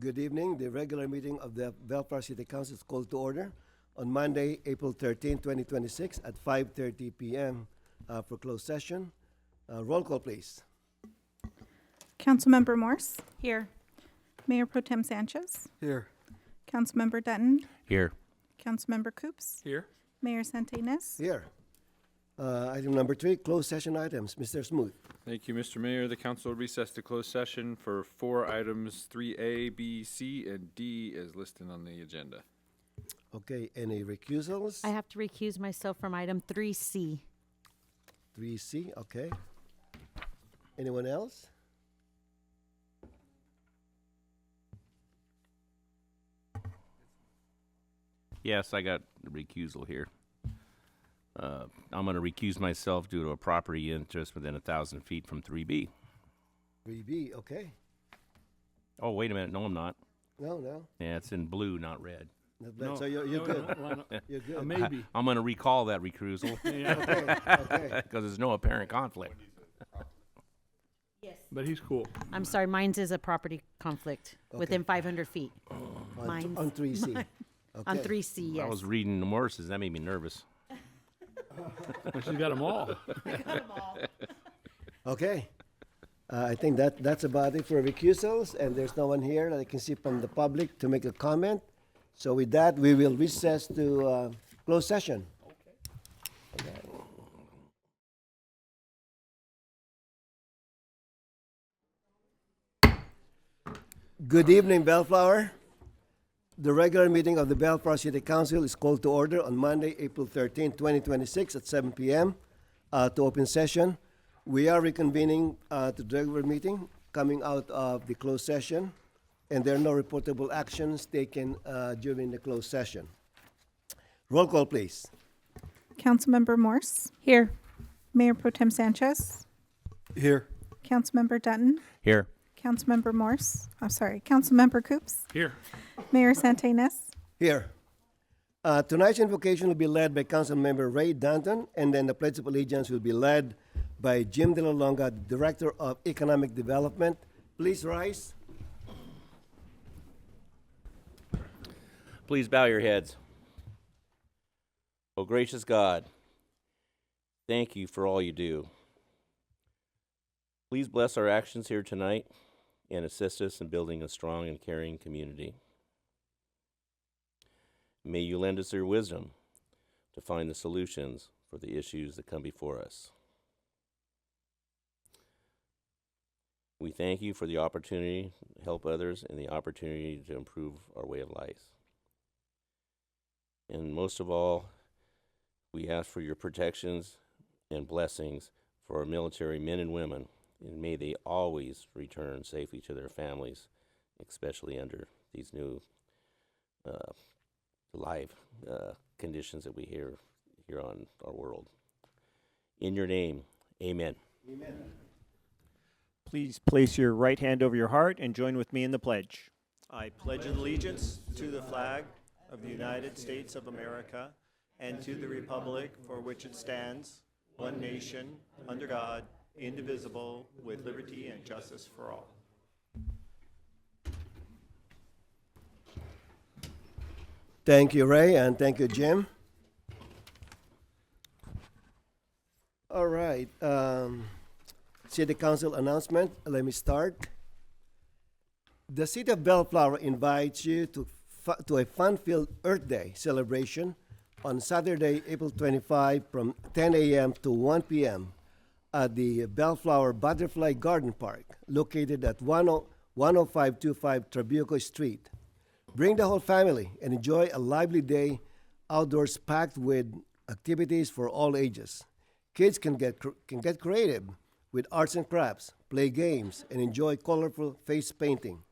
Good evening. The regular meeting of the Bellflower City Council is called to order on Monday, April 13, 2026 at 5:30 p.m. For closed session. Roll call, please. Councilmember Morse, Here. Mayor Pro Tem Sanchez, Here. Councilmember Dutton, Here. Councilmember Coops, Here. Mayor Santinez. Here. Item number 3, closed session items. Mr. Smooth. Thank you, Mr. Mayor. The council recessed to closed session for 4 items, 3A, B, C, and D as listed on the agenda. Okay, any recusals? I have to recuse myself from item 3C. 3C, okay. Anyone else? Yes, I got the recusal here. I'm going to recuse myself due to a property interest within 1,000 feet from 3B. 3B, okay. Oh, wait a minute. No, I'm not. No. Yeah, it's in blue, not red. No. So you're good. You're good. Maybe. I'm going to recall that recusal Okay. because there's no apparent conflict. Yes. But he's cool. I'm sorry, mine's is a property conflict within 500 feet. Mine's On 3C. Okay. on 3C, yes. I was reading the Morses. That made me nervous. She's got them all. Okay. I think that's about it for recusals, and there's no one here that I can see from the public to make a comment. So with that, we will recess to closed session. Okay. Good evening, Bellflower. The regular meeting of the Bellflower City Council is called to order on Monday, April 13, 2026 at 7 p.m. To open session. We are reconvening to the regular meeting coming out of the closed session, and there are no reportable actions taken during the closed session. Roll call, please. Councilmember Morse, Here. Mayor Pro Tem Sanchez, Here. Councilmember Dutton, Here. Councilmember Morse, Councilmember Coops, Here. Mayor Santinez. Here. Tonight's invocation will be led by Councilmember Ray Danton, and then the Pledge of Allegiance will be led by Jim De La Longa, Director of Economic Development. Please rise. Please bow your heads. Oh, gracious God, thank you for all you do. Please bless our actions here tonight and assist us in building a strong and caring community. May you lend us your wisdom to find the solutions for the issues that come before us. We thank you for the opportunity to help others and the opportunity to improve our way of life. And most of all, we ask for your protections and blessings for our military men and women, and may they always return safely to their families, especially under these new live conditions that we hear here on our world. In your name, amen. Amen. Please place your right hand over your heart and join with me in the pledge. I pledge allegiance to the flag of the United States of America and to the republic for which it stands, one nation, under God, indivisible, with liberty and justice for all. Thank you, Ray, and thank you, Jim. All right. City Council announcement. Let me start. The City of Bellflower invites you to a fun-filled Earth Day celebration on Saturday, April 25 from 10 a.m. to 1 p.m. at the Bellflower Butterfly Garden Park, located at 10525 Trabuco Street. Bring the whole family and enjoy a lively day outdoors packed with activities for all ages. Kids can get creative with arts and crafts, play games, and enjoy colorful face painting,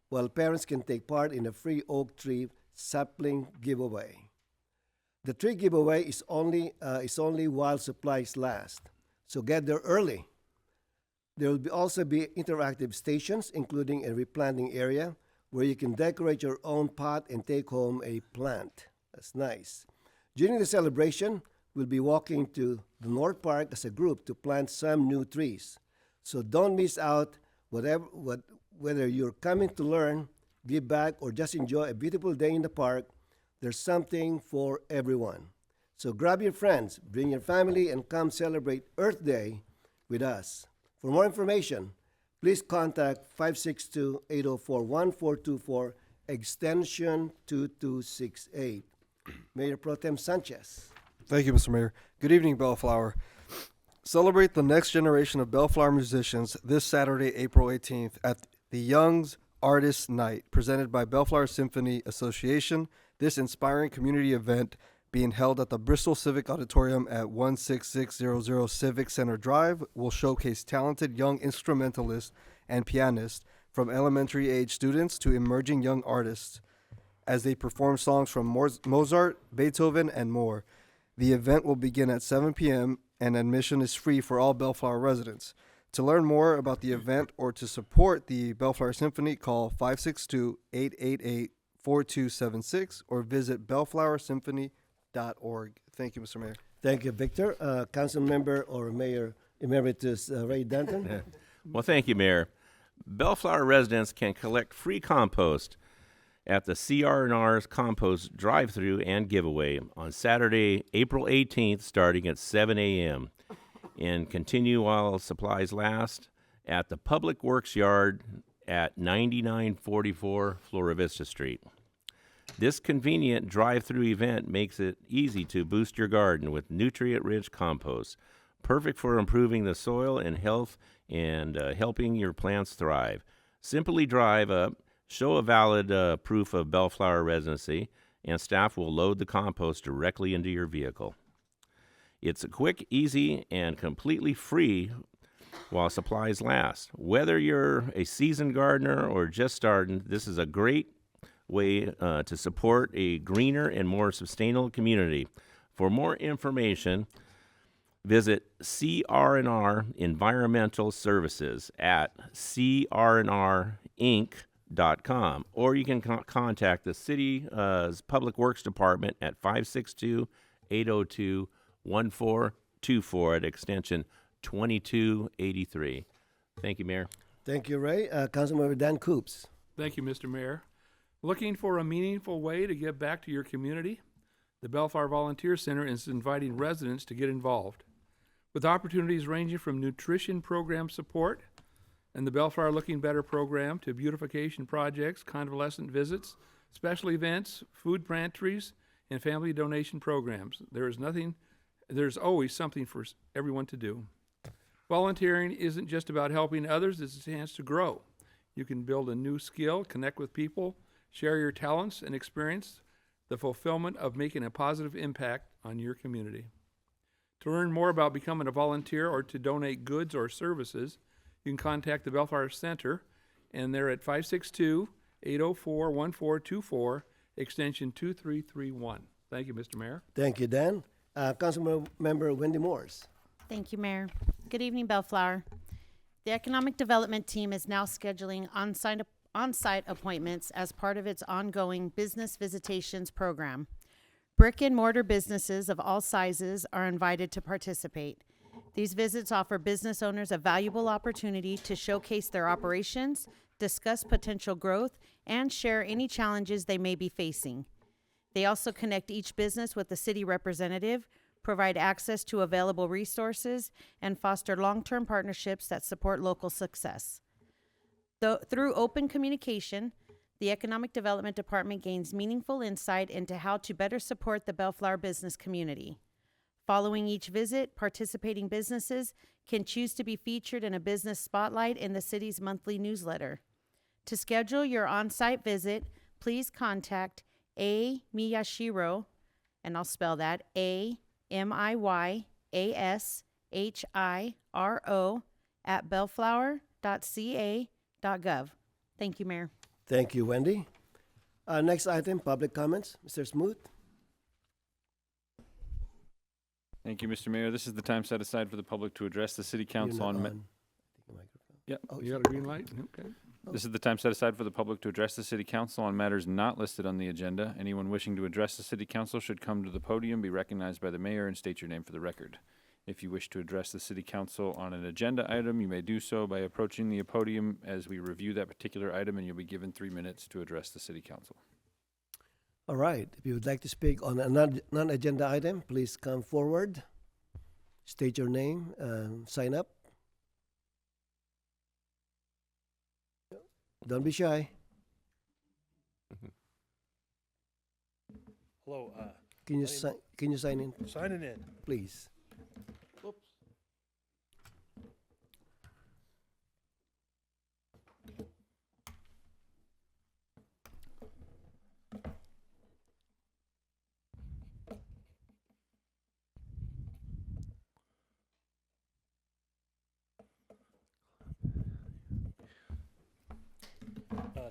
while parents can take part in a free oak tree sapling giveaway. The tree giveaway is only while supplies last, so get there early. There will also be interactive stations, including a replanting area where you can decorate your own pot and take home a plant. That's nice. During the celebration, we'll be walking to the North Park as a group to plant some new trees. So don't miss out. Whether you're coming to learn, give back, or just enjoy a beautiful day in the park, there's something for everyone. So grab your friends, bring your family, and come celebrate Earth Day with us. For more information, please contact 562-804-1424, extension 2268. Mayor Pro Tem Sanchez. Thank you, Mr. Mayor. Good evening, Bellflower. Celebrate the next generation of Bellflower musicians this Saturday, April 18th at the Young's Artists Night, presented by Bellflower Symphony Association. This inspiring community event being held at the Bristol Civic Auditorium at 16600 Civic Center Drive will showcase talented young instrumentalists and pianists from elementary age students to emerging young artists as they perform songs from Mozart, Beethoven, and more. The event will begin at 7 p.m. and admission is free for all Bellflower residents. To learn more about the event or to support the Bellflower Symphony, call 562-888-4276 or visit bellflowersymphony.org. Thank you, Mr. Mayor. Thank you, Victor. Council Member or Mayor Emeritus Ray Denton. Well, thank you, Mayor. Bellflower residents can collect free compost at the CR&R's compost drive-through and giveaway on Saturday, April 18th, starting at 7 a.m. and continue while supplies last at the Public Works Yard at 9944 Flora Vista Street. This convenient drive-through event makes it easy to boost your garden with nutrient-rich compost, perfect for improving the soil and health and helping your plants thrive. Simply drive up, show a valid proof of Bellflower residency, and staff will load the compost directly into your vehicle. It's quick, easy, and completely free while supplies last. Whether you're a seasoned gardener or just starting, this is a great way to support a greener and more sustainable community. For more information, visit CR&R Environmental Services at crnrinc.com, or you can contact the city's Public Works Department at 562-802-1424 at extension 2283. Thank you, Mayor. Thank you, Ray. Councilmember Dan Coops. Thank you, Mr. Mayor. Looking for a meaningful way to give back to your community? The Bellflower Volunteer Center is inviting residents to get involved, with opportunities ranging from nutrition program support and the Bellflower Looking Better program to beautification projects, convalescent visits, special events, food pantries, and family donation programs. There's always something for everyone to do. Volunteering isn't just about helping others, it's a chance to grow. You can build a new skill, connect with people, share your talents, and experience the fulfillment of making a positive impact on your community. To learn more about becoming a volunteer or to donate goods or services, you can contact the Bellflower Center, and they're at 562-804-1424, extension 2331. Thank you, Mr. Mayor. Thank you, Dan. Councilmember Wendy Morse. Thank you, Mayor. Good evening, Bellflower. The Economic Development Team is now scheduling on-site appointments as part of its ongoing business visitations program. Brick and mortar businesses of all sizes are invited to participate. These visits offer business owners a valuable opportunity to showcase their operations, discuss potential growth, and share any challenges they may be facing. They also connect each business with a city representative, provide access to available resources, and foster long-term partnerships that support local success. Through open communication, the Economic Development Department gains meaningful insight into how to better support the Bellflower business community. Following each visit, participating businesses can choose to be featured in a business spotlight in the city's monthly newsletter. To schedule your on-site visit, please contact A. Miyashiro, and I'll spell that AMIYASHIRO at bellflower.ca.gov. Thank you, Mayor. Thank you, Wendy. Next item, public comments. Mr. Smoot. Thank you, Mr. Mayor. This is the time set aside for the public to address the city council You're on. not on. Take the microphone. Yep. Oh, You got a green light? Okay. This is the time set aside for the public to address the city council on matters not listed on the agenda. Anyone wishing to address the city council should come to the podium, be recognized by the mayor, and state your name for the record. If you wish to address the city council on an agenda item, you may do so by approaching the podium as we review that particular item, and you'll be given 3 minutes to address the city council. All right. If you would like to speak on a non-agenda item, please come forward. State your name and sign up. Don't be shy. Hello, Can you sign in, signing in. please? Oops.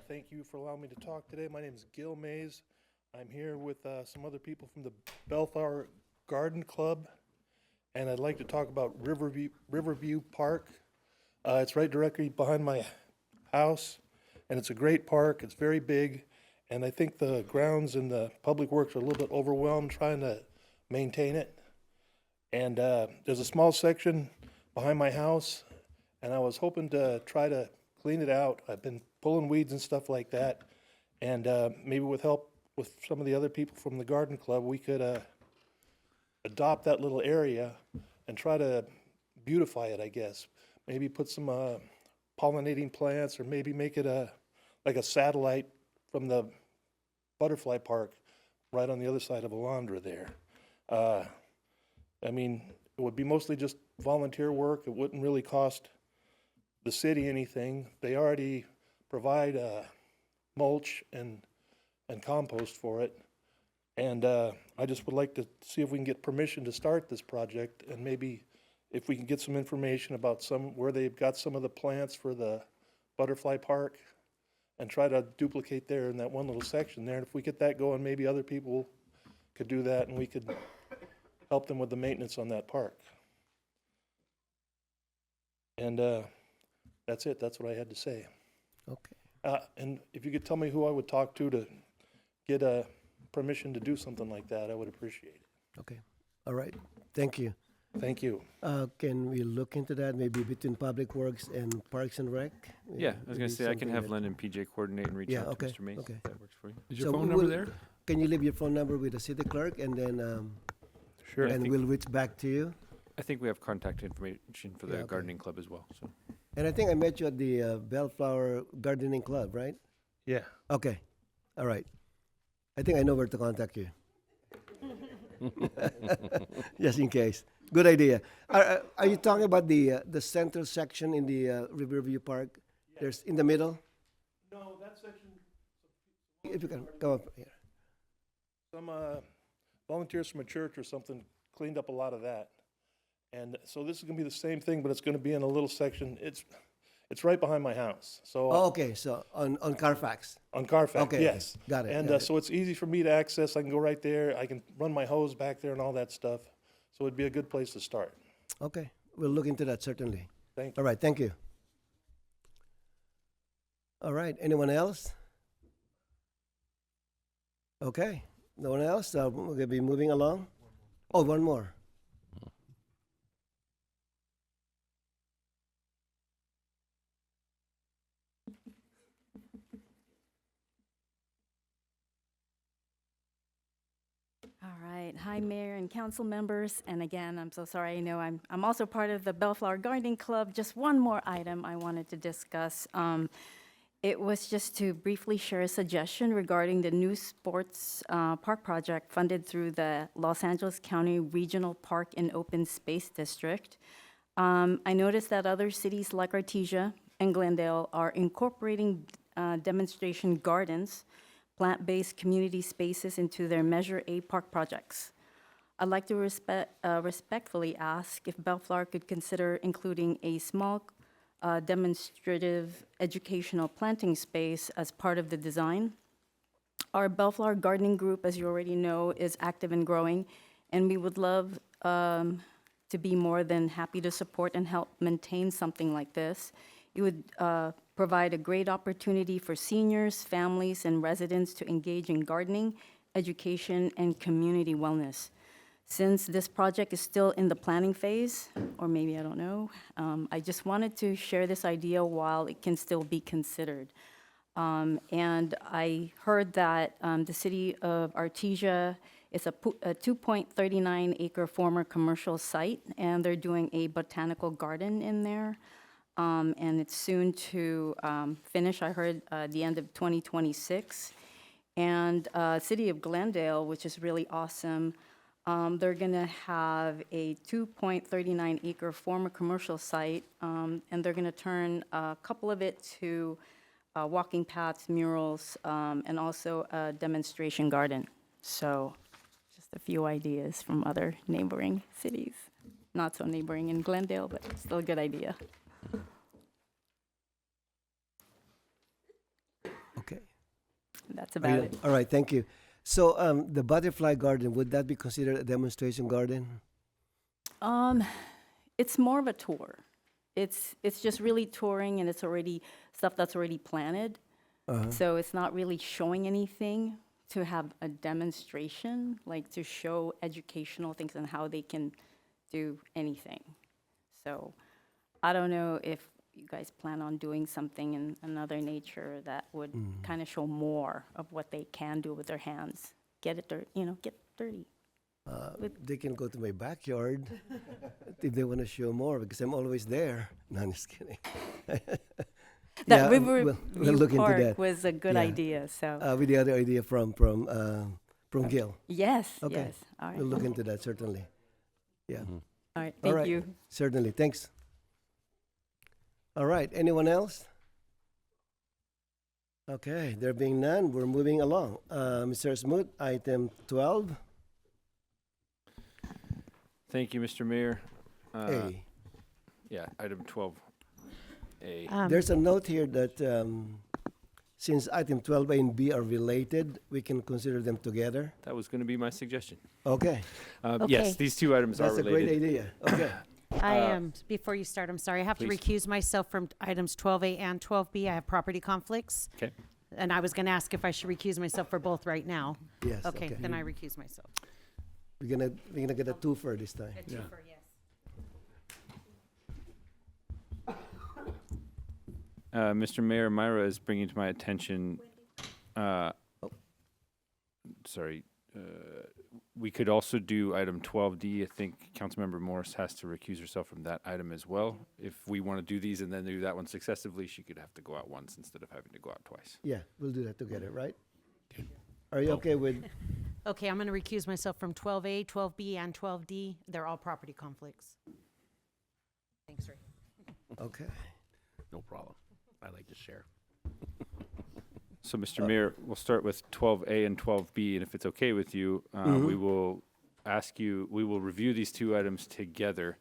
Thank you for allowing me to talk today. My name is Gil Mays. I'm here with some other people from the Bellflower Garden Club, and I'd like to talk about Riverview Park. It's right directly behind my house, and it's a great park. It's very big, and I think the grounds and the public works are a little bit overwhelmed trying to maintain it. And there's a small section behind my house, and I was hoping to try to clean it out. I've been pulling weeds and stuff like that, and maybe with help with some of the other people from the garden club, we could adopt that little area and try to beautify it, I guess. Maybe put some pollinating plants, or maybe make it like a satellite from the butterfly park right on the other side of Alondra there. I mean, it would be mostly just volunteer work. It wouldn't really cost the city anything. They already provide mulch and compost for it. And I just would like to see if we can get permission to start this project, and maybe if we can get some information about where they've got some of the plants for the butterfly park, and try to duplicate there in that one little section there. And if we get that going, maybe other people could do that, and we could help them with the maintenance on that park. And that's it. That's what I had to say. Okay. And if you could tell me who I would talk to get permission to do something like that, I would appreciate it. Okay. All right. Thank you. Thank you. Can we look into that, maybe between Public Works and Parks and Rec? Yeah, I was going Maybe to say, I can something have that- Len and PJ coordinate and reach Yeah, out okay, to Mr. Mays. okay. If that works for you. Is your So phone number we'll- there? Can you leave your phone number with the city clerk, and then Sure. and we'll reach back to you? I think we have contact information for the Yeah, okay. gardening club as well, so. And I think I met you at the Bellflower Gardening Club, right? Yeah. Okay. All right. I think I know where to contact you. Just in case. Good idea. Are you talking about the central section in the Riverview Park? There's in the middle? No, that section, If you can come up here. some volunteers from a church or something cleaned up a lot of that. And so this is gonna be the same thing, but it's gonna be in a little section. It's right behind my house. So Oh, okay. So on Carfax. on Carfax, Okay. yes. Got it. And got it. so it's easy for me to access. I can go right there. I can run my hose back there and all that stuff. So it'd be a good place to start. Okay. We'll look into that certainly. Thank you. All right. Thank you. All right. Anyone else? Okay. No one else? We're going to be moving along. Oh, one more. All right. Hi, Mayor and council members. And again, I'm so sorry. I know I'm also part of the Bellflower Gardening Club. Just one more item I wanted to discuss. It was just to briefly share a suggestion regarding the new sports park project funded through the Los Angeles County Regional Park and Open Space District. I noticed that other cities like Artesia and Glendale are incorporating demonstration gardens, plant-based community spaces into their Measure A park projects. I'd like to respectfully ask if Bellflower could consider including a small demonstrative educational planting space as part of the design. Our Bellflower Gardening Group, as you already know, is active and growing, and we would love to be more than happy to support and help maintain something like this. It would provide a great opportunity for seniors, families, and residents to engage in gardening, education, and community wellness. Since this project is still in the planning phase, or maybe I don't know, I just wanted to share this idea while it can still be considered. And I heard that the city of Artesia is a 2.39 acre former commercial site, and they're doing a botanical garden in there. And it's soon to finish, I heard, the end of 2026. And city of Glendale, which is really awesome, they're gonna have a 2.39 acre former commercial site, and they're gonna turn a couple of it to walking paths, murals, and also a demonstration garden. So just a few ideas from other neighboring cities. Not so neighboring in Glendale, but still a good idea. Okay. That's about it. All right, thank you. So the butterfly garden, would that be considered a demonstration garden? It's more of a tour. It's just really touring, and it's already stuff that's already planted. So it's not really showing anything to have a demonstration, like to show educational things and how they can do anything. So I don't know if you guys plan on doing something in another nature that would kind of show more of what they can do with their hands. Get it dirty, get dirty. They can go to my backyard if they want to show more, because I'm always there. No, I'm just kidding. That Yeah, Riverview we'll look into Park that. was a good Yeah. idea, so. With the other idea from Gil. Yes, Okay. yes, all right. We'll look into that, certainly. Yeah, All right, All thank right. you. certainly. Thanks. All right, anyone else? Okay, there being none, we're moving along. Mr. Smoot, item 12. Thank you, Mr. Mayor. A. Yeah, item 12A. There's a note here that since item 12A and B are related, we can consider them together. That was going to be my suggestion. Okay, Okay. Yes, these two items are that's a great related. idea. Okay. I am, before you start, I'm sorry, I have to Please. recuse myself from items 12A and 12B. I have property conflicts. Okay. And I was going to ask if I should recuse myself for both right now. Yes. Okay, then I recuse myself. We're gonna get a twofer this time. Yes. Mr. Mayor, Myra is bringing to my attention, sorry, we could also do item 12D. I think Councilmember Morris has to recuse herself from that item as well. If we want to do these and then do that one successively, she could have to go out once instead of having to go out twice. Yeah, we'll do that together, right? Are you okay with? Okay, I'm going to recuse myself from 12A, 12B, and 12D. They're all property conflicts. Thanks, Ray. Okay. No problem. I like to share. So, Mr. Mayor, we'll start with 12A and 12B, and if it's okay with you, we will we will review these two items together.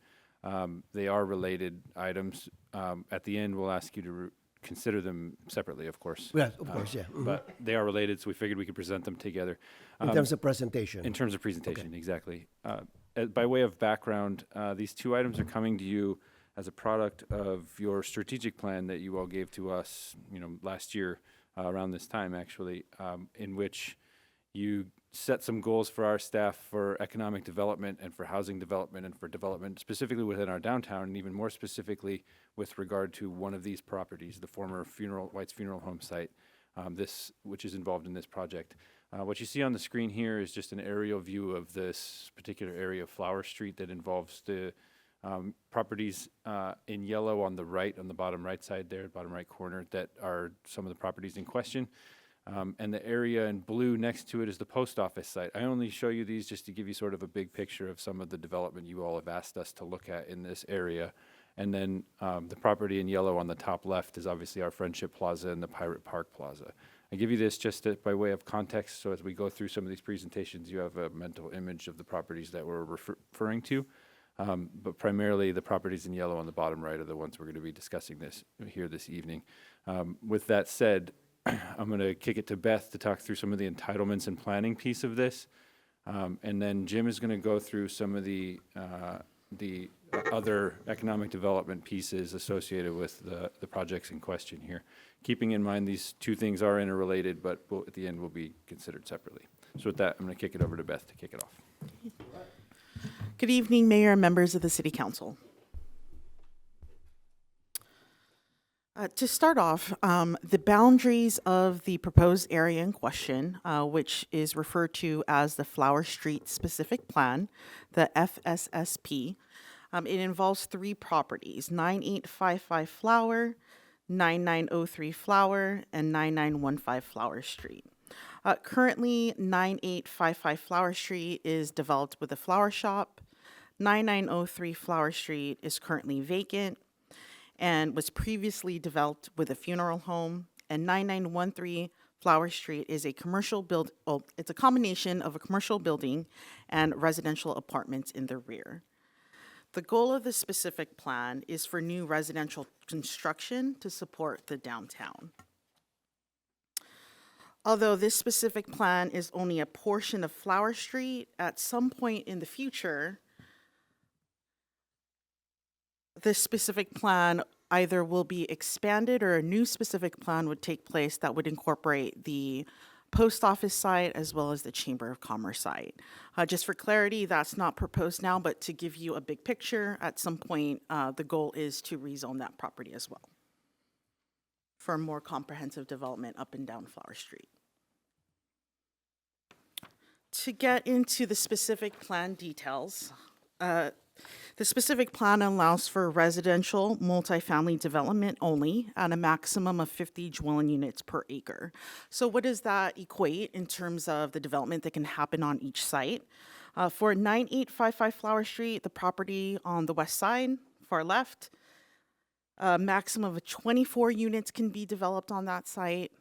They are related items. At the end, we'll ask you to consider them separately, of course. Yeah, of course, yeah. But they are related, so we figured we could present them together. In terms of presentation. In terms of presentation, exactly. By way of background, these two items are coming to you as a product of your strategic plan that you all gave to us, last year, around this time, actually, in which you set some goals for our staff for economic development and for housing development and for development specifically within our downtown, and even more specifically with regard to one of these properties, the former White's Funeral Home site, which is involved in this project. What you see on the screen here is just an aerial view of this particular area of Flower Street that involves the properties in yellow on the right, on the bottom right side there, bottom right corner, that are some of the properties in question. And the area in blue next to it is the post office site. I only show you these just to give you sort of a big picture of some of the development you all have asked us to look at in this area. And then the property in yellow on the top left is obviously our Friendship Plaza and the Pirate Park Plaza. I give you this just by way of context, so as we go through some of these presentations, you have a mental image of the properties that we're referring to. But primarily the properties in yellow on the bottom right are the ones we're going to be discussing here this evening. With that said, I'm going to kick it to Beth to talk through some of the entitlements and planning piece of this. And then Jim is going to go through some of the other economic development pieces associated with the projects in question here. Keeping in mind these two things are interrelated, but at the end will be considered separately. So with that, I'm going to kick it over to Beth to kick it off. Good evening, Mayor and members of the City Council. To start off, the boundaries of the proposed area in question, which is referred to as the Flower Street Specific Plan, the FSSP, it involves 3 properties: 9855 Flower, 9903 Flower, and 9915 Flower Street. Currently, 9855 Flower Street is developed with a flower shop. 9903 Flower Street is currently vacant and was previously developed with a funeral home. And 9913 Flower Street is a it's a combination of a commercial building and residential apartments in the rear. The goal of the specific plan is for new residential construction to support the downtown. Although this specific plan is only a portion of Flower Street, at some point in the future, this specific plan either will be expanded or a new specific plan would take place that would incorporate the post office site as well as the Chamber of Commerce site. Just for clarity, that's not proposed now, but to give you a big picture, at some point, the goal is to rezone that property as well for more comprehensive development up and down Flower Street. To get into the specific plan details, the specific plan allows for residential multifamily development only at a maximum of 50 dwelling units per acre. So what does that equate in terms of the development that can happen on each site? For 9855 Flower Street, the property on the west side, far left, a maximum of 24 units can be developed on that site.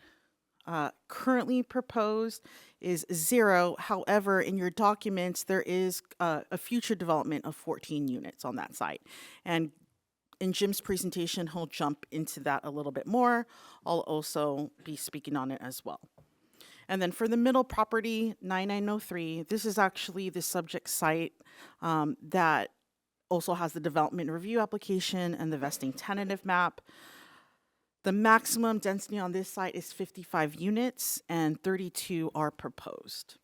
Currently proposed is 0. However, in your documents, there is a future development of 14 units on that site. And in Jim's presentation, he'll jump into that a little bit more. I'll also be speaking on it as well. And then for the middle property, 9903, this is actually the subject site that also has the development review application and the vesting tentative map. The maximum density on this site is 55 units and 32 are proposed.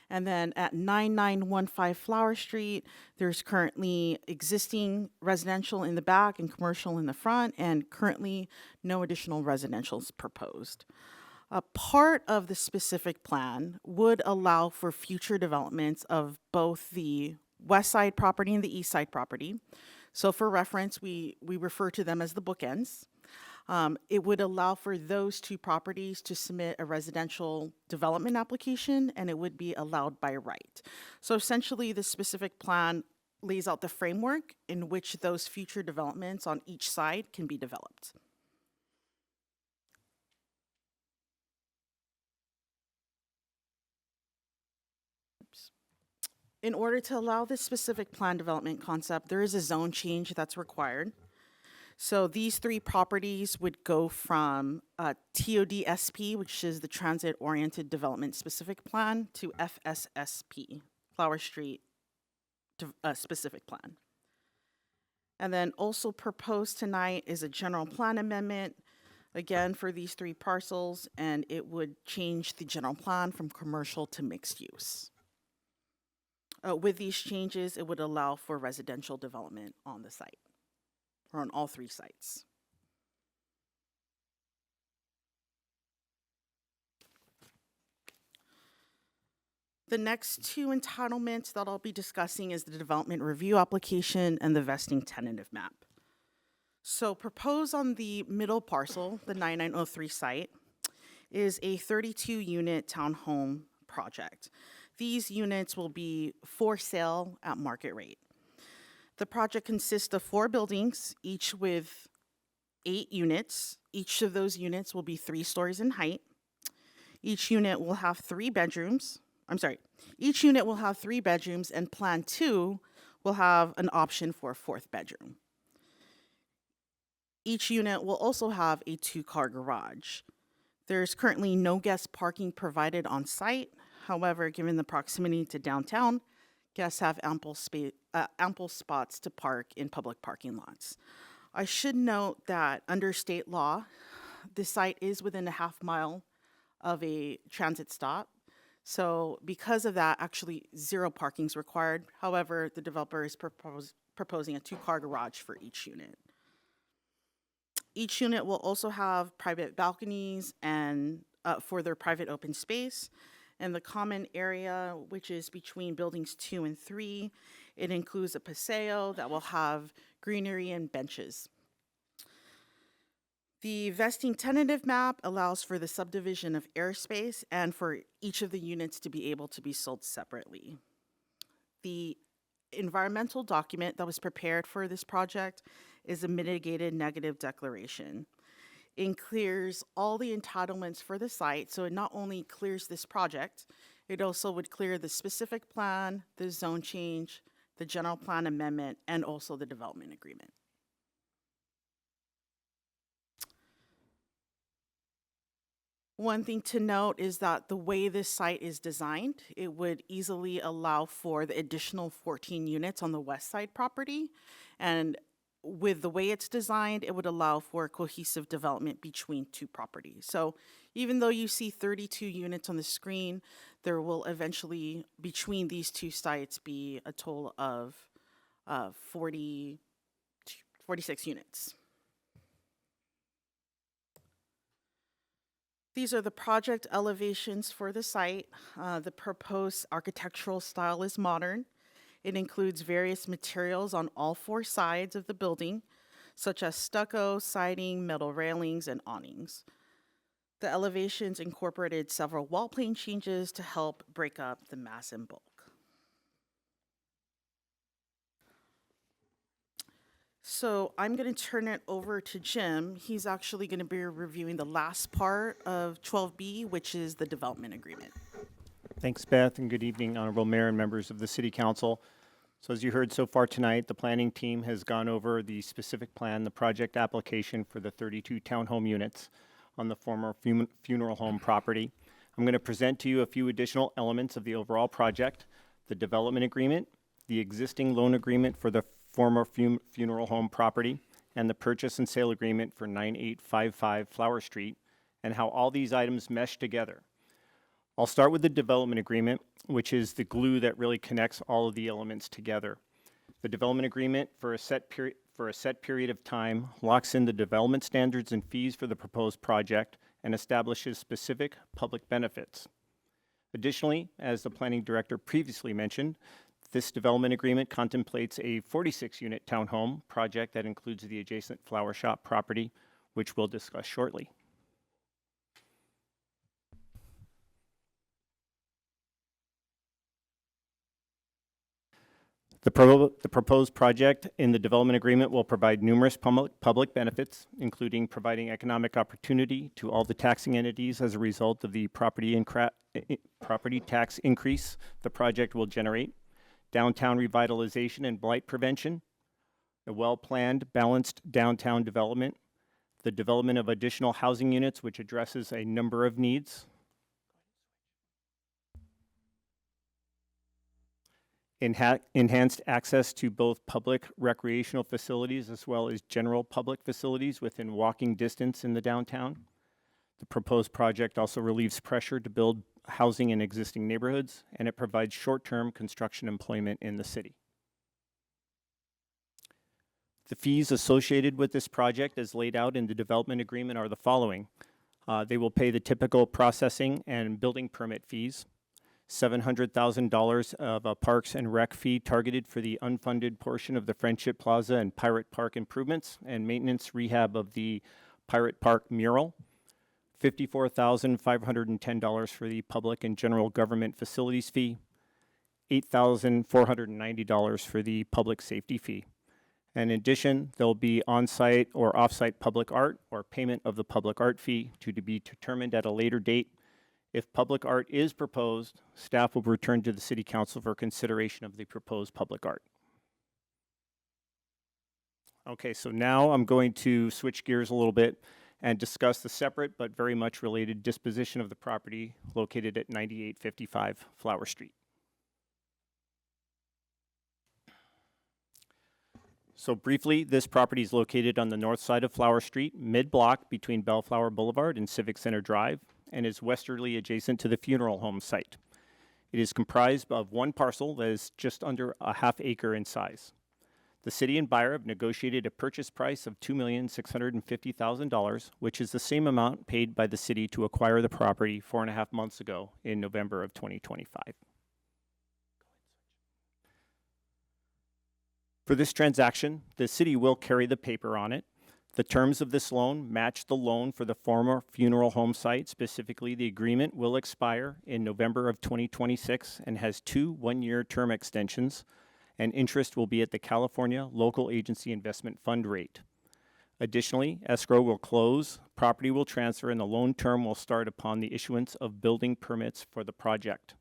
And then at 9915 Flower Street, there's currently existing residential in the back and commercial in the front, and currently no additional residentials proposed. A part of the specific plan would allow for future developments of both the west side property and the east side property. So for reference, we refer to them as the bookends. It would allow for those 2 properties to submit a residential development application, and it would be allowed by right. So essentially, the specific plan lays out the framework in which those future developments on each side can be developed. Oops. In order to allow this specific plan development concept, there is a zone change that's required. So these 3 properties would go from TOD-SP, which is the Transit Oriented Development Specific Plan, to FSSP, Flower Street Specific Plan. And then also proposed tonight is a general plan amendment, again, for these 3 parcels, and it would change the general plan from commercial to mixed use. With these changes, it would allow for residential development on the site, or on all 3 sites. The next 2 entitlements that I'll be discussing is the development review application and the vesting tentative map. So proposed on the middle parcel, the 9903 site, is a 32-unit townhome project. These units will be for sale at market rate. The project consists of 4 buildings, each with 8 units. Each of those units will be 3 stories in height. Each unit will have 3 bedrooms. Each unit will have 3 bedrooms, and Plan 2 will have an option for a 4th bedroom. Each unit will also have a 2-car garage. There's currently no guest parking provided on site. However, given the proximity to downtown, guests have ample spots to park in public parking lots. I should note that under state law, the site is within a half mile of a transit stop. So because of that, actually 0 parking is required. However, the developer is proposing a 2-car garage for each unit. Each unit will also have private balconies and for their private open space. And the common area, which is between buildings 2 and 3, it includes a paseo that will have greenery and benches. The vesting tentative map allows for the subdivision of airspace and for each of the units to be able to be sold separately. The environmental document that was prepared for this project is a mitigated negative declaration. It clears all the entitlements for the site, so it not only clears this project, it also would clear the specific plan, the zone change, the general plan amendment, and also the development agreement. One thing to note is that the way this site is designed, it would easily allow for the additional 14 units on the west side property. And with the way it's designed, it would allow for cohesive development between 2 properties. So even though you see 32 units on the screen, there will eventually, between these 2 sites, be a total of 46 units. These are the project elevations for the site. The proposed architectural style is modern. It includes various materials on all 4 sides of the building, such as stucco, siding, metal railings, and awnings. The elevations incorporated several wall plane changes to help break up the mass and bulk. So I'm going to turn it over to Jim. He's actually going to be reviewing the last part of 12B, which is the development agreement. Thanks, Beth, and good evening, Honorable Mayor and members of the City Council. So as you heard so far tonight, the planning team has gone over the specific plan, the project application for the 32 townhome units on the former funeral home property. I'm going to present to you a few additional elements of the overall project, the development agreement, the existing loan agreement for the former funeral home property, and the purchase and sale agreement for 9855 Flower Street, and how all these items mesh together. I'll start with the development agreement, which is the glue that really connects all of the elements together. The development agreement for a set period of time locks in the development standards and fees for the proposed project and establishes specific public benefits. Additionally, as the planning director previously mentioned, this development agreement contemplates a 46-unit townhome project that includes the adjacent flower shop property, which we'll discuss shortly. The proposed project in the development agreement will provide numerous public benefits, including providing economic opportunity to all the taxing entities as a result of the property tax increase the project will generate, downtown revitalization and blight prevention, a well-planned, balanced downtown development, the development of additional housing units which addresses a number of needs, enhanced access to both public recreational facilities as well as general public facilities within walking distance in the downtown. The proposed project also relieves pressure to build housing in existing neighborhoods, and it provides short-term construction employment in the city. The fees associated with this project as laid out in the development agreement are the following. They will pay the typical processing and building permit fees, $700,000 of a Parks and Rec fee targeted for the unfunded portion of the Friendship Plaza and Pirate Park improvements and maintenance rehab of the Pirate Park mural, $54,510 for the public and general government facilities fee, $8,490 for the public safety fee. In addition, there'll be on-site or off-site public art or payment of the public art fee to be determined at a later date. If public art is proposed, staff will return to the City Council for consideration of the proposed public art. Okay, so now I'm going to switch gears a little bit and discuss the separate but very much related disposition of the property located at 9855 Flower Street. So briefly, this property is located on the north side of Flower Street, mid-block between Bellflower Boulevard and Civic Center Drive, and is westerly adjacent to the funeral home site. It is comprised of one parcel that is just under a half acre in size. The city and buyer have negotiated a purchase price of $2,650,000, which is the same amount paid by the city to acquire the property 4.5 months ago in November of 2025. For this transaction, the city will carry the paper on it. The terms of this loan match the loan for the former funeral home site. Specifically, the agreement will expire in November of 2026 and has 2 one-year term extensions, and interest will be at the California Local Agency Investment Fund rate. Additionally, escrow will close, property will transfer, and the loan term will start upon the issuance of building permits for the project.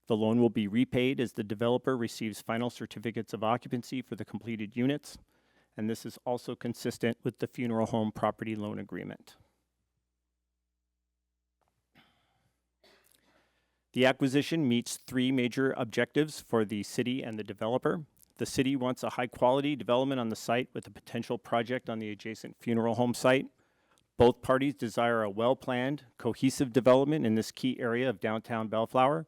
The loan will be repaid as the developer receives final certificates of occupancy for the completed units, and this is also consistent with the funeral home property loan agreement. The acquisition meets 3 major objectives for the city and the developer. The city wants a high-quality development on the site with a potential project on the adjacent funeral home site. Both parties desire a well-planned, cohesive development in this key area of downtown Bellflower,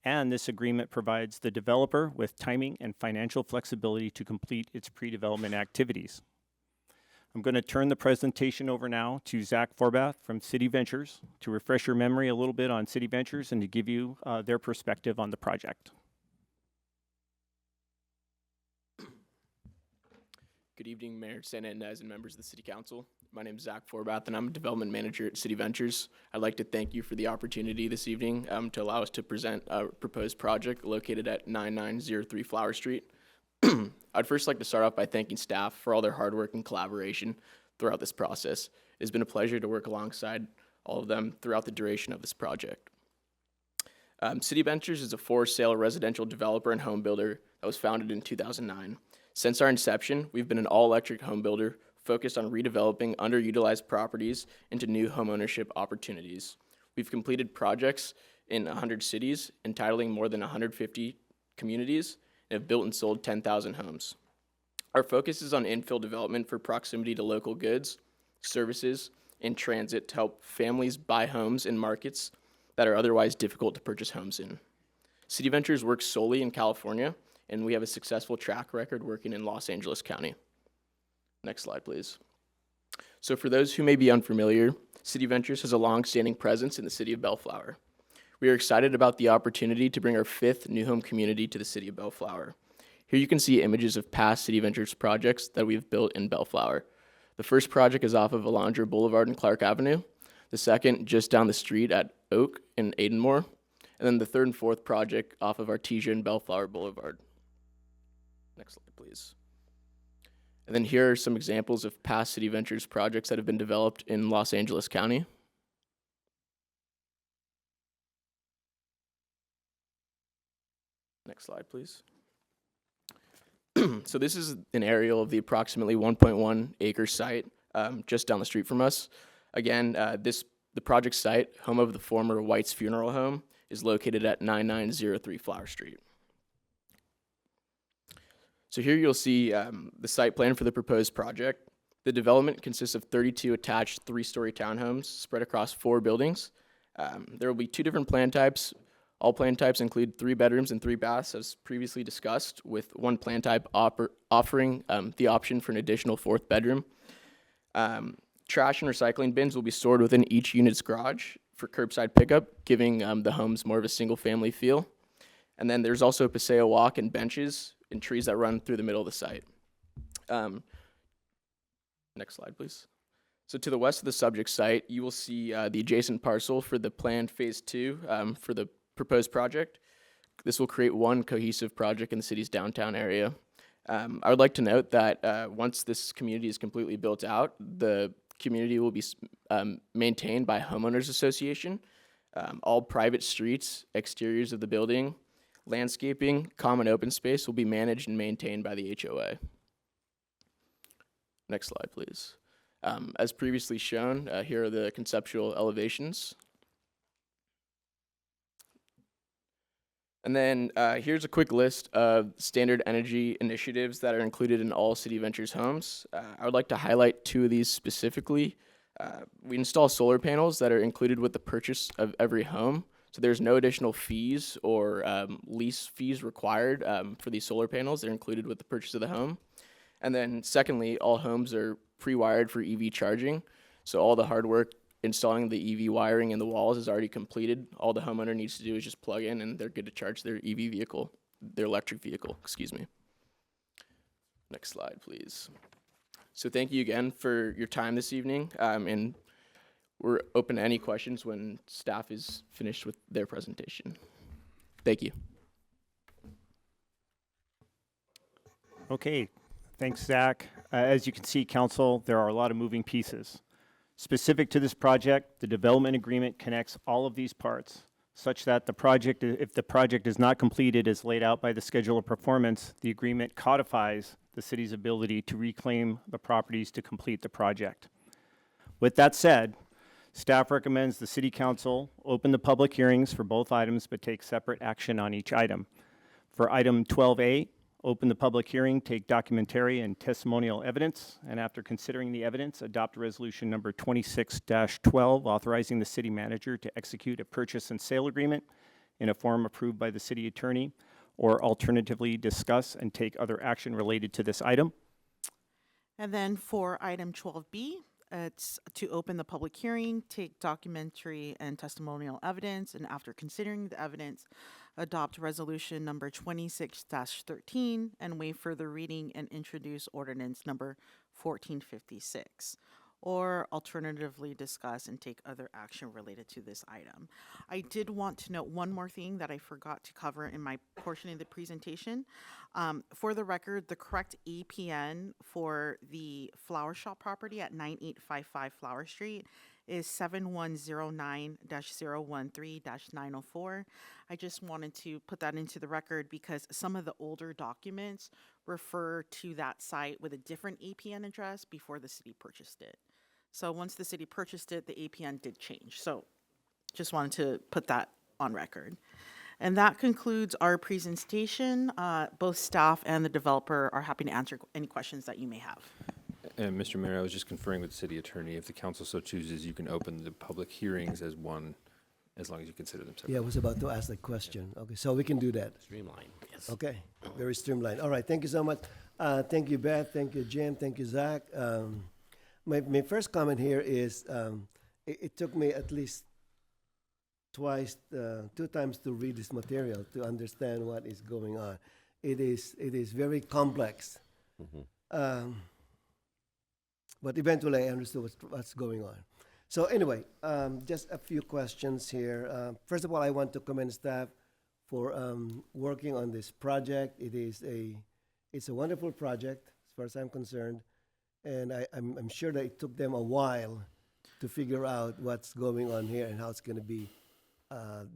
and this agreement provides the developer with timing and financial flexibility to complete its pre-development activities. I'm going to turn the presentation over now to Zach Forbath from City Ventures to refresh your memory a little bit on City Ventures and to give you their perspective on the project. Good evening, Mayor Sanandez and members of the City Council. My name is Zach Forbath, and I'm a development manager at City Ventures. I'd like to thank you for the opportunity this evening to allow us to present a proposed project located at 9903 Flower Street. I'd first like to start off by thanking staff for all their hard work and collaboration throughout this process. It's been a pleasure to work alongside all of them throughout the duration of this project. City Ventures is a for-sale residential developer and home builder that was founded in 2009. Since our inception, we've been an all-electric home builder focused on redeveloping underutilized properties into new homeownership opportunities. We've completed projects in 100 cities, entitling more than 150 communities, and have built and sold 10,000 homes. Our focus is on infill development for proximity to local goods, services, and transit to help families buy homes in markets that are otherwise difficult to purchase homes in. City Ventures works solely in California, and we have a successful track record working in Los Angeles County. Next slide, please. So for those who may be unfamiliar, City Ventures has a long-standing presence in the city of Bellflower. We are excited about the opportunity to bring our 5th new home community to the city of Bellflower. Here you can see images of past City Ventures projects that we've built in Bellflower. The first project is off of Alondra Boulevard and Clark Avenue, the second just down the street at Oak and Aidenmore, and then the 3rd and 4th project off of Artesia and Bellflower Boulevard. Next slide, please. And then here are some examples of past City Ventures projects that have been developed in Los Angeles County. Next slide, please. So this is an aerial of the approximately 1.1 acre site just down the street from us. Again, the project site, home of the former White's Funeral Home, is located at 9903 Flower Street. So here you'll see the site plan for the proposed project. The development consists of 32 attached 3-story townhomes spread across 4 buildings. There will be 2 different plan types. All plan types include 3 bedrooms and 3 baths, as previously discussed, with one plan type offering the option for an additional 4th bedroom. Trash and recycling bins will be stored within each unit's garage for curbside pickup, giving the homes more of a single-family feel. And then there's also a paseo walk and benches and trees that run through the middle of the site. Next slide, please. So to the west of the subject site, you will see the adjacent parcel for the planned phase 2 for the proposed project. This will create one cohesive project in the city's downtown area. I would like to note that once this community is completely built out, the community will be maintained by homeowners association. All private streets, exteriors of the building, landscaping, common open space will be managed and maintained by the HOA. Next slide, please. As previously shown, here are the conceptual elevations. And then here's a quick list of standard energy initiatives that are included in all City Ventures homes. I would like to highlight 2 of these specifically. We install solar panels that are included with the purchase of every home So there's no additional fees or lease fees required for these solar panels. They're included with the purchase of the home. And then secondly, all homes are pre-wired for EV charging. So all the hard work installing the EV wiring in the walls is already completed. All the homeowner needs to do is just plug in and they're good to charge their EV vehicle, their electric vehicle, excuse me. Next slide, please. So thank you again for your time this evening. And we're open to any questions when staff is finished with their presentation. Thank you. Okay, thanks, Zach. As you can see, council, there are a lot of moving pieces. Specific to this project, the development agreement connects all of these parts such that the project, if the project is not completed as laid out by the schedule of performance, the agreement codifies the city's ability to reclaim the properties to complete the project. With that said, staff recommends the city council open the public hearings for both items but take separate action on each item. For item 12A, open the public hearing, take documentary and testimonial evidence, and after considering the evidence, adopt resolution number 26-12, authorizing the city manager to execute a purchase and sale agreement in a form approved by the city attorney, or alternatively discuss and take other action related to this item. And then for item 12B, it's to open the public hearing, take documentary and testimonial evidence, and after considering the evidence, adopt resolution number 26-13 and waive further reading and introduce ordinance number 1456. Or alternatively discuss and take other action related to this item. I did want to note one more thing that I forgot to cover in my portion of the presentation. For the record, the correct APN for the flower shop property at 9855 Flower Street is 7109-013-904. I just wanted to put that into the record because some of the older documents refer to that site with a different APN address before the city purchased it. So once the city purchased it, the APN did change. So just wanted to put that on record. And that concludes our presentation. Both staff and the developer are happy to answer any questions that you may have. And Mr. Mayor, I was just conferring with the city attorney. If the council so chooses, you can open the public hearings as one, as long as you consider them separate. Yeah, I was about to ask that question. Okay, so we can do that. Streamline, yes. Okay, very streamlined. All right, thank you so much. Thank you, Beth. Thank you, Jim. Thank you, Zach. My first comment here is it took me at least two times to read this material to understand what is going on. It is very complex. But eventually I understood what's going on. So anyway, just a few questions here. First of all, I want to commend staff for working on this project. It's a wonderful project as far as I'm concerned. And I'm sure that it took them a while to figure out what's going on here and how it's going to be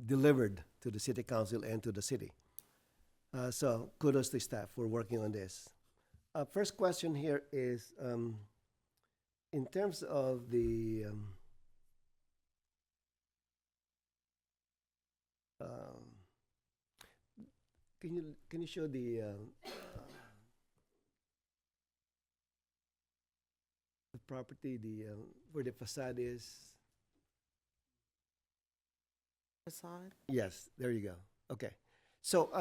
delivered to the city council and to the city. So kudos to staff for working on this. First question here is, in terms of the can you show the property, where the facade is? Facade? Yes, there you go. Okay. So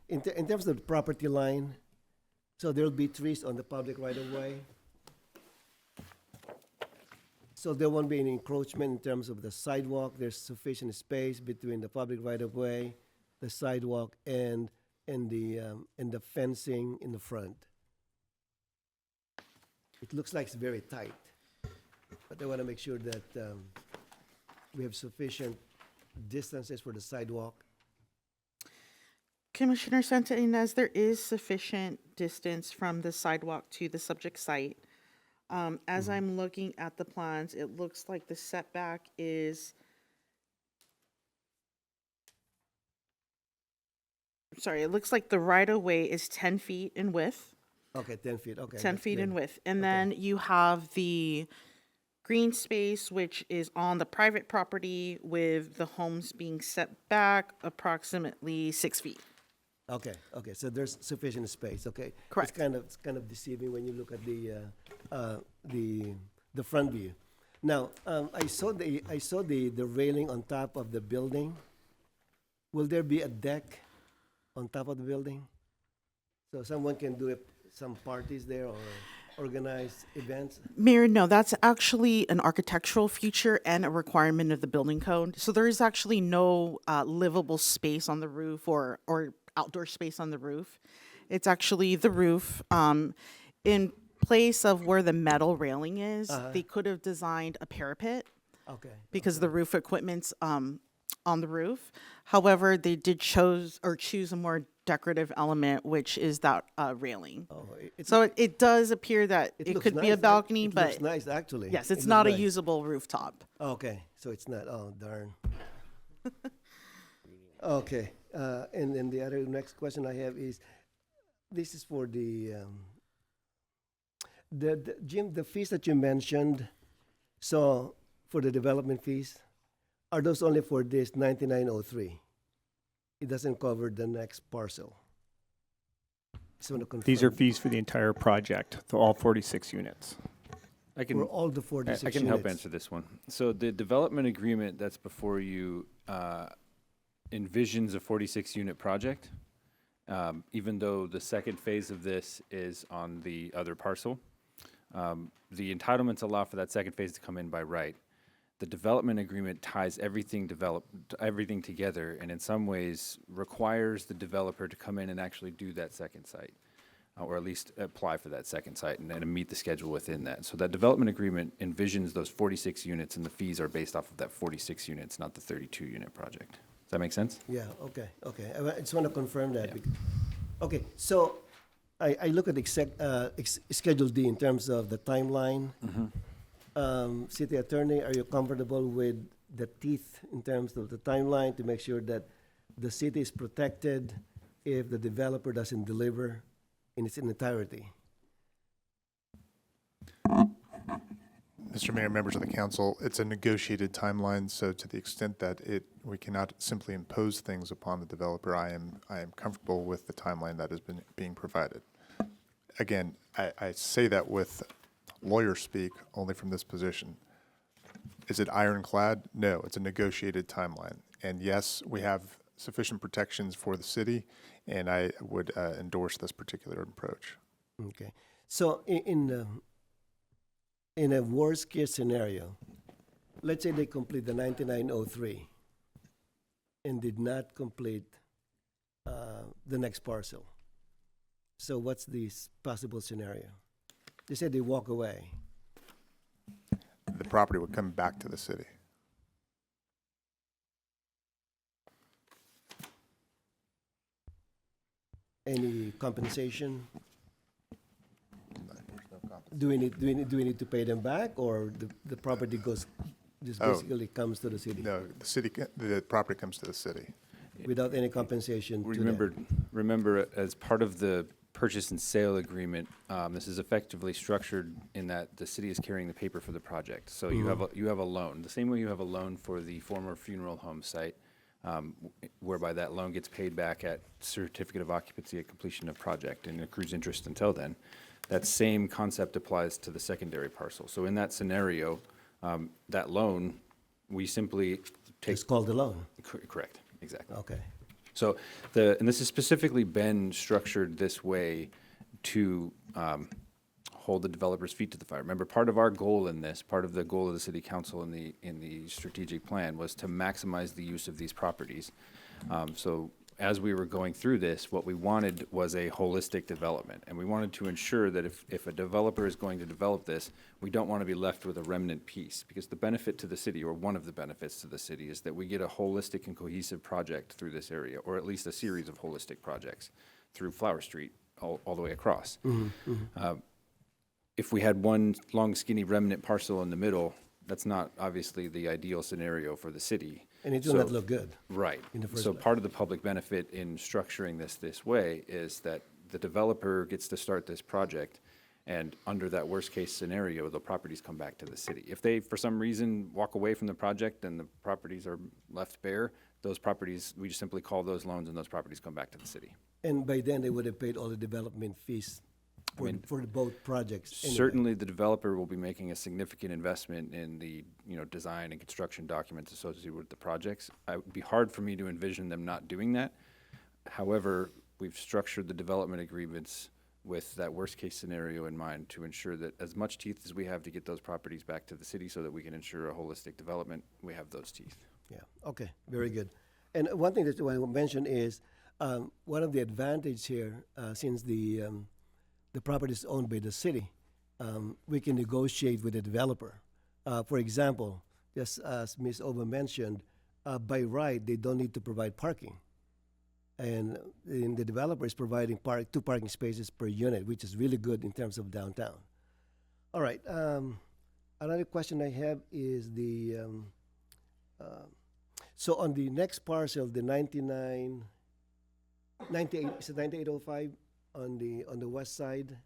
in terms of the property line, so there will be trees on the public right-of-way. So there won't be any encroachment in terms of the sidewalk. There's sufficient space between the public right-of-way, the sidewalk, and the fencing in the front. It looks like it's very tight, but I want to make sure that we have sufficient distances for the sidewalk. Commissioner Santa Ynez, there is sufficient distance from the sidewalk to the subject site. As I'm looking at the plans, it looks like the setback is, it looks like the right-of-way is 10 feet in width. Okay, 10 feet, okay. 10 that's feet good. in width. And then you have the green space, which is on the private property with the homes being set back approximately 6 feet. Okay, so there's sufficient space, okay. Correct. It's kind of deceiving when you look at the front view. Now, I saw the railing on top of the building. will there be a deck on top of the building? So someone can do some parties there or organize events? Mayor, no, that's actually an architectural feature and a requirement of the building code. So there is actually no livable space on the roof or outdoor space on the roof. It's actually the roof. In place of where the metal railing is, they could have designed a parapet Okay. because the roof equipment's on the roof. However, they did choose a more decorative element, which is that railing. Oh, So it does appear that it looks could be a nice, balcony, it but looks nice actually. yes, It it's looks not a nice. usable rooftop. Okay, so it's not. Oh, darn. Okay, and then the other next question I have is, this is for the Jim, the fees that you mentioned. So for the development fees, are those only for this 9903? It doesn't cover the next parcel. Just want to confirm. These are fees for the entire project, all 46 units. I For all the 46 I can help units. answer this one. So the development agreement that's before you envisions a 46-unit project, even though the second phase of this is on the other parcel. The entitlements allow for that second phase to come in by right. The development agreement ties everything together, and in some ways requires the developer to come in and actually do that second site, or at least apply for that second site and meet the schedule within that. So that development agreement envisions those 46 units, and the fees are based off of that 46 units, not the 32-unit project. Does that make sense? Yeah, okay. I just want to confirm that. Yeah. Okay, so I look at Schedule D in terms of the timeline. City Attorney, are you comfortable with the teeth in terms of the timeline to make sure that the city is protected if the developer doesn't deliver in its entirety? Mr. Mayor, members of the council, it's a negotiated timeline, so to the extent that we cannot simply impose things upon the developer, I am comfortable with the timeline that has been being provided. Again, I say that with lawyer speak only from this position. Is it ironclad? No, it's a negotiated timeline. And yes, we have sufficient protections for the city, and I would endorse this particular approach. Okay, so in a worst case scenario, let's say they complete the 9903 and did not complete the next parcel. So what's the possible scenario? They said they walk away. The property would come back to the city. Any compensation? Do we need to pay them back, or the property goes, just basically comes to the city No, the property comes to the city. without any compensation to them? Remember, as part of the purchase and sale agreement, this is effectively structured in that the city is carrying the paper for the project. So you have a loan, the same way you have a loan for the former funeral home site, whereby that loan gets paid back at certificate of occupancy at completion of project and accrues interest until then. That same concept applies to the secondary parcel. So in that scenario, that loan, we simply take. It's called a loan. Correct, exactly. Okay. So and this has specifically been structured this way to hold the developer's feet to the fire. Remember, part of our goal in this, part of the goal of the city council in the strategic plan was to maximize the use of these properties. So as we were going through this, what we wanted was a holistic development. And we wanted to ensure that if a developer is going to develop this, we don't want to be left with a remnant piece. Because the benefit to the city, or one of the benefits to the city, is that we get a holistic and cohesive project through this area, or at least a series of holistic projects through Flower Street all the way across. If we had one long, skinny remnant parcel in the middle, that's not obviously the ideal scenario for the city. And it will not look good. Right. In the first So place. part of the public benefit in structuring this way is that the developer gets to start this project, and under that worst-case scenario, the properties come back to the city. If they, for some reason, walk away from the project and the properties are left bare, those properties, we just simply call those loans and those properties come back to the city. And by then, they would have paid all the development fees for the both projects. Anyway. Certainly, the developer will be making a significant investment in the, design and construction documents associated with the projects. It would be hard for me to envision them not doing that. However, we've structured the development agreements with that worst-case scenario in mind to ensure that as much teeth as we have to get those properties back to the city so that we can ensure a holistic development, we have those teeth. Yeah, okay, very good. And one thing that I want to mention is one of the advantage here, since the property is owned by the city, we can negotiate with the developer. For example, just as Ms. Ova mentioned, by right, they don't need to provide parking. And the developer is providing 2 parking spaces per unit, which is really good in terms of downtown. All right, another question I have is so on the next parcel, the 98, is it 9805 on the west side?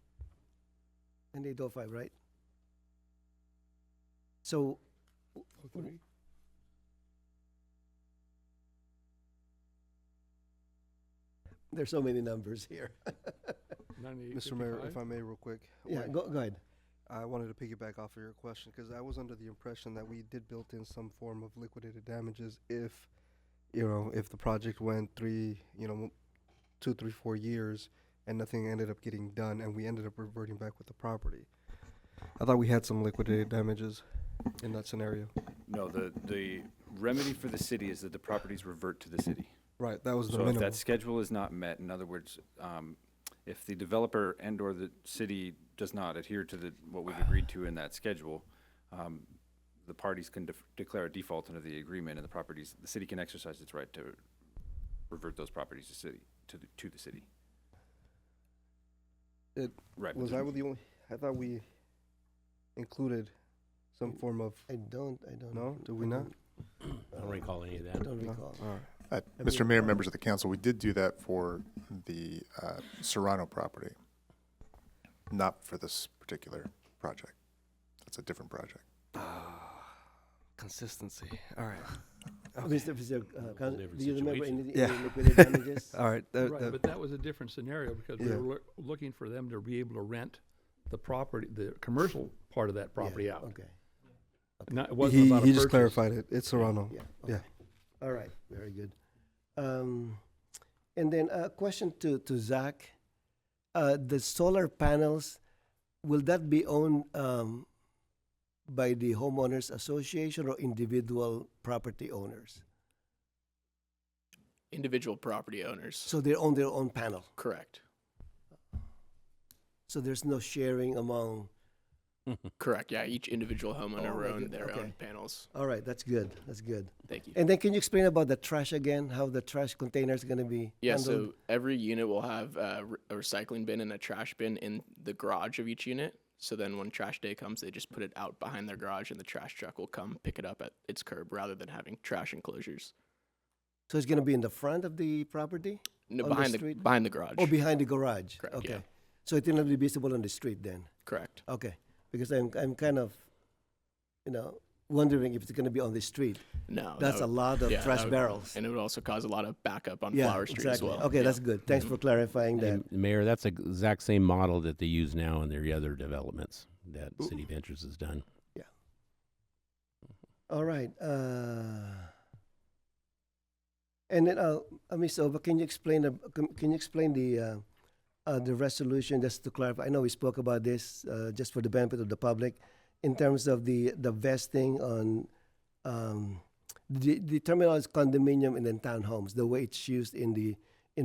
9805, right? So, there's so many numbers here. Mr. Mayor, if I may, real quick. Yeah, go ahead. I wanted to piggyback off of your question because I was under the impression that we did build in some form of liquidated damages if the project went 2, 3, 4 years and nothing ended up getting done and we ended up reverting back with the property. I thought we had some liquidated damages in that scenario. No, the remedy for the city is that the properties revert to the city. Right, that was the So minimum. if that schedule is not met, in other words, if the developer and/or the city does not adhere to what we've agreed to in that schedule, the parties can declare a default under the agreement, and the city can exercise its right to revert those properties to the city. Right. Was I the only? I thought we included some form of. I don't. No, do we not? I don't recall any of that. I don't recall. All right. Mr. Mayor, members of the council, we did do that for the Serrano property, not for this particular project. That's a different project. Consistency. All right. Mr. different do you remember situation. any liquidated damages? All right. Right, but that was a different scenario because we Yeah. were looking for them to be able to rent the property, the commercial part of that property Yeah, out. Okay. It wasn't about a He just purchase. clarified it. It's Serrano. Yeah. Yeah. Okay. All right. Very good. And then a question to Zach. The solar panels, will that be owned by the homeowners association or individual property owners? Individual property owners. So they own their own panel. Correct. So there's no sharing among. Correct. Yeah, each individual homeowner Oh, will my own good- their okay. own panels. All right. That's good. That's good. Thank you. And then can you explain about the trash again? How the trash container is going to be Yeah, handled? so every unit will have a recycling bin and a trash bin in the garage of each unit. So then when trash day comes, they just put it out behind their garage and the trash truck will come pick it up at its curb rather than having trash enclosures. So it's going to be in the front of the property? No, On the behind the street? behind the garage. Oh, behind the garage. Correct, Okay. yeah. So it will not be visible on the street then. Correct. Okay. Because I'm kind of, wondering if it's going to be on the street. No. That's a lot of trash barrels. And it would also cause a lot of backup on Yeah, Flower Street exactly. as well. Okay, Yeah. that's good. Thanks for clarifying that. And Mayor, that's the exact same model that they use now in their other developments that City Ventures has done. All right. And then, Ms. Ova, can you explain the resolution just to clarify? I know we spoke about this just for the benefit of the public in terms of the vesting on the terminal is condominium and then townhomes, the way it's used in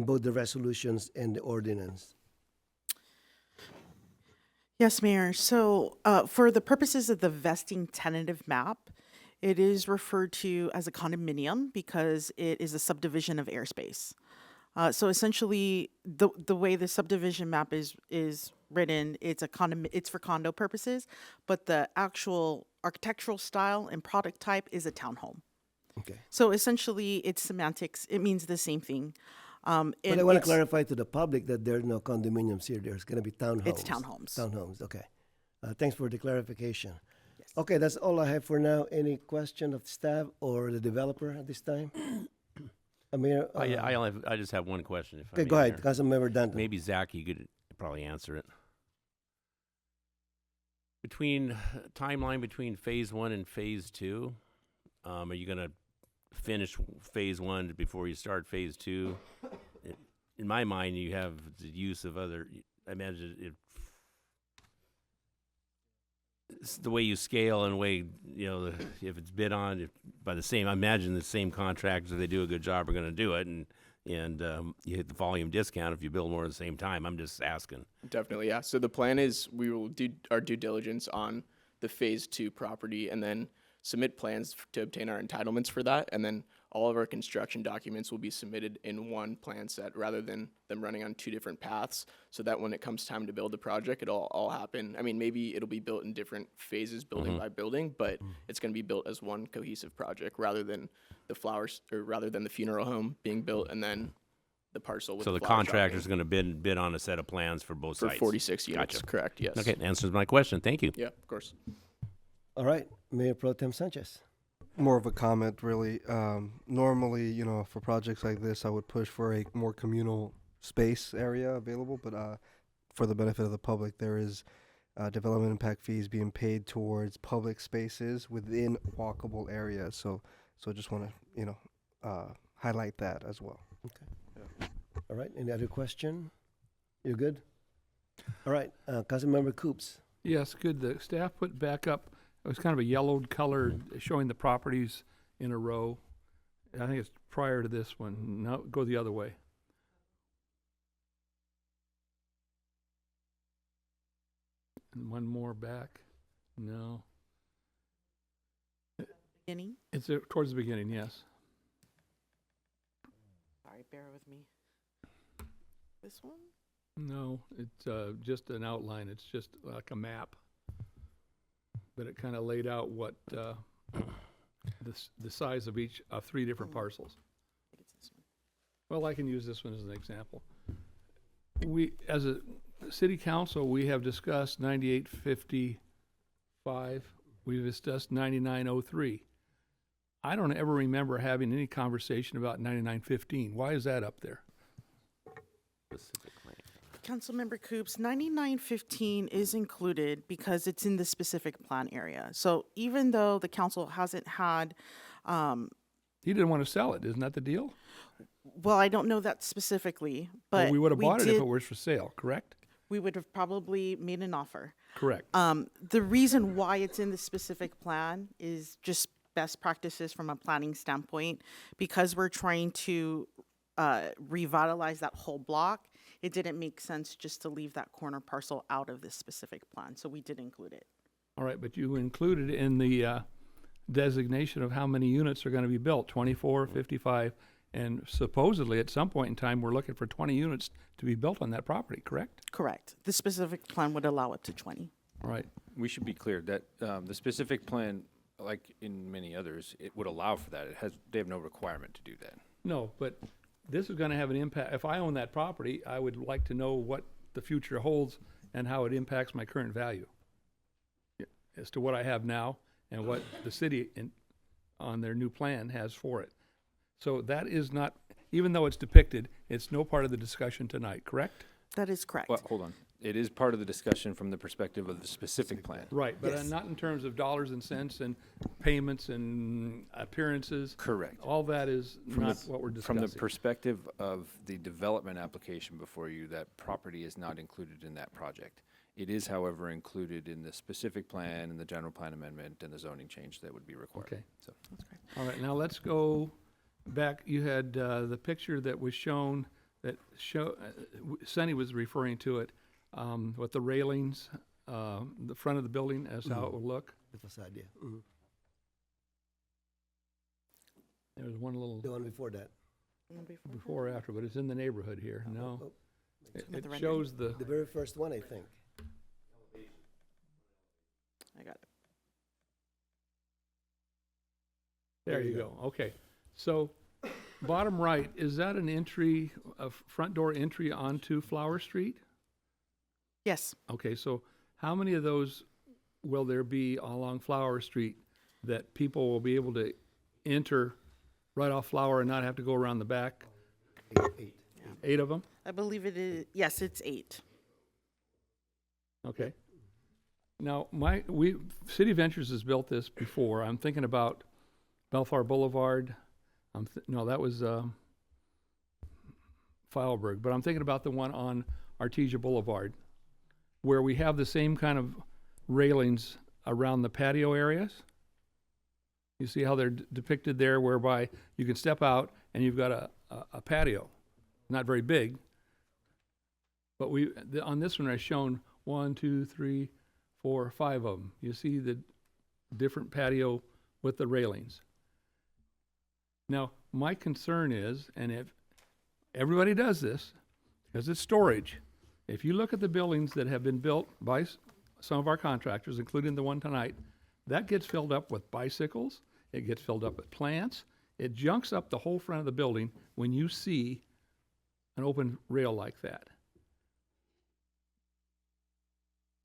both the resolutions and the ordinance. Yes, Mayor. So for the purposes of the vesting tentative map, it is referred to as a condominium because it is a subdivision of airspace. So essentially, the way the subdivision map is written, it's for condo purposes, but the actual architectural style and product type is a townhome. Okay. So essentially, it's semantics. It means the same thing. But I want to clarify to the public that there are no condominiums here. There's going to be townhomes. It's townhomes. Townhomes, okay. Thanks for the clarification. Yes. Okay, that's all I have for now. Any question of staff or the developer at this time? Amir? I just have one question. If I Okay, may, go ahead, Mayor. Councilmember Danton. Maybe Zach, you could probably answer it. Between timeline between phase 1 and phase 2, are you going to finish phase 1 before you start phase 2? In my mind, you have the use of other. I imagine it's the way you scale and the way if it's bid on by the same. I imagine the same contractors, if they do a good job, are going to do it, and you hit the volume discount if you build more at the same time. I'm just asking. Definitely, yeah. So the plan is we will do our due diligence on the phase 2 property and then submit plans to obtain our entitlements for that. And then all of our construction documents will be submitted in one plan set rather than them running on 2 different paths, so that when it comes time to build the project, it'll all happen. I mean, maybe it'll be built in different phases, building by building, but it's going to be built as one cohesive project rather than the funeral home being built and then the parcel with So the flower contractor's shopping. going to bid on a set of plans for both For sites. 46 units, Gotcha. correct, yes. Okay, answers my question. Thank you. Yeah, of course. All right, Mayor Pro Tem Sanchez. More of a comment, really. Normally, for projects like this, I would push for a more communal space area available, but for the benefit of the public, there is development impact fees being paid towards public spaces within walkable areas. So I just want to, highlight that as well. All right, any other question? You're good? All right, Councilmember Coops. Yes, good. The staff put back up, it was kind of a yellowed color showing the properties in a row. I think it's prior to this one. No, go the other way. And one more back. No. Beginning? It's towards the beginning, yes. Sorry, bear with me. This one? No, it's just an outline. It's just like a map. But it kind of laid out what the size of each of 3 different parcels. I think it's this one. Well, I can use this one as an example. We, as a city council, we have discussed 9855. We've discussed 9903. I don't ever remember having any conversation about 9915. Why is that up there? Councilmember Coops, 9915 is included because it's in the specific plan area. So even though the council hasn't had, He didn't want to sell it. Isn't that the deal? well, I don't know that specifically, but Well, we would have bought it if did- it was for sale, correct? we would have probably made an offer. Correct. The reason why it's in the specific plan is just best practices from a planning standpoint. Because we're trying to revitalize that whole block, it didn't make sense just to leave that corner parcel out of this specific plan, so we did include it. All right, but you included in the designation of how many units are going to be built, 24, 55, and supposedly at some point in time, we're looking for 20 units to be built on that property, correct? Correct. The specific plan would allow up to 20. All right. We should be clear that the specific plan, like in many others, it would allow for that. They have no requirement to do that. No, but this is going to have an impact. If I own that property, I would like to know what the future holds and how it impacts my current value as to what I have now and what the city on their new plan has for it. So that is not, even though it's depicted, it's no part of the discussion tonight, correct? That is correct. Well, hold on. It is part of the discussion from the perspective of the specific plan. Right, but Yes. not in terms of dollars and cents and payments and appearances. Correct. All that is not what we're From discussing. the perspective of the development application before you, that property is not included in that project. It is, however, included in the specific plan and the general plan amendment and the zoning change that would be required. Okay. So All right, now let's go back. You had the picture that was shown that Sunny was referring to it, with the railings, the front of the building as how it will look. The facade, yeah. There was one little The one before that. before or after, but it's in the neighborhood here. No, Oh, it Some of the rendering. shows the. the very first one, I think. I got it. There you go. Okay. So, bottom right, is that an entry, a front door entry onto Flower Street? Yes. Okay, so how many of those will there be along Flower Street that people will be able to enter right off Flower and not have to go around the back? 8. 8 of them? I believe it is, yes, it's 8. Okay. Now, City Ventures has built this before. I'm thinking about Bellflower Boulevard. No, that was Feilberg, but I'm thinking about the one on Artesia Boulevard, where we have the same kind of railings around the patio areas. You see how they're depicted there, whereby you can step out and you've got a patio, not very big. But on this one I've shown 1, 2, 3, 4, 5 of them. You see the different patio with the railings. Now, my concern is, and if everybody does this, because it's storage, if you look at the buildings that have been built by some of our contractors, including the one tonight, that gets filled up with bicycles, it gets filled up with plants, it junks up the whole front of the building when you see an open rail like that.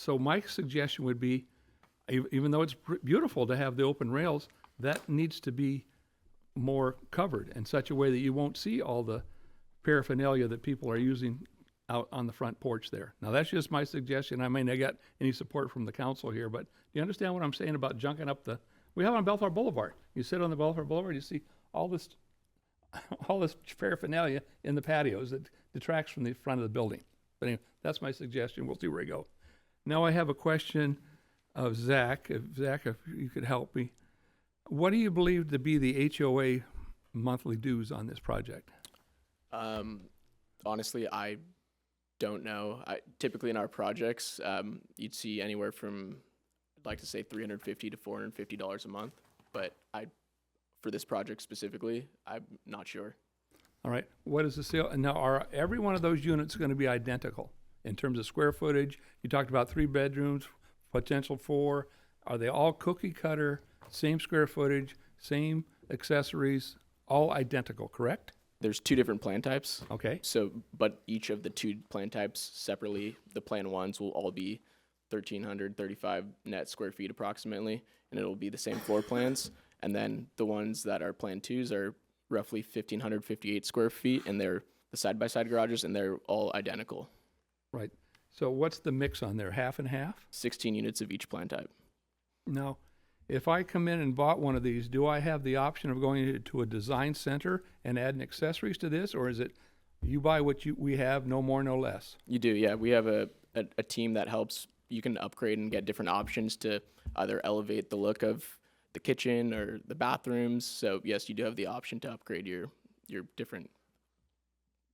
So my suggestion would be, even though it's beautiful to have the open rails, that needs to be more covered in such a way that you won't see all the paraphernalia that people are using out on the front porch there. Now, that's just my suggestion. I may not get any support from the council here, but do you understand what I'm saying about junking up we have it on Bellflower Boulevard. You sit on the Bellflower Boulevard, you see all this paraphernalia in the patios that detracts from the front of the building. But anyway, that's my suggestion. We'll see where we go. Now I have a question of Zach. If you could help me. What do you believe to be the HOA monthly dues on this project? Honestly, I don't know. Typically in our projects, you'd see anywhere from, I'd like to say $350 to $450 a month. But for this project specifically, I'm not sure. All right. What is the sale? Now, are every one of those units going to be identical in terms of square footage? You talked about 3 bedrooms, potential 4. Are they all cookie cutter, same square footage, same accessories, all identical, correct? There's 2 different plan types. Okay. So, but each of the 2 plan types separately, the plan 1s will all be 1,335 net square feet approximately, and it'll be the same floor plans. And then the ones that are plan 2s are roughly 1,558 square feet, and they're the side-by-side garages, and they're all identical. Right. So what's the mix on there, half and half? 16 units of each plan type. Now, if I come in and bought one of these, do I have the option of going to a design center and adding accessories to this, or is it you buy what we have, no more, no less? You do, yeah. We have a team that helps. You can upgrade and get different options to either elevate the look of the kitchen or the bathrooms. So yes, you do have the option to upgrade your different.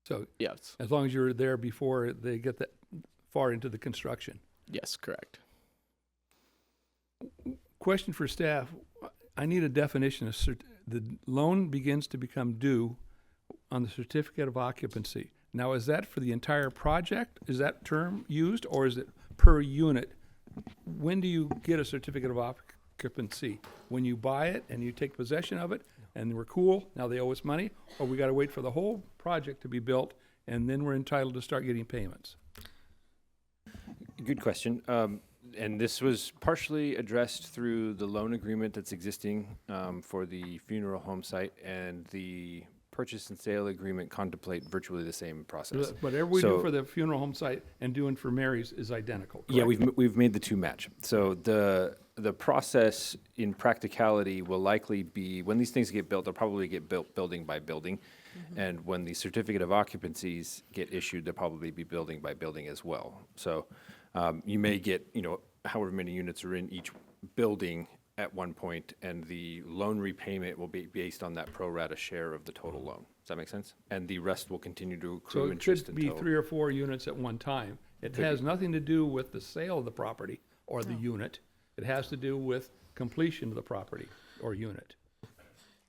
So yes, as long as you're there before they get that far into the construction. Yes, correct. Question for staff. I need a definition of the loan begins to become due on the certificate of occupancy. Now, is that for the entire project? Is that term used, or is it per unit? When do you get a certificate of occupancy? When you buy it and you take possession of it and we're cool, now they owe us money, or we got to wait for the whole project to be built and then we're entitled to start getting payments? Good question. And this was partially addressed through the loan agreement that's existing for the funeral home site, and the purchase and sale agreement contemplate virtually the same process. Whatever we do for the funeral home site and doing for Mary's is identical, correct? Yeah, we've made the 2 match. So the process in practicality will likely be, when these things get built, they'll probably get built building by building. Mm-hmm. And when the certificate of occupancies get issued, they'll probably be building by building as well. So you may get, however many units are in each building at one point, and the loan repayment will be based on that pro rata share of the total loan. Does that make sense? And the rest will continue to accrue interest So it could be 3 or 4 units at one time. It has nothing to do with the sale of the property or the unit. It has to do with completion of the property or unit.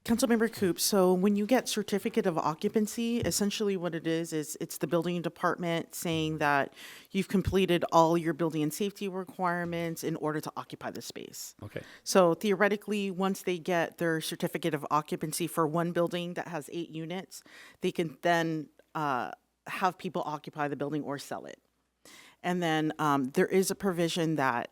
Councilmember Coop, so when you get certificate of occupancy, essentially what it is it's the building department saying that you've completed all your building and safety requirements in order to occupy the space. Okay. So theoretically, once they get their certificate of occupancy for one building that has 8 units, they can then have people occupy the building or sell it. And then there is a provision that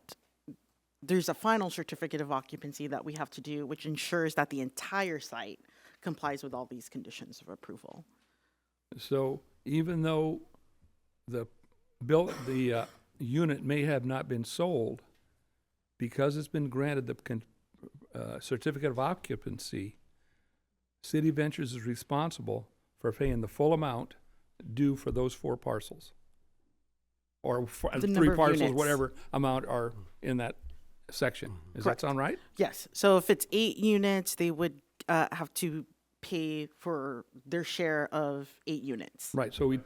there's a final certificate of occupancy that we have to do, which ensures that the entire site complies with all these conditions of approval. So even though the unit may have not been sold, because it's been granted the certificate of occupancy, City Ventures is responsible for paying the full amount due for those 4 parcels. Or The 3 number of parcels, units. whatever amount are in that section. Does that Correct. sound right? Yes, so if it's 8 units, they would have to pay for their share of 8 units. Right, so we,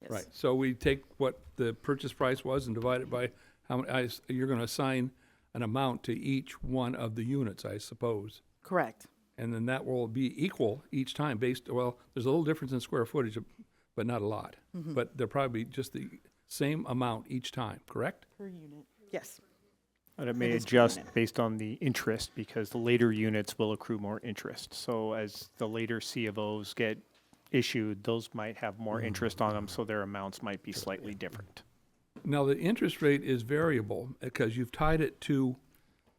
Yes. right, so we take what the purchase price was and divide it by how many, you're gonna assign an amount to each one of the units, I suppose. Correct. And then that will be equal each time based, well, there's a little difference in square footage, but not a lot. But they're probably just the same amount each time, correct? Per unit. Yes. But it may It is per adjust unit. based on the interest, because the later units will accrue more interest. So as the later C of Os get issued, those might have more interest on them, so their amounts might be slightly different. Now, the interest rate is variable because you've tied it to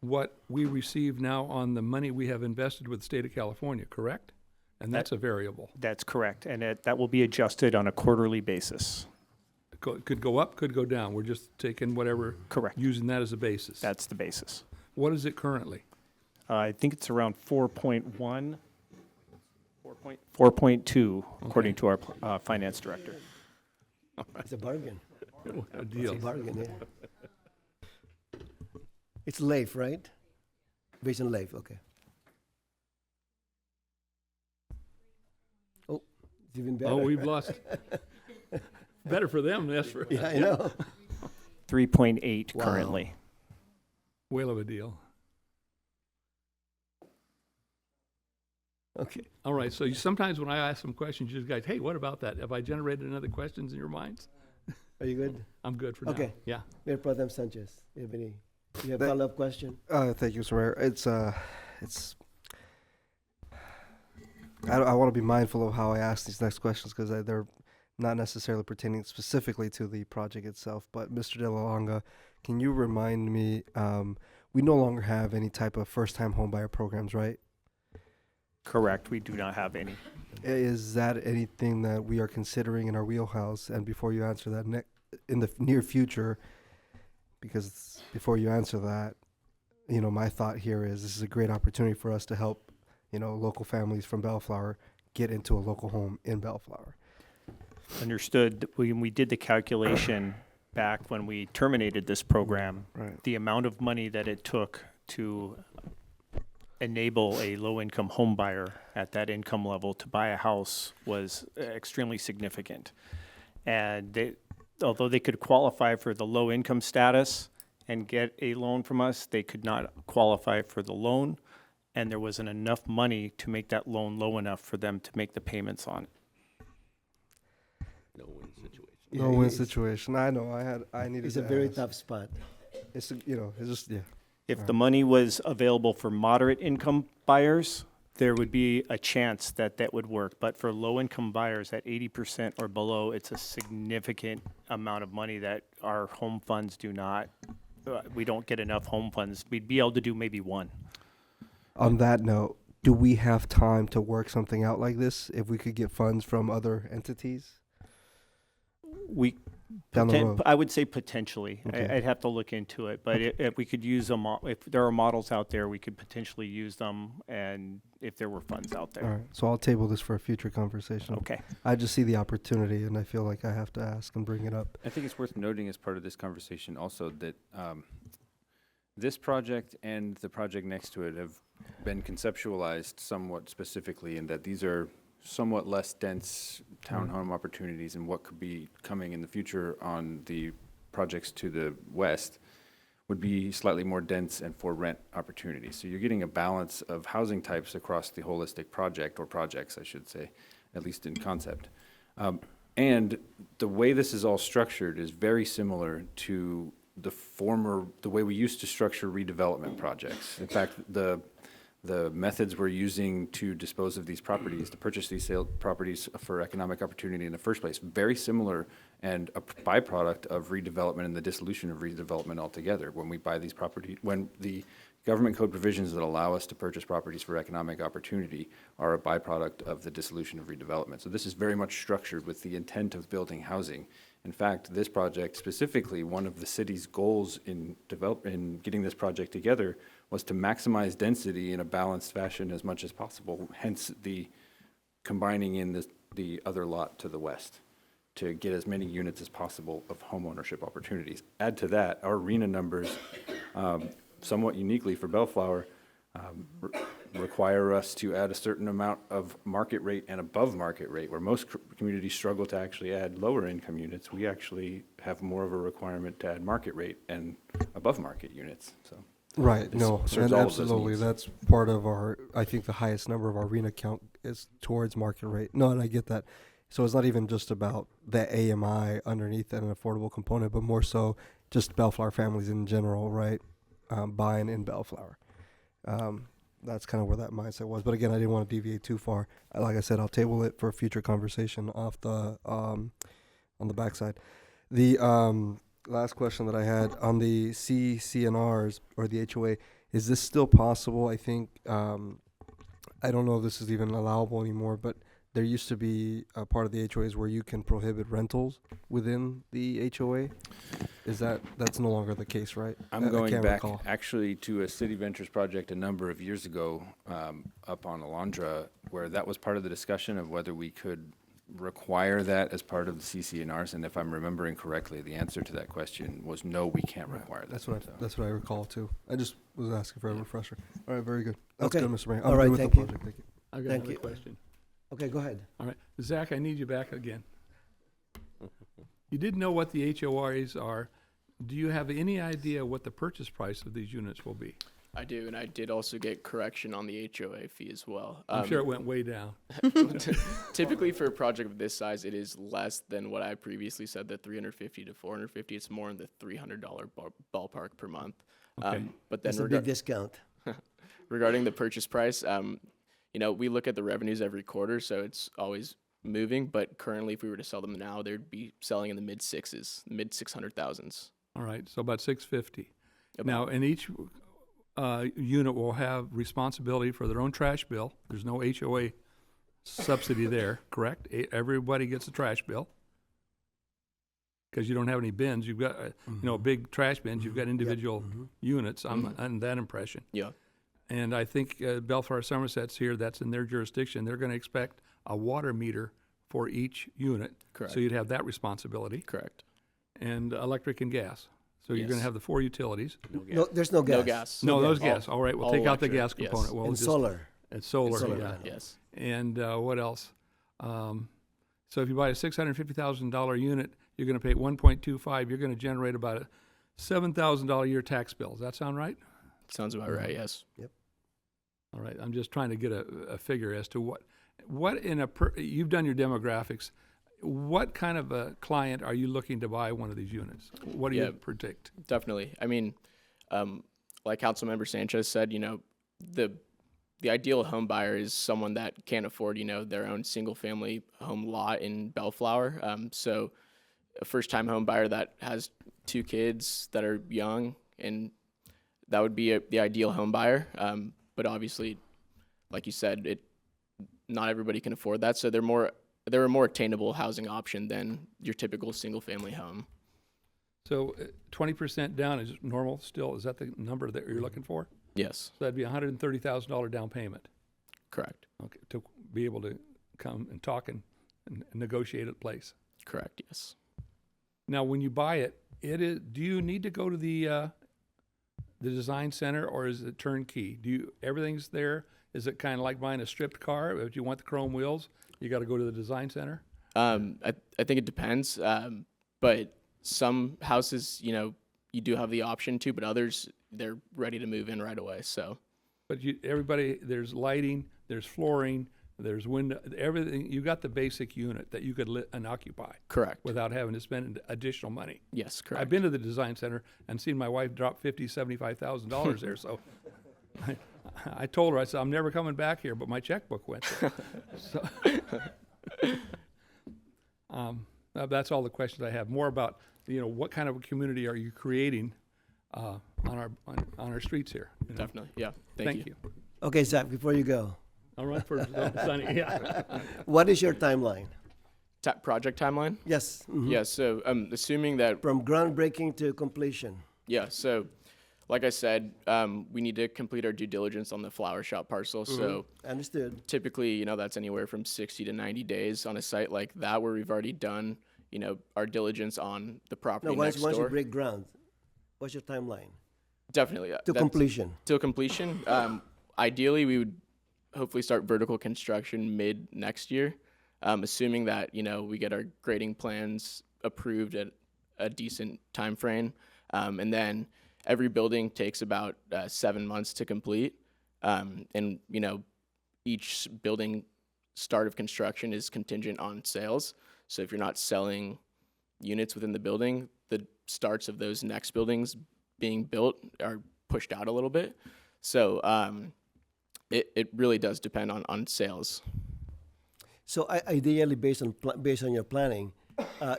what we receive now on the money we have invested with the state of California, correct? And that's a variable. That's correct, and that will be adjusted on a quarterly basis. Could go up, could go down. We're just taking whatever, Correct. using that as a basis. That's the basis. What is it currently? I think it's around 4.1, 4.2, according to our finance director. It's a bargain. What a It's deal. a bargain, yeah. It's LAIF, right? Based on LAIF, okay. Oh, it's even better. Oh, we've lost. Better for them, yes, for Yeah, I know. 3.8 Wow. currently. whale of a deal. Okay. All right, so sometimes when I ask some questions, you just guys, hey, what about that? Have I generated another questions in your minds? Are you good? I'm good for now. Okay. Yeah. Mayor Pro Tem Sanchez, you have any, you have That- follow-up question? Thank you, Mr. Mayor. I want to be mindful of how I ask these next questions because they're not necessarily pertaining specifically to the project itself. But Mr. De La Longa, can you remind me, we no longer have any type of first-time homebuyer programs, right? Correct, we do not have any. Is that anything that we are considering in our wheelhouse? And before you answer that, in the near future, because before you answer that, my thought here is this is a great opportunity for us to help, local families from Bellflower get into a local home in Bellflower. Understood. When we did the calculation back when we terminated this program, Right. the amount of money that it took to enable a low-income home buyer at that income level to buy a house was extremely significant. And although they could qualify for the low-income status and get a loan from us, they could not qualify for the loan, and there wasn't enough money to make that loan low enough for them to make the payments on it. No-win situation. No win situation. I know. I needed. It's to a very ask. tough spot. It's it's just yeah. If the money was available for moderate income buyers, there would be a chance that that would work. But for low income buyers at 80% or below, it's a significant amount of money that our home funds do not, we don't get enough home funds. We'd be able to do maybe one. On that note, do we have time to work something out like this? If we could get funds from other entities We, down the road? I would say potentially. Okay. I'd have to look into it, but if we could use them, if there are models out there, we could potentially use them, and if there were funds out there. All right. So I'll table this for a future conversation. Okay. I just see the opportunity, and I feel like I have to ask and bring it up. I think it's worth noting as part of this conversation also that this project and the project next to it have been conceptualized somewhat specifically in that these are somewhat less dense townhome opportunities, and what could be coming in the future on the projects to the west would be slightly more dense and for rent opportunities. So you're getting a balance of housing types across the holistic project, or projects, I should say, at least in concept. And the way this is all structured is very similar to the way we used to structure redevelopment projects. In fact, the methods we're using to dispose of these properties, to purchase these properties for economic opportunity in the first place, very similar and a byproduct of redevelopment and the dissolution of redevelopment altogether. When we buy these properties, when the government code provisions that allow us to purchase properties for economic opportunity are a byproduct of the dissolution of redevelopment. So this is very much structured with the intent of building housing In fact, this project specifically, one of the city's goals in getting this project together was to maximize density in a balanced fashion as much as possible, hence the combining in the other lot to the west to get as many units as possible of home ownership opportunities. Add to that, our RENA numbers, somewhat uniquely for Bellflower, require us to add a certain amount of market rate and above market rate, where most communities struggle to actually add lower income units. We actually have more of a requirement to add market rate and above market units, so. Right, this no, serves and all of those absolutely, needs. that's part of our, I think the highest number of our RENA count is towards market rate. No, and I get that. So it's not even just about the AMI underneath and an affordable component, but more so just Bellflower families in general, right? Buying in Bellflower. That's kind of where that mindset was. But again, I didn't want to deviate too far. Like I said, I'll table it for a future conversation off the on the backside. The last question that I had on the CCNRs or the HOA, is this still possible? I think I don't know if this is even allowable anymore, but there used to be a part of the HOAs where you can prohibit rentals within the HOA. That's no longer the case, right? I'm I going can't back recall. actually to a City Ventures project a number of years ago up on Alondra, where that was part of the discussion of whether we could require that as part of the CCNRs. And if I'm remembering correctly, the answer to that question was no, we can't require that. That's what I recall too. I just was asking for a refresher. All right, very good. That's Okay. good, Mr. Mayor. All I'm right, good with thank the you. project. Thank you. I've got Thank another you. question. Okay, go ahead. All right, Zach, I need you back again. You didn't know what the HORs are. Do you have any idea what the purchase price of these units will be? I do, and I did also get correction on the HOA fee as well. I'm sure it went way down. Typically for a project of this size, it is less than what I previously said, the $350 to $450. It's more in the $300 ballpark per month. Okay. But then That's a big discount. regarding the purchase price, we look at the revenues every quarter, so it's always moving. But currently, if we were to sell them now, they'd be selling in the mid 600,000s. All right, so about $650. Now, and each unit will have responsibility for their own trash bill. There's no HOA subsidy there, correct? Everybody gets a trash bill because you don't have any bins. You've got, big trash bins. You've got individual units. I'm under that impression. Yeah. And I think Bellflower Somerset's here. That's in their jurisdiction. They're going to expect a water meter for each unit. Correct. So you'd have that responsibility. Correct. And electric and gas. So you're going to Yes. have the 4 utilities. No, there's no gas. No gas. No, those All- gas. All right, we'll all take out the electric, gas yes. component. We'll And just- solar. And solar, solar yeah. panel. Yes. And what else? So if you buy a $650,000 unit, you're going to pay 1.25. You're going to generate about a $7,000 a year tax bill. Does that sound right? Sounds about right, yes. All right. I'm just trying to get a figure as to what in you've done your demographics. What kind of a client are you looking to buy one of these units? What do you predict? Definitely. I mean, like Councilmember Sanchez said, the ideal home buyer is someone that can't afford, their own single family home lot in Bellflower. So a first time home buyer that has 2 kids that are young, and that would be the ideal home buyer. But obviously, like you said, not everybody can afford that. So they're a more attainable housing option than your typical single family home. So 20% down is normal still? Is that the number that you're looking for? Yes. So that'd be $130,000 down payment. Correct. Okay, to be able to come and talk and negotiate at place. Correct, yes. Now, when you buy it, do you need to go to the design center, or is it turnkey? Everything's there? Is it kind of like buying a stripped car? If you want the chrome wheels, you got to go to the design center? I think it depends. But some houses, you do have the option to, but others, they're ready to move in right away. So, But there's lighting, there's flooring, there's window, everything. You got the basic unit that you could lit and occupy. Correct. Without having to spend additional money. Yes, correct. I've been to the design center and seen my wife drop $50,000, $75,000 there. So I told her, I said, I'm never coming back here, but my checkbook went there. So, that's all the questions I have. More about, what kind of a community are you creating on our streets here? Definitely, yeah. Thank you. Okay, Zach, before you go, I'll run for Sunny. Yeah. what is your timeline? Project timeline? Yes. Mhm. Yeah, so assuming that, From groundbreaking to completion. yeah, so like I said, we need to complete our due diligence on the flower shop parcel. So Understood. typically, that's anywhere from 60 to 90 days on a site like that where we've already done, our diligence on the property No, once next once you door. break ground, what's your timeline? Definitely. To completion. Till completion. Ideally, we would hopefully start vertical construction mid next year, assuming that, we get our grading plans approved at a decent time frame. And then every building takes about 7 months to complete. And, each building start of construction is contingent on sales. So if you're not selling units within the building, the starts of those next buildings being built are pushed out a little bit. So it really does depend on sales. So ideally, based on your planning,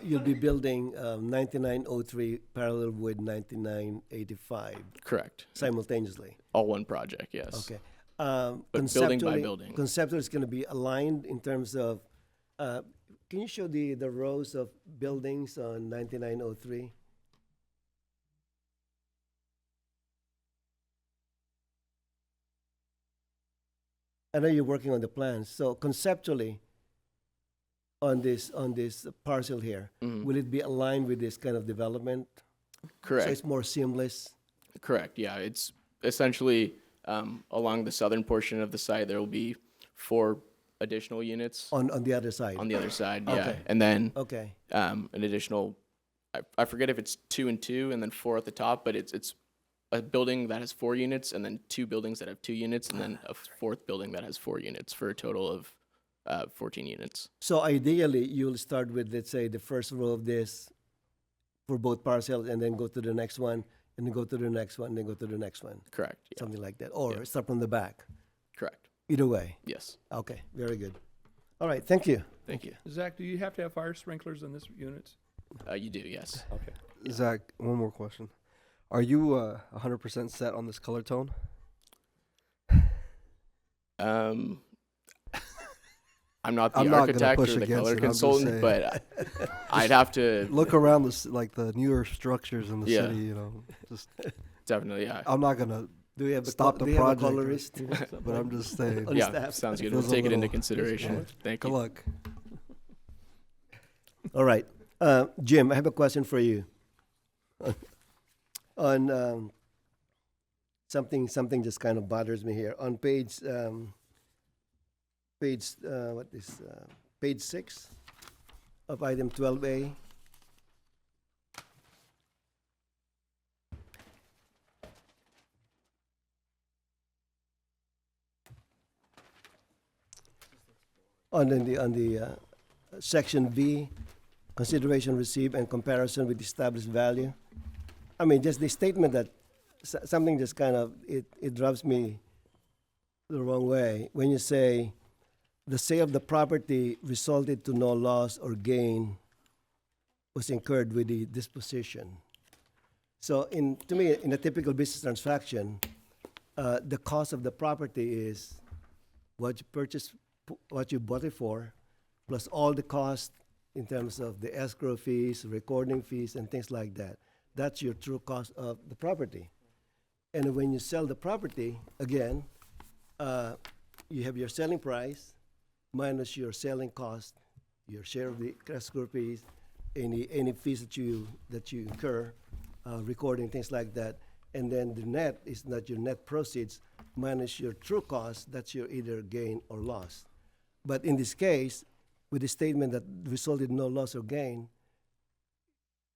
you'll be building 9903 parallel with 9985 Correct. simultaneously. All one project, yes. Okay. But building by building. Conceptually, it's going to be aligned in terms of. Can you show the rows of buildings on 9903? I know you're working on the plans. So conceptually, on this parcel here, will it be aligned with this kind of development? Correct. So it's more seamless. Correct. Yeah, it's essentially along the southern portion of the site. There will be 4 additional units On the other side. on the other side. Yeah, Okay. and then Okay. an additional. I forget if it's 2 and 2, and then 4 at the top. But it's a building that has 4 units, and then 2 buildings that have 2 units, and then a 4th building that has 4 units for a total of 14 units. So ideally, you'll start with, let's say, the first row of this for both parcels, and then go to the next one, and then go to the next one, and then go to the next one. Correct. Yeah. Something like that. Or Yeah. start from the back. Correct. Either way. Yes. Okay, very good. All right, thank you. Thank you. Zach, do you have to have fire sprinklers in this units? You do. Yes. Okay. Zach, one more question. Are you 100% set on this color tone? I'm not the I'm not gonna architect push or the against color it, I'm just consultant, saying. but I'd have to Look around the newer structures in the Yeah. city. Just definitely. Yeah. I'm not gonna Do we have stop do the we have a project, colorist? but I'm just saying. on Yeah. staff? Sounds good. Feels We'll a take it into little- consideration. Thank Good you. luck. All right, Jim, I have a question for you. On something just kind of bothers me here on page page 6 of item 12A. On the section V, consideration received and comparison with established value. I mean, just the statement that something just kind of, it rubs me the wrong way. When you say, the sale of the property resulted to no loss or gain was incurred with the disposition. So to me, in a typical business transaction, the cost of the property is what you purchased, what you bought it for, plus all the cost in terms of the escrow fees, recording fees, and things like that. That's your true cost of the property. And when you sell the property, again, you have your selling price minus your selling cost, your share of the escrow fees, any fees that you incur, recording, things like that. And then the net is not your net proceeds minus your true cost, that's your either gain or loss. But in this case, with the statement that resulted in no loss or gain,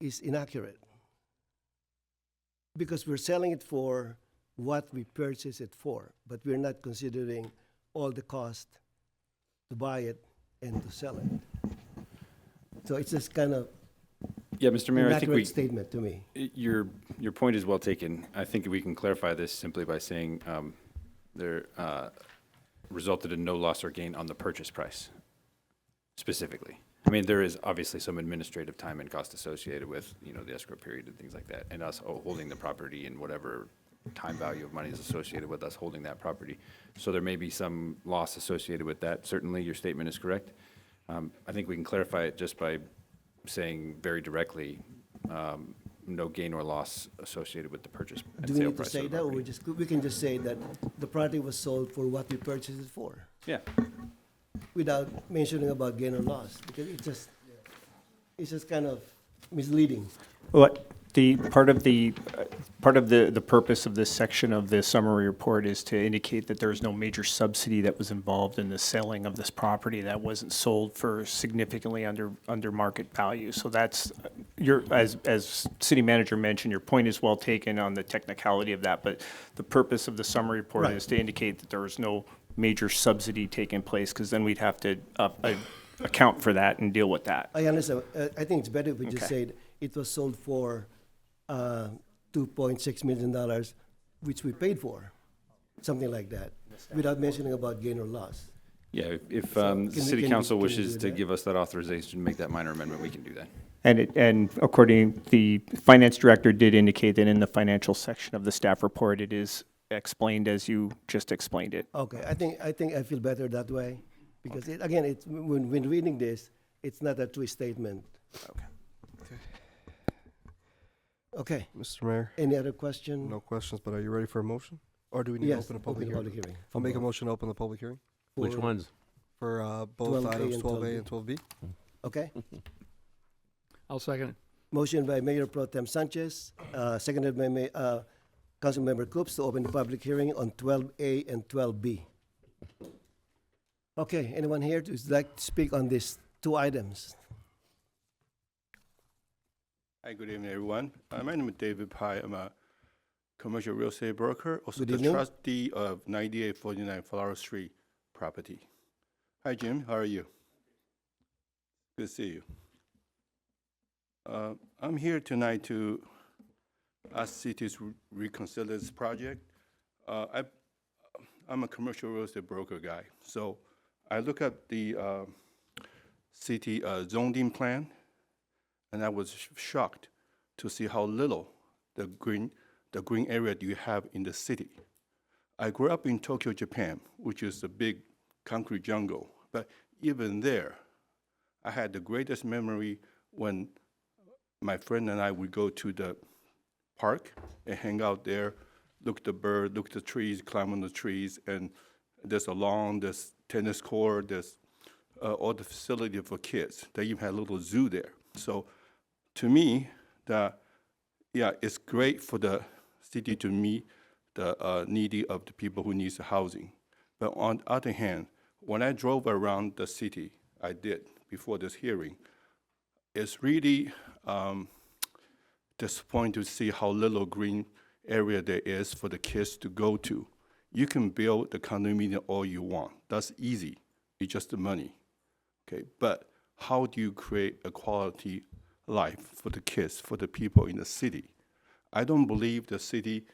is inaccurate. Because we're selling it for what we purchased it for, but we're not considering all the cost to buy it and to sell it. So it's just kind of Yeah, Mr. Mayor, I think inaccurate statement to me. your point is well taken. I think we can clarify this simply by saying there resulted in no loss or gain on the purchase price, specifically. I mean, there is obviously some administrative time and cost associated with, the escrow period and things like that, and us holding the property and whatever time value of money is associated with us holding that property. So there may be some loss associated with that. Certainly, your statement is correct. I think we can clarify it just by saying very directly, no gain or loss associated with the purchase and Do we sale need to price say of the that, or property. we can just say that the property was sold for what we purchased it for, Yeah, without mentioning about gain or loss? Because it's just kind of misleading. What, part of the purpose of this section of the summary report is to indicate that there's no major subsidy that was involved in the selling of this property, that wasn't sold for significantly under market value. So that's, as city manager mentioned, your point is well taken on the technicality of that, but the purpose of the summary report Right. is to indicate that there was no major subsidy taking place, because then we'd have to account for that and deal with that. I understand. I think it's better if we just Okay. said it was sold for $2.6 million, which we paid for, something like that, without mentioning about gain or loss. yeah, if So the can we- city can we- council can we wishes do to that? give us that authorization to make that minor amendment, we can do that. And according, the finance director did indicate that in the financial section of the staff report, it is explained as you just explained it. Okay, I think I feel better that way, because again, it's, when reading this, it's not a true statement. Okay, Mr. Mayor, any other question? no questions, but are you ready for a motion? Or do we need to Yes, open a public hearing? hearing. I'll make a motion to open the public hearing Which for- ones? for both 12A items, and 12A and 12B. Okay, I'll second it. motion by Mayor Pro Tem Sanchez, seconded by Councilmember Coops to open the public hearing on 12A and 12B. Okay, anyone here who'd like to speak on these two items? Hi, good evening, everyone. My name is David Pai. I'm a commercial real estate broker, also Good the evening. trustee of 9849 Flower Street property. Hi, Jim. How are you? Good to see you. I'm here tonight to ask cities to reconsider this project. I'm a commercial real estate broker guy, so I look at the city zoning plan, and I was shocked to see how little the green area do you have in the city. I grew up in Tokyo, Japan, which is a big concrete jungle, but even there, I had the greatest memory when my friend and I would go to the park and hang out there, look at the bird, look at the trees, climb on the trees, and there's a lawn, there's tennis court, there's all the facility for kids. They even had a little zoo there. So to me, it's great for the city to meet the needy of the people who needs the housing. But on the other hand, when I drove around the city, I did before this hearing, it's really disappointing to see how little green area there is for the kids to go to. You can build the condominium all you want. That's easy. It's just the money. Okay, but how do you create a quality life for the kids, for the people in the city? I don't believe the city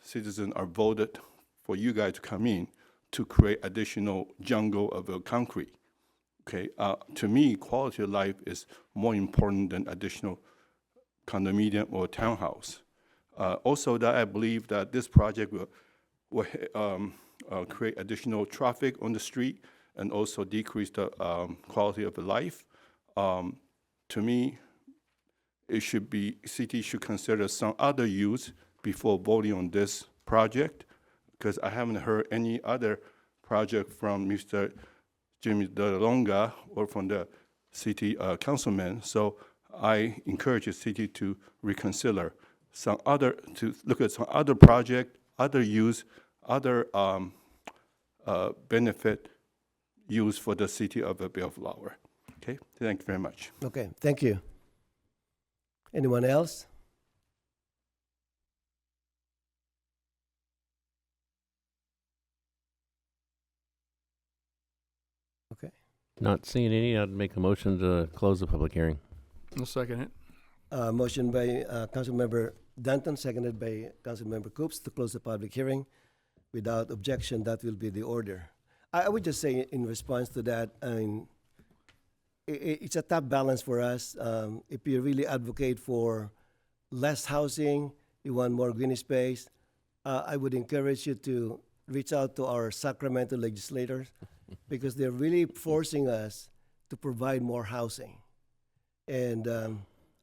citizens are voted for you guys to come in to create additional jungle of concrete. Okay, to me, quality of life is more important than additional condominium or townhouse. Also, that I believe that this project will create additional traffic on the street and also decrease the quality of life. To me, city should consider some other use before voting on this project, because I haven't heard any other project from Mr. Jimmy De Longa or from the city councilman. So I encourage the city to reconsider to look at some other project, other use, other benefit use for the city of Bellflower. Okay, thank you very much. Okay, thank you. Anyone else? Okay, Not seeing any, I'd make a motion to close the public hearing. I'll second it. motion by Councilmember Danton, seconded by Councilmember Coops to close the public hearing. Without objection, that will be the order. I would just say in response to that, it's a tough balance for us. If you really advocate for less housing, you want more green space, I would encourage you to reach out to our Sacramento legislators because they're really forcing us to provide more housing. And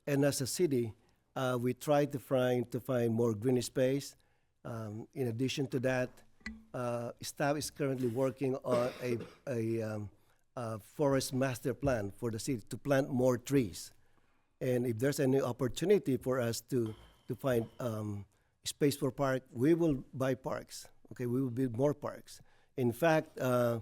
as a city, we try to find more green space. In addition to that, staff is currently working on a forest master plan for the city to plant more trees. And if there's any opportunity for us to find space for park, we will buy parks. Okay, we will build more parks. In fact, a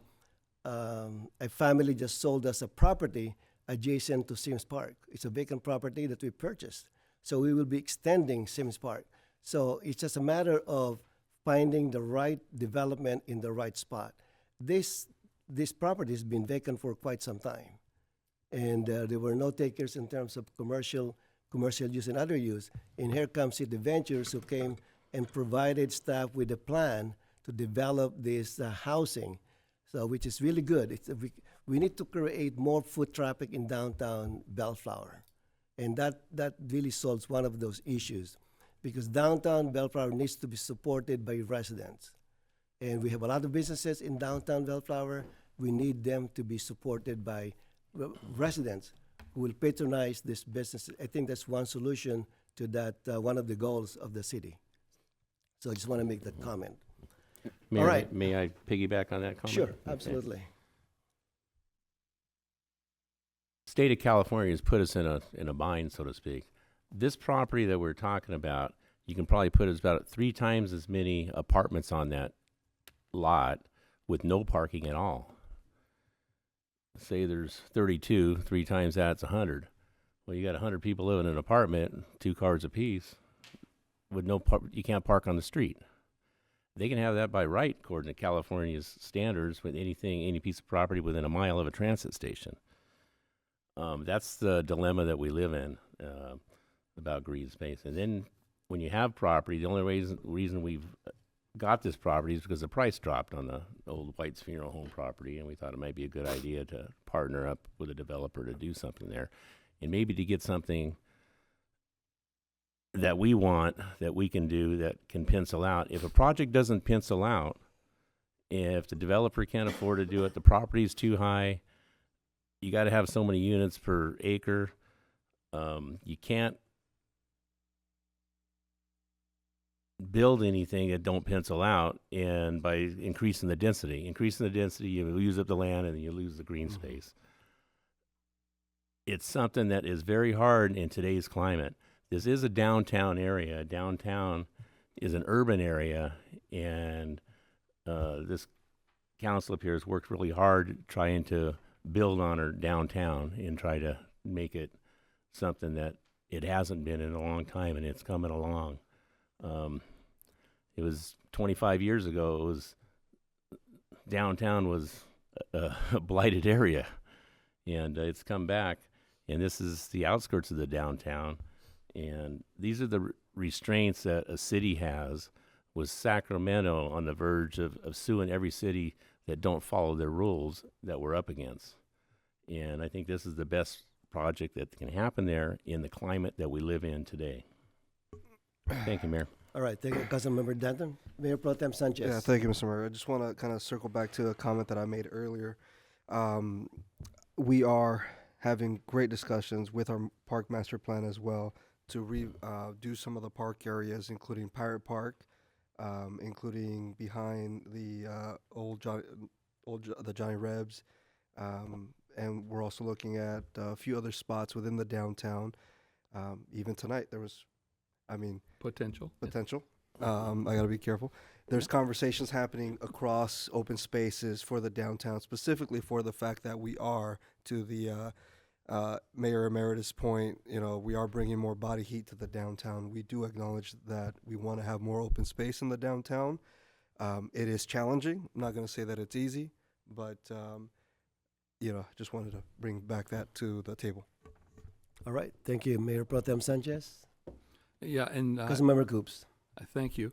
family just sold us a property adjacent to Sims Park. It's a vacant property that we purchased. So we will be extending Sims Park. So it's just a matter of finding the right development in the right spot. This property has been vacant for quite some time. And there were no takers in terms of commercial use and other use. And here comes City Ventures, who came and provided staff with a plan to develop this housing, so which is really good. We need to create more foot traffic in downtown Bellflower, and that really solves one of those issues, because downtown Bellflower needs to be supported by residents, and we have a lot of businesses in downtown Bellflower. We need them to be supported by residents who will patronize this business. I think that's one solution to that, one of the goals of the city. So I just want to make that comment. Mayor, All right. May I piggyback on that comment? Sure, Okay. absolutely. State of California has put us in a bind, so to speak. This property that we're talking about, you can probably put about 3 times as many apartments on that lot with no parking at all. Say there's 32, 3 times that's 100. Well, you got 100 people living in an apartment, 2 cars apiece, with you can't park on the street. They can have that by right, according to California's standards, with any piece of property within a mile of a transit station. That's the dilemma that we live in about green space. And then when you have property, the only reason we've got this property is because the price dropped on the old White's Funeral Home property, and we thought it might be a good idea to partner up with a developer to do something there, and maybe to get something that we want, that we can do, that can pencil out. If a project doesn't pencil out, if the developer can't afford to do it, the property's too high, you got to have so many units per acre. You can't build anything that don't pencil out, and by increasing the density, you use up the land and you lose the green space. It's something that is very hard in today's climate. This is a downtown area. Downtown is an urban area, and this council up here has worked really hard trying to build on our downtown and try to make it something that it hasn't been in a long time, and it's coming along. It was 25 years ago, downtown was a blighted area, and it's come back, and this is the outskirts of the downtown, and these are the restraints that a city has, with Sacramento on the verge of suing every city that don't follow their rules that we're up against. And I think this is the best project that can happen there in the climate that we live in today. Thank you, Mayor. All right, thank you, Councilmember Danton. Mayor Pro Tem Sanchez. Yeah, thank you, Mr. Mayor. I just want to kind of circle back to a comment that I made earlier. We are having great discussions with our park master plan as well to do some of the park areas, including Pirate Park, including behind the the Johnny Rebs, and we're also looking at a few other spots within the downtown. Even tonight, there was, Potential. I got to be careful. There's conversations happening across open spaces for the downtown, specifically for the fact that we are, to the Mayor Emeritus' point, we are bringing more body heat to the downtown. We do acknowledge that we want to have more open space in the downtown. It is challenging. I'm not going to say that it's easy, but just wanted to bring back that to the table. All right, thank you, Mayor Pro Tem Sanchez. Yeah, and Councilmember Coops. thank you.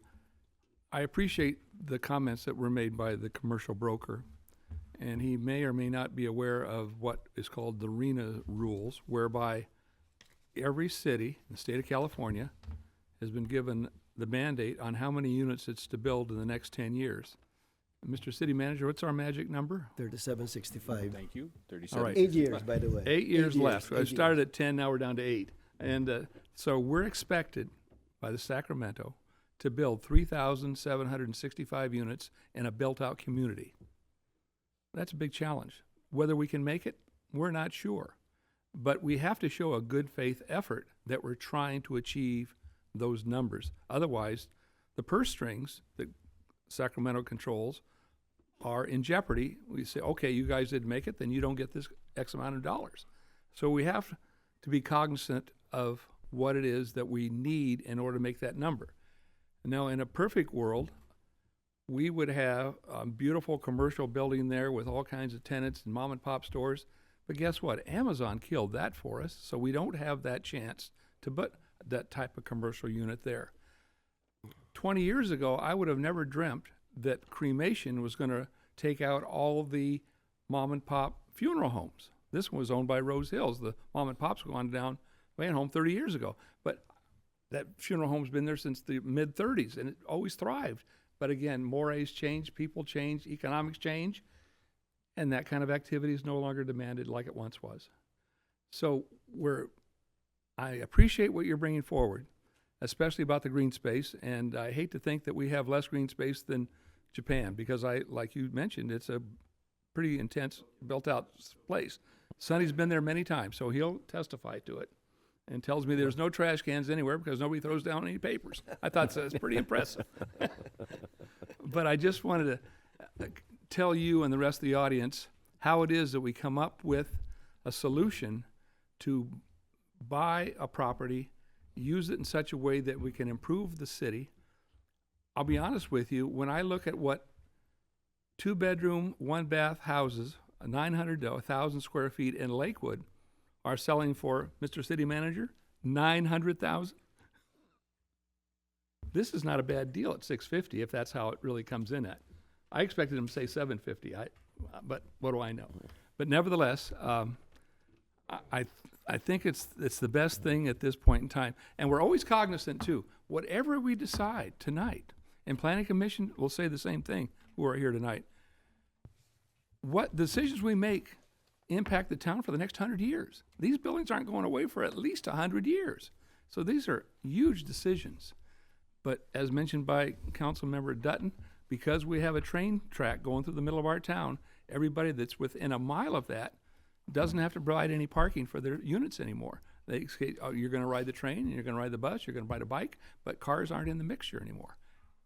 I appreciate the comments that were made by the commercial broker, and he may or may not be aware of what is called the RENA rules, whereby every city in the state of California has been given the mandate on how many units it's to build in the next 10 years. Mr. City Manager, what's our magic number? 3765. Thank you. All 37. right. 8 years, by the way. 8 years left. I 8 started years. at 10, now we're down to 8. And so we're expected by the Sacramento to build 3,765 units in a built-out community. That's a big challenge. Whether we can make it, we're not sure. But we have to show a good faith effort that we're trying to achieve those numbers. Otherwise, the purse strings that Sacramento controls are in jeopardy. We say, okay, you guys didn't make it, then you don't get this X amount of dollars. So we have to be cognizant of what it is that we need in order to make that number. Now, in a perfect world, we would have a beautiful commercial building there with all kinds of tenants and mom and pop stores. But guess what? Amazon killed that for us, so we don't have that chance to put that type of commercial unit there. 20 years ago, I would have never dreamt that cremation was going to take out all of the mom and pop funeral homes. This one was owned by Rose Hills. The mom and pops gone down, went home 30 years ago. But that funeral home's been there since the mid-30s, and it always thrived. But again, mores change, people change, economics change, and that kind of activity is no longer demanded like it once was. So I appreciate what you're bringing forward, especially about the green space, and I hate to think that we have less green space than Japan, because like you mentioned, it's a pretty intense, built-out place. Sonny's been there many times, so he'll testify to it, and tells me there's no trash cans anywhere because nobody throws down any papers. I thought that's pretty impressive. But I just wanted to tell you and the rest of the audience how it is that we come up with a solution to buy a property, use it in such a way that we can improve the city. I'll be honest with you, when I look at what 2-bedroom, 1-bath houses, 900 to 1,000 square feet in Lakewood, are selling for, Mr. City Manager, $900,000. This is not a bad deal at $650 if that's how it really comes in at. I expected him to say $750, but what do I know? But nevertheless, I think it's the best thing at this point in time. And we're always cognizant too, whatever we decide tonight, and Planning Commission will say the same thing who are here tonight. What decisions we make impact the town for the next 100 years. These buildings aren't going away for at least 100 years. So these are huge decisions. But as mentioned by Councilmember Dutton, because we have a train track going through the middle of our town, everybody that's within a mile of that doesn't have to provide any parking for their units anymore. They say, oh, you're going to ride the train, and you're going to ride the bus, you're going to ride a bike, but cars aren't in the mixture anymore.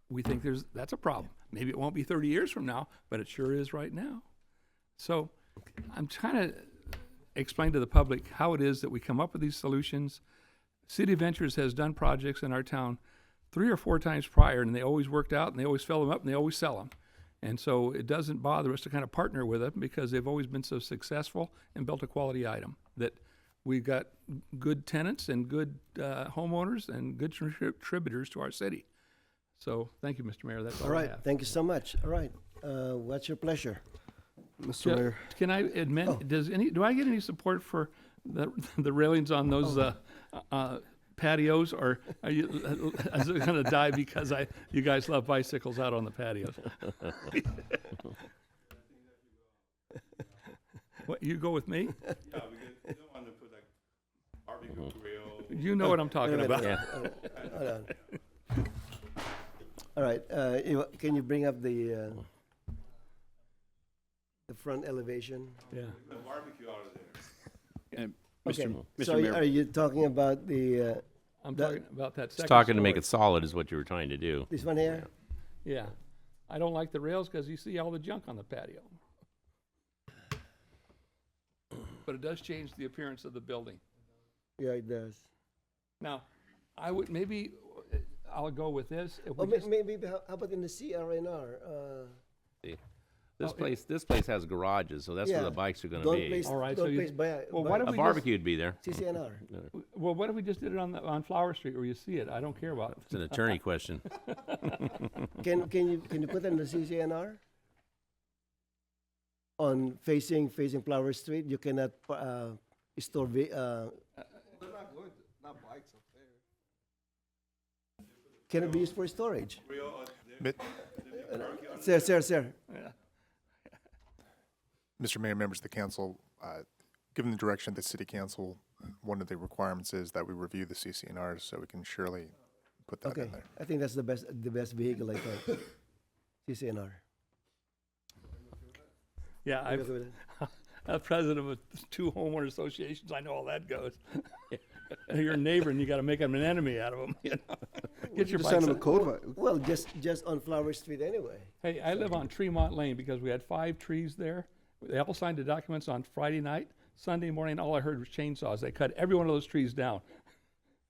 We think that's a problem. Maybe it won't be 30 years from now, but it sure is right now. So I'm trying to explain to the public how it is that we come up with these solutions. City Ventures has done projects in our town 3 or 4 times prior, and they always worked out, and they always fill them up, and they always sell them. And so it doesn't bother us to kind of partner with them because they've always been so successful and built a quality item that we've got good tenants and good homeowners and good contributors to our city. So thank you, Mr. Mayor. That's all I right. have. Thank you so much. All right. What's your pleasure? Mr. Ju- Mayor. Can I admit, Oh. do I get any support for the railings on those patios, or are you is it going to die because you guys love bicycles out on the patios? What, you go with me? Yeah, because you don't want to put like barbecue grill. You know what I'm talking Wait a about. minute. Hold on. All right. Can you bring up the front elevation? Yeah. The barbecue out of there. And Okay. Mr. So Mayor, are you talking about the I'm That- talking about that It's second talking to make story. it solid is what you were trying to do. this one here? Yeah. I don't like the rails because you see all the junk on the patio. But it does change the appearance of the building. Yeah, it does. Now, I'll go with this. If Or we just- maybe how about in the CRNR? This place has garages, so that's where Yeah. the bikes are going to Don't be. place, All right, don't so you- place by, well, by why don't A we barbecue would be there. CCNR. Well, what if we just did it on Flower Street where you see it? I don't care about it. It's an attorney question. Can you put it in the CCNR? On facing Flower Street, you cannot store They're not going to, not bikes up there. can it be used for storage? But Sir. Mr. Mayor, members of the council, given the direction of the city council, one of the requirements is that we review the CCNRs, so we can surely put that Okay, in there. I think that's the best vehicle, I think. CCNR. Yeah, You okay with that? I'm president of 2 homeowner associations. I know how that goes. You're a neighbor and you got to make them an enemy out of them. You know? Get your Just send bikes them a on- code. Well, just on Flower Street anyway. Hey, I live on Tremont Lane because we had 5 trees there. They all signed the documents on Friday night. Sunday morning, all I heard was chainsaws. They cut every one of those trees down.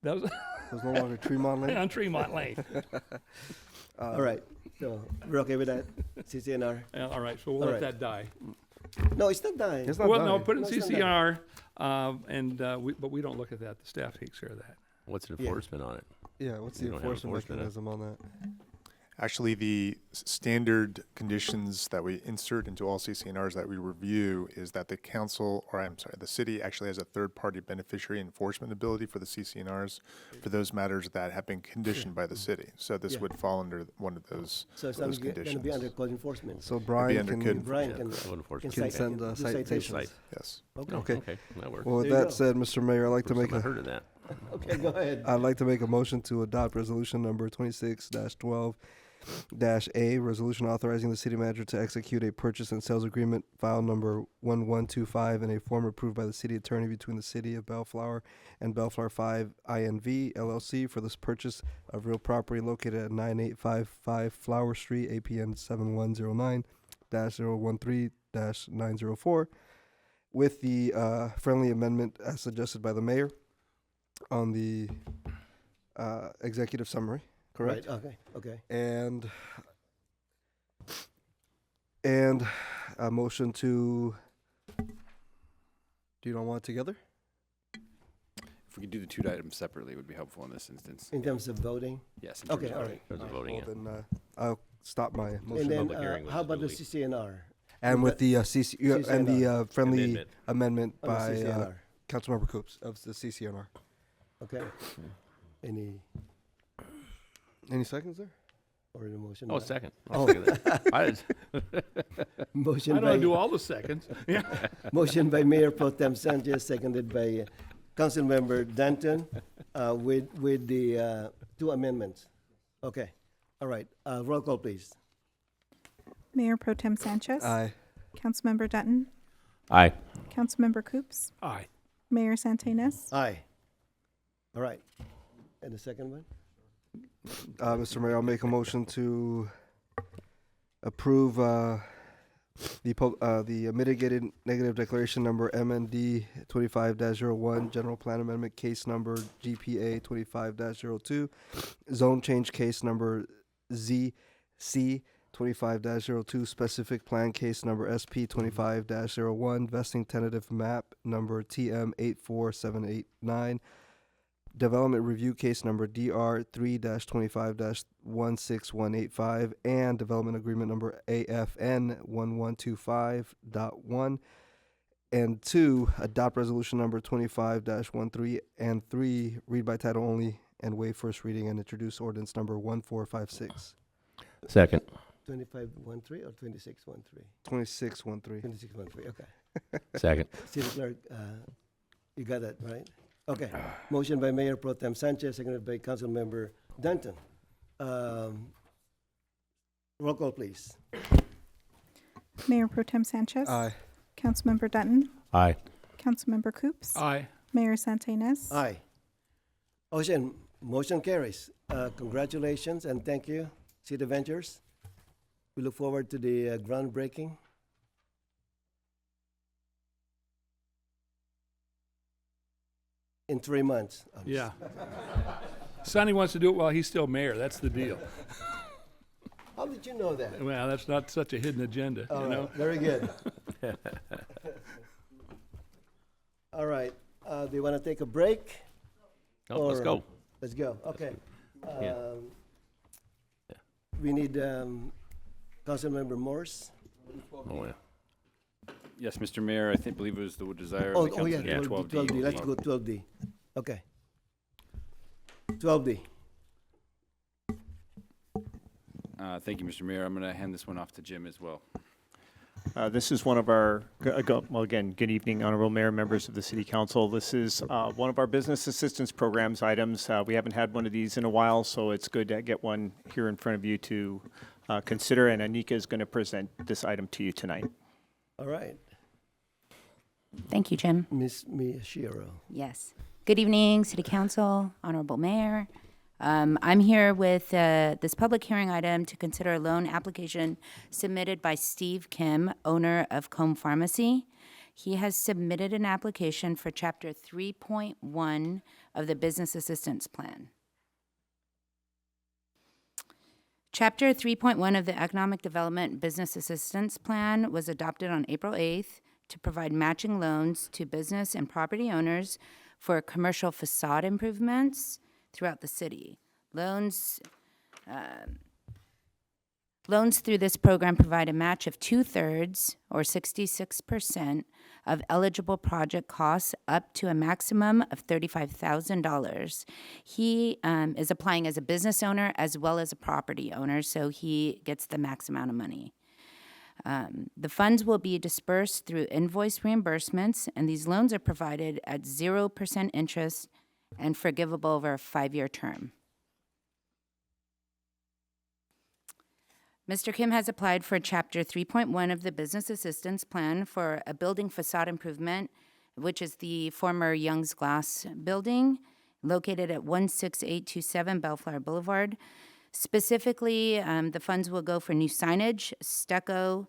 That was There's no longer Tremont Lane. on Tremont Lane. All right, so we're okay with that, CCNR? Yeah, all right, so we'll All let right. that die. No, it's not dying. It's not Well, no, dying. put it in No, it's not CCNR, but we don't look at that. The staff takes care of that. What's the Yeah. enforcement on it? Yeah, what's You the don't have enforcement enforcement, mechanism on that? Actually, the standard conditions that we insert into all CCNRs that we review is that the council, or I'm sorry, the city actually has a third-party beneficiary enforcement ability for the CCNRs for those matters that have been conditioned by the city. So this Yeah. would fall under one of those, So it's those going to be under conditions. code enforcement. So Brian under can, code Brian Yeah, can, code can enforcement. can cite- send do citations. Cite. Yes. Okay, Okay. Okay, that works. Well, with There you that go. said, Mr. Mayor, I'd like to First make time I a, heard of that. okay, go ahead. I'd like to make a motion to adopt resolution number 26-12-A, resolution authorizing the city manager to execute a purchase and sales agreement, file number 1125, in a form approved by the city attorney between the city of Bellflower and Bellflower 5 INV LLC for this purchase of real property located at 9855 Flower Street, APN 7109-013-904, with the friendly amendment as suggested by the mayor on the executive summary, correct? Right, okay. And a motion to, do you don't want it together? If we could do the 2 items separately, it would be helpful in this instance. In terms of voting? Yes. in terms Okay, of all voting. right. There's a voting, Well, yeah. then I'll stop my And motion. then, public hearing was how about the duly- CCNR? And with the CC, and the friendly Amendment. amendment On the by CCNR, Councilmember Coops of the CCNR. okay? Any, Any seconds there? or the motion? Oh, by- second. Oh. I'll second that. Motion I by, don't do all the seconds. Yeah. motion by Mayor Pro Tem Sanchez, seconded by Councilmember Danton, with the 2 amendments. Okay, all right, roll call, please. Mayor Pro Tem Sanchez. Aye. Councilmember Dutton. Aye. Councilmember Coops. Aye. Mayor Santinez. Aye. All right, and the second one? Mr. Mayor, I'll make a motion to approve the mitigated negative declaration number MND 25-01, general plan amendment case number GPA 25-02, zone change case number ZC 25-02, specific plan case number SP 25-01, vesting tentative map number TM 84789, development review case number DR 3-25-16185, and development agreement number AFN 1125.1, and 2, adopt resolution number 25-13, and 3, read by title only and waive first reading and introduce ordinance number 1456. Second. 2513 or 2613? 2613. 2613, okay. Second. City Clerk, you got that, right? Okay. Motion by Mayor Pro Tem Sanchez, seconded by Councilmember Danton. Roll call, please. Mayor Pro Tem Sanchez. Aye. Councilmember Dutton. Aye. Councilmember Coops. Aye. Mayor Santinez. Aye. Motion carries. Congratulations and thank you, City Ventures. We look forward to the groundbreaking. In 3 months. Yeah. Sonny wants to do it while he's still mayor. That's the deal. How did you know that? Well, that's not such a hidden agenda, All you right, know? very good. All right, do you want to take a break? No, let's Or- go. Let's go, okay. Yeah. We need Councilmember Morse. Oh, yeah. Yes, Mr. Mayor, I believe it was the desire Oh, of the council yeah, to do 12D, 12D. 12D, let's go 12D. Okay. 12D. Thank you, Mr. Mayor. I'm going to hand this one off to Jim as well. This is one of our, well, again, good evening, Honorable Mayor, members of the City Council. This is one of our business assistance programs items. We haven't had one of these in a while, so it's good to get one here in front of you to consider, and Anika is going to present this item to you tonight. All right. Thank you, Jim. Ms. Miyashiro. Yes. Good evening, City Council, Honorable Mayor. I'm here with this public hearing item to consider a loan application submitted by Steve Kim, owner of Combe Pharmacy. He has submitted an application for Chapter 3.1 of the Business Assistance Plan. Chapter 3.1 of the Economic Development Business Assistance Plan was adopted on April 8th to provide matching loans to business and property owners for commercial facade improvements throughout the city. Loans through this program provide a match of 2/3 or 66% of eligible project costs up to a maximum of $35,000. He is applying as a business owner as well as a property owner, so he gets the max amount of money. The funds will be dispersed through invoice reimbursements, and these loans are provided at 0% interest and forgivable over a 5-year term. Mr. Kim has applied for Chapter 3.1 of the Business Assistance Plan for a building facade improvement, which is the former Young's Glass building located at 16827 Bellflower Boulevard. Specifically, the funds will go for new signage, stucco,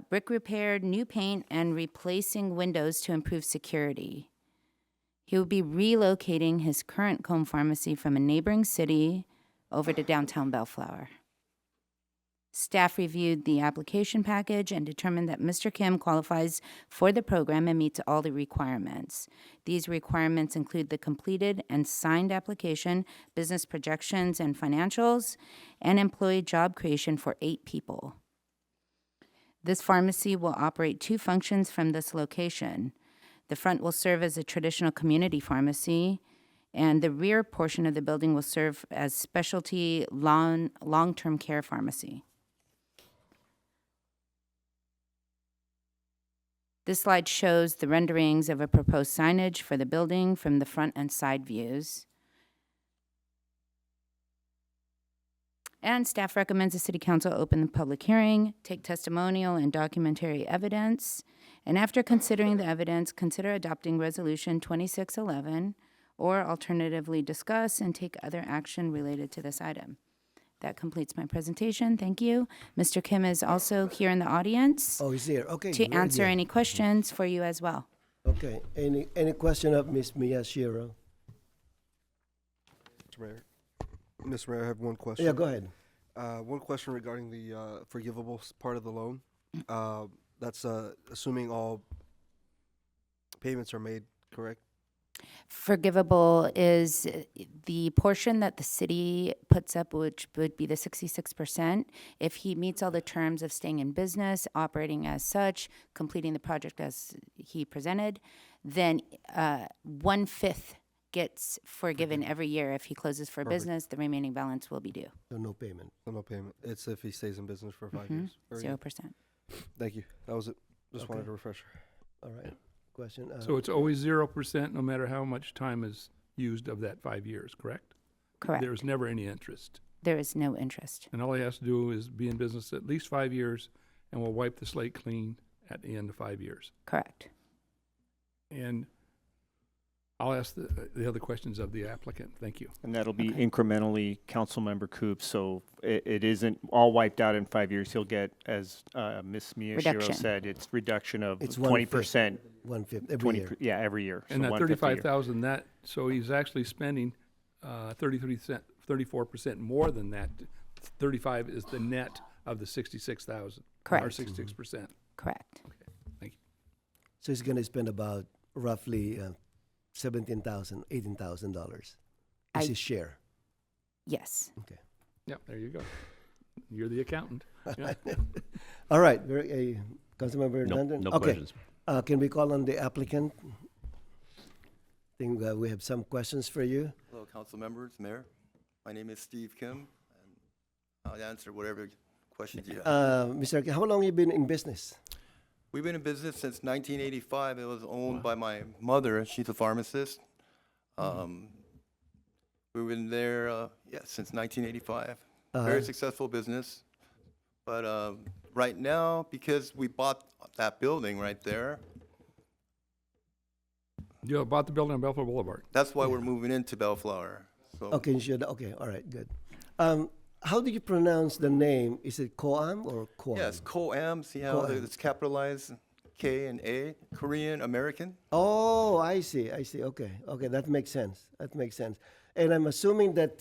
brick repair, new paint, and replacing windows to improve security. He will be relocating his current Combe Pharmacy from a neighboring city over to downtown Bellflower. Staff reviewed the application package and determined that Mr. Kim qualifies for the program and meets all the requirements. These requirements include the completed and signed application, business projections and financials, and employee job creation for 8 people. This pharmacy will operate 2 functions from this location. The front will serve as a traditional community pharmacy, and the rear portion of the building will serve as specialty long-term care pharmacy. This slide shows the renderings of a proposed signage for the building from the front and side views. And staff recommends the City Council open the public hearing, take testimonial and documentary evidence, and after considering the evidence, consider adopting Resolution 2611, or alternatively discuss and take other action related to this item. That completes my presentation. Thank you. Mr. Kim is also here in the audience. Oh, he's here. Okay. To very answer good. any questions for you as well. Okay. Any question of Ms. Miyashiro? Mr. Mayor, I have one question. Yeah, go ahead. One question regarding the forgivable part of the loan. That's assuming all payments are made, correct? Forgivable is the portion that the city puts up, which would be the 66%. If he meets all the terms of staying in business, operating as such, completing the project as he presented, then 1/5 gets forgiven every year. If he closes for Perfect. business, the remaining balance will be due. So no payment. So no payment. It's if he stays in business for 5 years. Very good. 0%. Thank you. That was it. Just Okay. wanted a refresher. All right. Question. So it's always 0% no matter how much time is used of that 5 years, correct? Correct. There's never any interest. There is no interest. And all he has to do is be in business at least 5 years, and we'll wipe the slate clean at the end of 5 years. Correct. And I'll ask the other questions of the applicant. Thank you. And that'll be Okay. incrementally, Councilmember Coops, so it isn't all wiped out in 5 years. He'll get, as Ms. Miyashiro Reduction. said, it's reduction of It's 20%. 1/5 every 20 year. Yeah, every year. And So that 1/5 a year. 35,000, so he's actually spending 34% more than that. 35 is the net of the 66,000. Correct. Or 66%. Correct. Thank you. So he's going to spend about roughly $17,000, $18,000. Is his share. Yes. Okay. Yep, there you go. You're the accountant. Yeah. All right. Councilmember No, London? no Okay. questions. Can we call on the applicant? I think we have some questions for you. Hello, council members, mayor. My name is Steve Kim, and I'll answer whatever questions you have. Mr. Kim, how long have you been in business? We've been in business since 1985. It was owned by my mother. She's a pharmacist. We've been there, since 1985. Very successful business. But right now, because we bought that building right there, You bought the building on Bellflower Boulevard. that's why we're moving into Bellflower. So Okay, you should. Okay, all right, good. How do you pronounce the name? Is it Koam or Koam? yes, Ko-Am. See how Ko-Am. it's capitalized K and A, Korean American. Oh, I see. I see. Okay. Okay. That makes sense. That makes sense. And I'm assuming that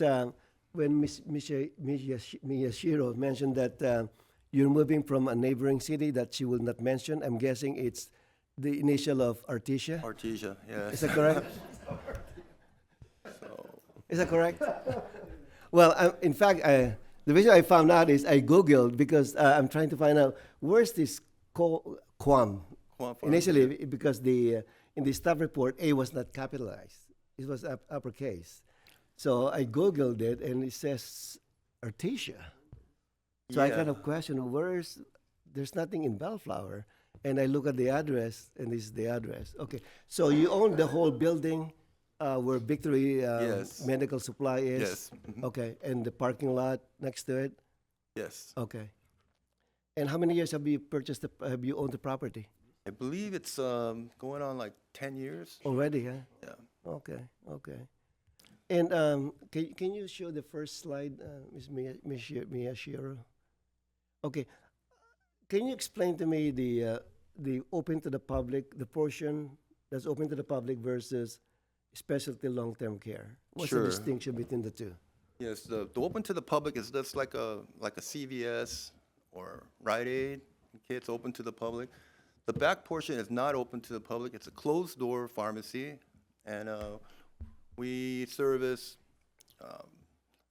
when Ms. Miyashiro mentioned that you're moving from a neighboring city that she will not mention, I'm guessing it's the initial of Artesia. Artesia, yes. Is that correct? So, Is that correct? Well, in fact, the reason I found out is I Googled because I'm trying to find out where's this Quam. Guam Pharmacy. Initially, because in the staff report, A was not capitalized. It was uppercase. So I Googled it, and it says Artesia. So I Yeah. kind of question, there's nothing in Bellflower. And I look at the address, and this is the address. Okay, so you own the whole building where Victory Yes. Medical Supply is? Yes. Mhm. Okay, and the parking lot next to it? Yes. Okay. And how many years have you have you owned the property? I believe it's going on like 10 years. Already, huh? Yeah. Okay, okay. And can you show the first slide, Ms. Miyashiro? Okay. Can you explain to me the open to the public, the portion that's open to the public versus specialty long-term care? What's Sure. the distinction between the two? Yes, the open to the public is just like a CVS or Rite Aid. Okay, it's open to the public. The back portion is not open to the public. It's a closed door pharmacy, and we service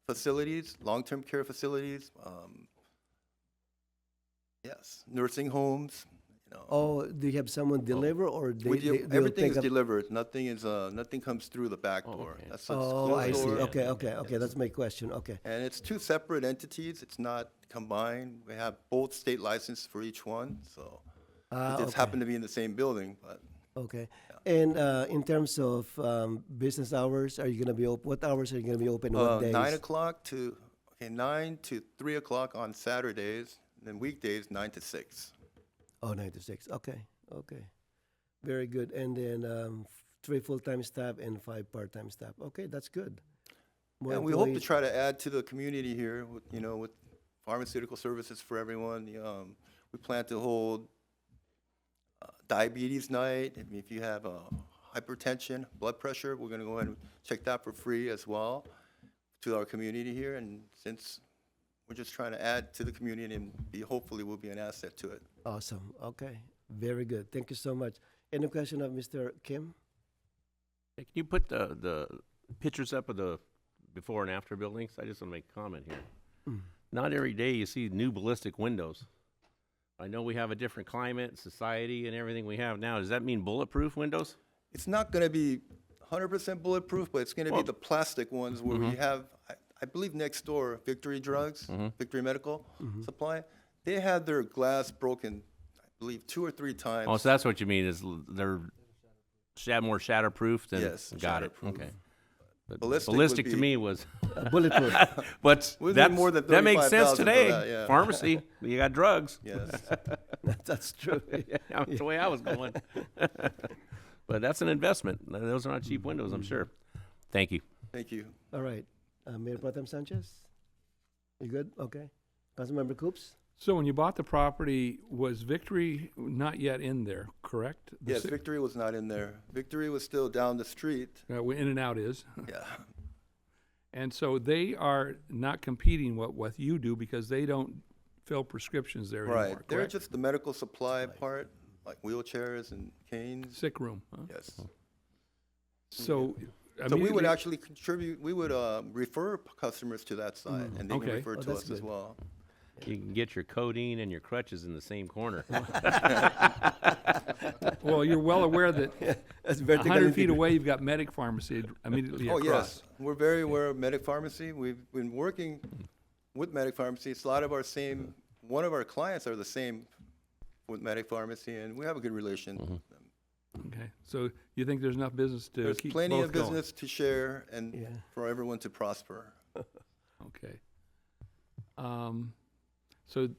facilities, long-term care facilities. Yes, nursing homes. You know. Oh, do you have someone deliver or they'll Everything pick is up? delivered. Nothing is nothing comes through the back door. okay. That's a Oh, closed I see. door. Okay, okay, okay. That's my question. Okay. And it's two separate entities. It's not combined. We have both state license for each one, so it just Okay. happened to be in the same building. But Okay. And in terms of business hours, are you going to be open? What hours are you going to be open? What days? 9 to 3 o'clock on Saturdays, and then weekdays 9 to 6. Oh, 9 to 6. Okay. Okay. Very good. And then 3 full-time staff and 5 part-time staff. Okay, that's good. More And we hope to employees. try to add to the community here, with pharmaceutical services for everyone. We plan to hold diabetes night. I mean, if you have hypertension, blood pressure, we're going to go ahead and check that for free as well to our community here. And since we're just trying to add to the community and hopefully we'll be an asset to it. Awesome. Okay. Very good. Thank you so much. Any question of Mr. Kim? Hey, can you put the pictures up of the before and after buildings? I just want to make a comment here. Not every day you see new ballistic windows. I know we have a different climate, society, and everything we have now. Does that mean bulletproof windows? It's not going to be 100% bulletproof, but it's going to be the plastic ones where we have, I believe next door, Victory Drugs, Victory Medical Supply, they had their glass broken, I believe, 2 or 3 times. Oh, so that's what you mean is they're more shatterproof than Yes, got it. shatterproof. Okay. But Ballistic would ballistic to be- me was Bulletproof. but Wouldn't be more than that makes sense 35,000 for today. that, yeah. Pharmacy, you got drugs. Yes. That's true. Yeah, that's the way I was going. But that's an investment. Those are not cheap windows, I'm sure. Thank you. Thank you. All right. Mayor Pro Tem Sanchez? You good? Okay. Councilmember Coops? So when you bought the property, was Victory not yet in there, correct? The Yes, ci- Victory was not in there. Victory was still down the street. In and out is. Yeah. And so they are not competing what you do because they don't fill prescriptions there Right. anymore, They're correct? just the medical supply part, like wheelchairs and canes. Sick room, huh? Yes. So, So we would immediately- actually contribute, we would refer customers to that side, and they can Okay. refer Oh, to that's us as good. well. You can get your codeine and your crutches in the same corner. Well, you're well aware that That's 100 feet away, you've got Medic Pharmacy immediately Oh, across. yes. We're very aware of Medic Pharmacy. We've been working with Medic Pharmacy. It's a lot of one of our clients are the same with Medic Pharmacy, and we have a good relation with them. Okay, so you think there's enough business to There's keep plenty both of going? business to share and Yeah. for everyone to prosper. Okay. So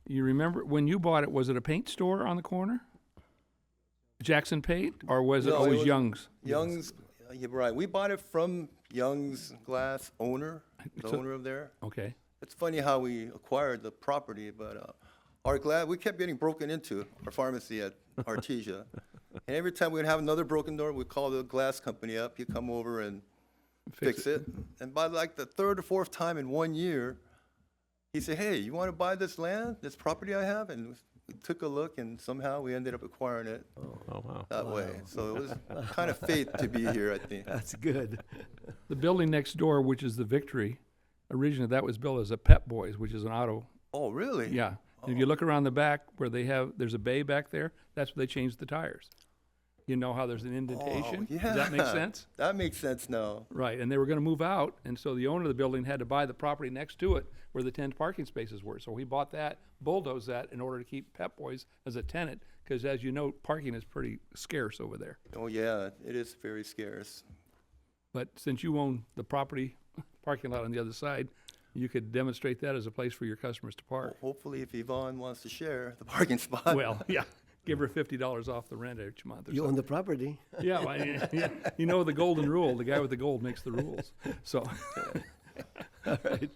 you remember when you bought it, was it a paint store on the corner? Jackson Paint, or was it No, always was Young's? Young's, you're right. We bought it from Young's Glass owner, the So- owner of there. Okay. It's funny how we acquired the property, but we kept getting broken into, our pharmacy at Artesia. And every time we'd have another broken door, we'd call the glass company up. He'd come over and fix it. And by like the third or fourth time in 1 year, he said, hey, you want to buy this land, this property I have? And we took a look, and somehow we ended up acquiring it wow. that way. So it was kind of fate to be here, I think. That's good. The building next door, which is the Victory, originally that was built as a Pep Boys, which is an auto. Oh, really? Yeah. And if you look around the back where there's a bay back there, that's where they changed the tires. You know how there's an indentation? Oh, yeah. Does that make sense? That makes sense now. Right, and they were gonna move out, and so the owner of the building had to buy the property next to it where the 10 parking spaces were. So he bought that, bulldozed that in order to keep Pep Boys as a tenant, because as you know, parking is pretty scarce over there. Oh, yeah, it is very scarce. But since you own the property, parking lot on the other side, you could demonstrate that as a place for your customers to park. Hopefully, if Yvonne wants to share the parking spot. Well, yeah, give her $50 off the rent each month or You own something. the property. Yeah, well, yeah, you know the golden rule, the guy with the gold makes the rules. So, All right.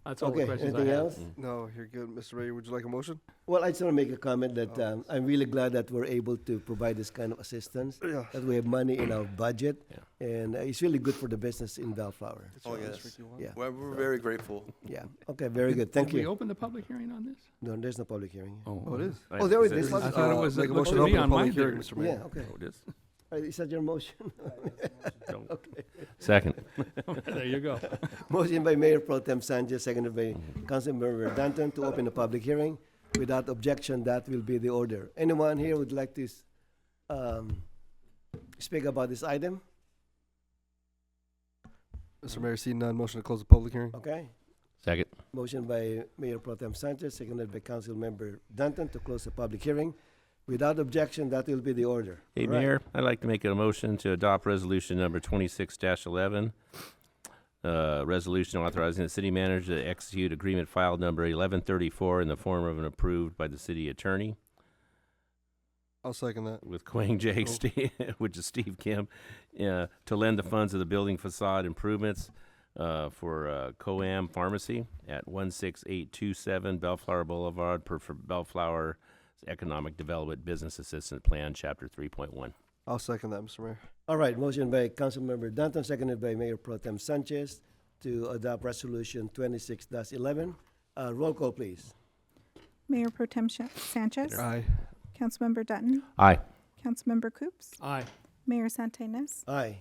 that's all the Okay, questions I anything have. else? No, you're good. Mr. Mayor, would you like a motion? Well, I just want to make a comment that I'm really glad that we're able to provide this kind of assistance, Yeah. that we have money in our budget, and it's really good for the business in Bellflower. Oh, yes. Yeah, Well, we're very grateful. yeah. Okay, very good. Thank Did we you. open the public hearing on this? No, there's no public hearing. Oh, it is. Oh, there it Is is. it- I thought it was, Make it a looked motion to to me open on the my public hearing, there. Mr. Mayor. Yeah, okay. Oh, it is. Is that your motion? Second. There you go. Motion by Mayor Pro Tem Sanchez, seconded by Councilmember Danton to open the public hearing. Without objection, that will be the order. Anyone here would like to speak about this item? Mr. Mayor, seeing none, motion to close the public hearing. Okay. Second. Motion by Mayor Pro Tem Sanchez, seconded by Councilmember Danton to close the public hearing. Without objection, that will be the order. Hey, All right. Mayor, I'd like to make a motion to adopt resolution number 26-11. Resolution authorizing the city manager to execute agreement file number 1134 in the form of an approved by the city attorney I'll second that. with Quang J, which is Steve Kim, to lend the funds of the building facade improvements for Coam Pharmacy at 16827 Bellflower Boulevard for Bellflower Economic Development Business Assistance Plan, Chapter 3.1. I'll second that, Mr. Mayor. All right, motion by Councilmember Danton, seconded by Mayor Pro Tem Sanchez to adopt Resolution 26-11. Roll call, please. Mayor Pro Tem Sanchez. Aye. Councilmember Dutton. Aye. Councilmember Coops. Aye. Mayor Santinas. Aye.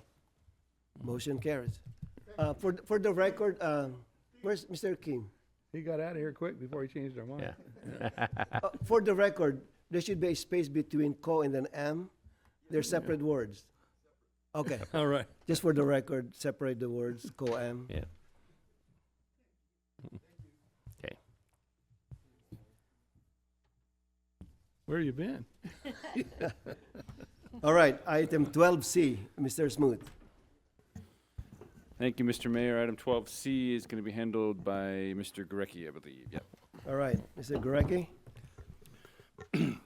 Motion carries. For the record, where's Mr. Kim? He got out of here quick before he changed our mind. Yeah. For the record, there should be a space between co and then am. They're separate words. Okay, All right. just for the record, separate the words co-am. Yeah. Okay. Where you been? All right, item 12C, Mr. Smooth. Thank you, Mr. Mayor. Item 12C is going to be handled by Mr. Gurecki, I believe. Yep. All right, Mr. Gurecki.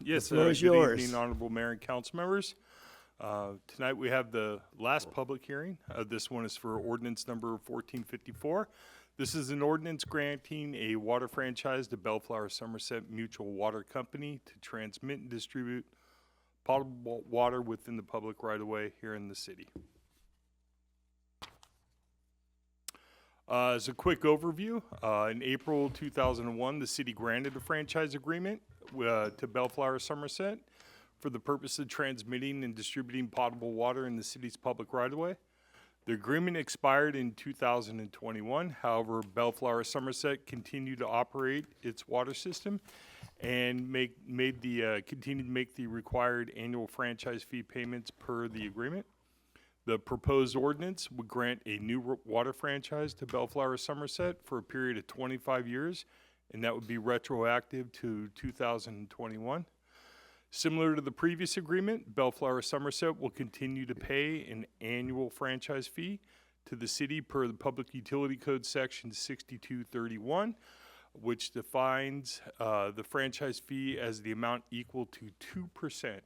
Yes, The floor is good yours. evening, honorable mayor and council members. Tonight we have the last public hearing. This one is for ordinance number 1454. This is an ordinance granting a water franchise to Bellflower Somerset Mutual Water Company to transmit and distribute potable water within the public right-of-way here in the city. As a quick overview, in April 2001, the city granted a franchise agreement to Bellflower Somerset for the purpose of transmitting and distributing potable water in the city's public right-of-way. The agreement expired in 2021. However, Bellflower Somerset continued to operate its water system and continued to make the required annual franchise fee payments per the agreement. The proposed ordinance would grant a new water franchise to Bellflower Somerset for a period of 25 years and that would be retroactive to 2021. Similar to the previous agreement, Bellflower Somerset will continue to pay an annual franchise fee to the city per the Public Utility Code Section 6231, which defines the franchise fee as the amount equal to 2%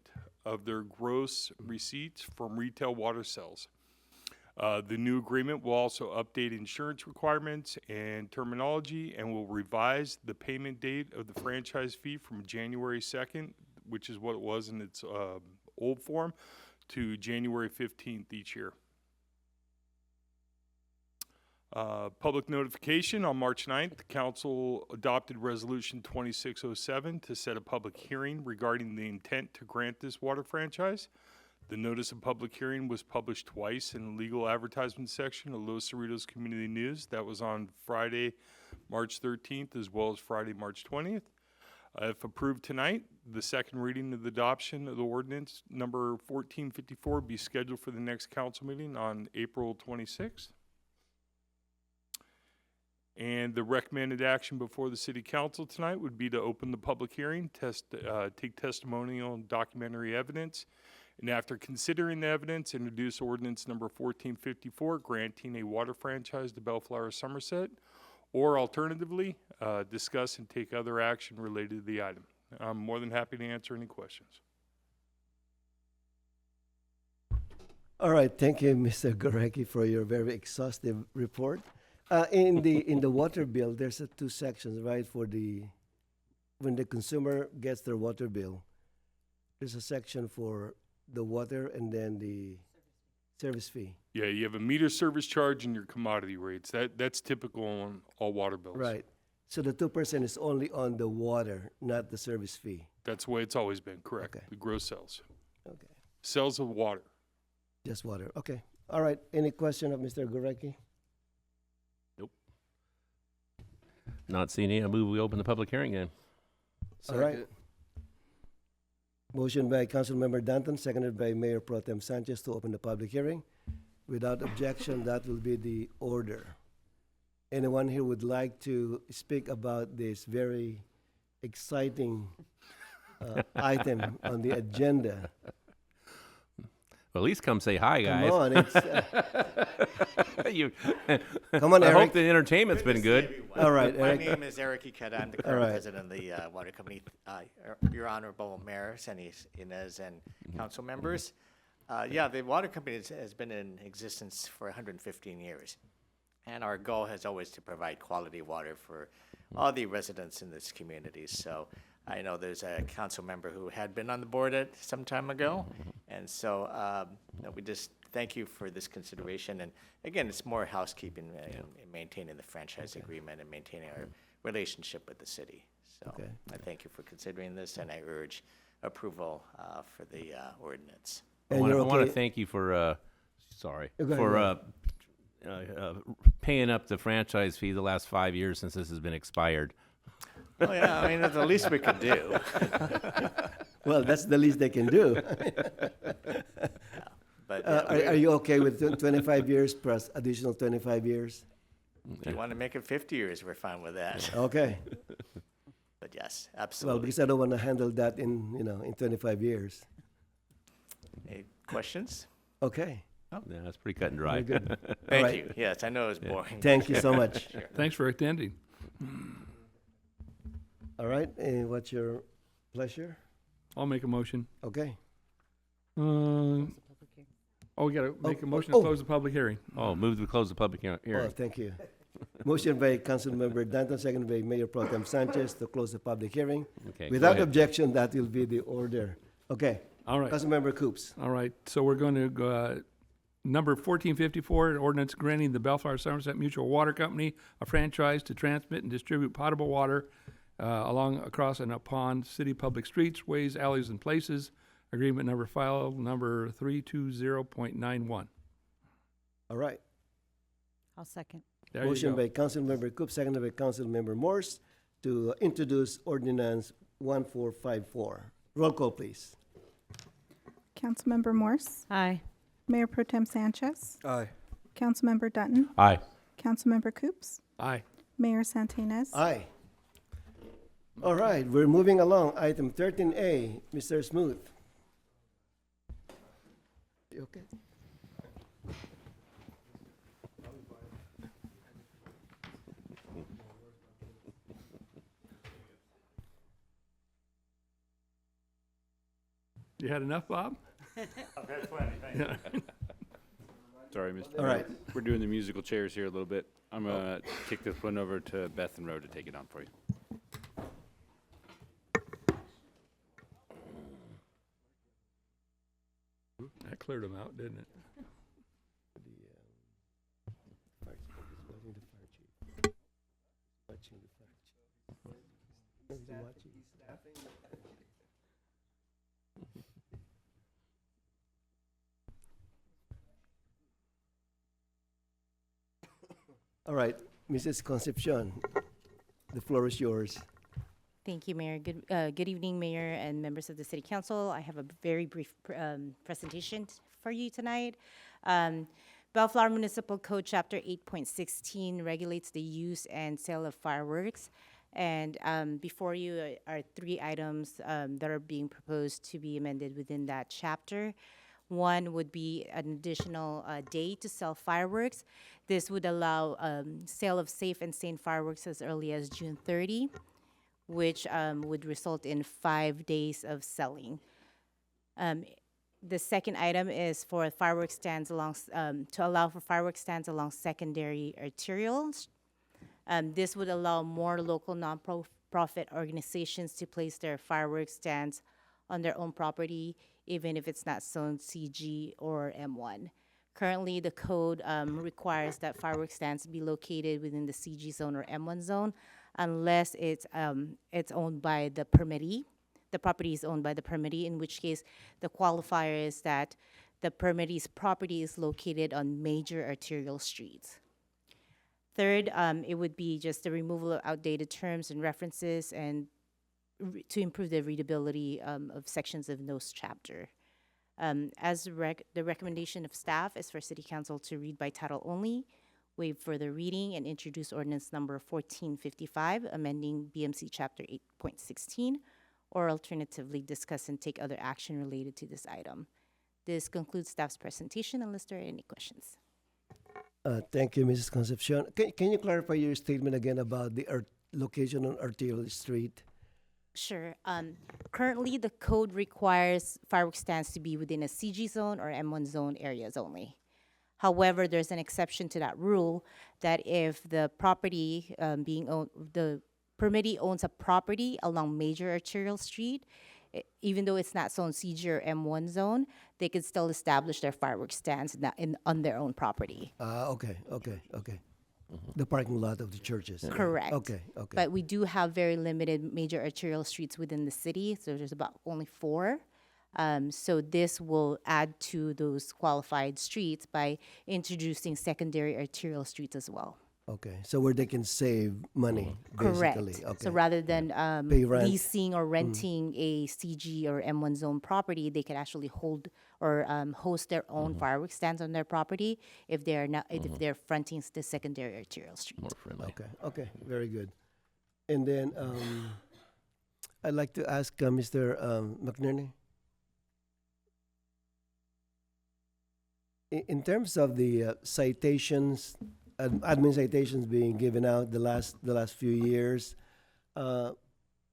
of their gross receipts from retail water sales. The new agreement will also update insurance requirements and terminology and will revise the payment date of the franchise fee from January 2nd, which is what it was in its old form, to January 15th each year. Public notification on March 9th, the council adopted resolution 2607 to set a public hearing regarding the intent to grant this water franchise. The notice of public hearing was published twice in the legal advertisement section of Los Cerritos Community News. That was on Friday, March 13th, as well as Friday, March 20th. If approved tonight, the second reading of the adoption of the ordinance number 1454 be scheduled for the next council meeting on April 26th. And the recommended action before the city council tonight would be to open the public hearing, take testimonial and documentary evidence, and after considering the evidence, introduce ordinance number 1454, granting a water franchise to Bellflower Somerset, or alternatively, discuss and take other action related to the item. I'm more than happy to answer any questions. All right, thank you, Mr. Gorecki, for your very exhaustive report. In the water bill, there's two sections, right? For when the consumer gets their water bill, there's a section for the water and then the service fee. Yeah, you have a meter service charge and your commodity rates. That's typical on all water bills. Right. So the 2% is only on the water, not the service fee. That's the way it's always been, correct. Okay. The gross sales. Okay. Sales of water. Just water. Okay. All right. Any question of Mr. Gorecki? Not seeing any. I move we open the public hearing then. All right. Motion by Councilmember Danton, seconded by Mayor Pro Tem Sanchez to open the public hearing. Without objection, that will be the order. Anyone here would like to speak about this very exciting item on the agenda? Well, at least come say hi, guys. Come on, it's, come on, Eric. I hope the entertainment's been good. All right, My Eric. name is Eric Ikeda. I'm the current president of the water company. Your Honorable Mayor, Senny Inez, and council members. The water company has been in existence for 115 years. And our goal has always to provide quality water for all the residents in this community. So I know there's a council member who had been on the board some time ago. And so we just thank you for this consideration. And again, it's more housekeeping in maintaining the franchise agreement and maintaining our relationship with the city. So I thank you for considering this, and I urge approval for the ordinance. I want to thank you for, paying up the franchise fee the last 5 years since this has been expired. Oh, yeah, I mean, that's the least we could do. Well, that's the least they can do. But are you okay with 25 years plus additional 25 years? If you want to make it 50 years, we're fine with that. Okay. But yes, absolutely. Well, because I don't want to handle that in 25 years. Any questions? Okay. Oh. Yeah, that's pretty cut and dry. Very good. Thank you. Yes, I know it was boring. Thank you so much. Sure. Thanks for attending. All right, what's your pleasure? I'll make a motion. Okay. We got to make a motion to close the public hearing. Oh, move to close the public hearing. Oh, thank you. Motion by Councilmember Danton, second by Mayor Pro Tem Sanchez to close the public hearing. Okay, Without objection, that will be the order. Okay. All right. Councilmember Coops. All right, so we're going to go, number 1454, an ordinance granting the Bellflower Somerset Mutual Water Company a franchise to transmit and distribute potable water across and upon city public streets, ways, alleys, and places. Agreement number file number 320.91. All right. I'll second. There you Motion go. by Councilmember Coops, seconded by Councilmember Morse to introduce ordinance 1454. Roll call, please. Councilmember Morse? Aye. Mayor Pro Tem Sanchez? Aye. Councilmember Dutton? Aye. Councilmember Coops? Aye. Mayor Santinez? Aye. All right, we're moving along. Item 13A, Mr. Smooth. You okay? You had enough, Bob? I've had plenty, thank you. Sorry, Mr. All right. We're doing the musical chairs here a little bit. I'm gonna kick this one over to Beth and Roe to take it on for you. That cleared them out, didn't it? All right, Mrs. Concepcion, the floor is yours. Thank you, Mayor. Good evening, Mayor and members of the City Council. I have a very brief presentation for you tonight. Bellflower Municipal Code Chapter 8.16 regulates the use and sale of fireworks. And before you are 3 items that are being proposed to be amended within that chapter. One would be an additional day to sell fireworks. This would allow sale of safe and sane fireworks as early as June 30, which would result in 5 days of selling. The second item is for fireworks stands along, to allow for fireworks stands along secondary arterials. This would allow more local nonprofit organizations to place their fireworks stands on their own property, even if it's not zone CG or M1. Currently, the code requires that fireworks stands be located within the CG zone or M1 zone, unless it's owned by the permittee. The property is owned by the permittee, in which case the qualifier is that the permittee's property is located on major arterial streets. Third, it would be just the removal of outdated terms and references and to improve the readability of sections of those chapter. As the recommendation of staff is for City Council to read by title only, waive further reading, and introduce ordinance number 1455, amending BMC Chapter 8.16, or alternatively discuss and take other action related to this item. This concludes staff's presentation, unless there are any questions. Thank you, Mrs. Concepcion. Can you clarify your statement again about the location on Arterial Street? Sure. Currently, the code requires fireworks stands to be within a CG zone or M1 zone areas only. However, there's an exception to that rule that if the property being owned, the permittee owns a property along major arterial street, even though it's not zone CG or M1 zone, they can still establish their fireworks stands on their own property. Okay. The parking lot of the churches. Correct. Okay. But we do have very limited major arterial streets within the city, so there's about only 4. So this will add to those qualified streets by introducing secondary arterial streets as well. Okay, so where they can save money, Correct. basically. Okay. So rather than Pay rent. leasing or renting a CG or M1 zone property, they could actually hold or host their own fireworks stands on their property if they're not if they're fronting the secondary arterial street. More friendly. Okay, very good. And then I'd like to ask Mr. McNerney. In terms of the citations, admin citations being given out the last few years,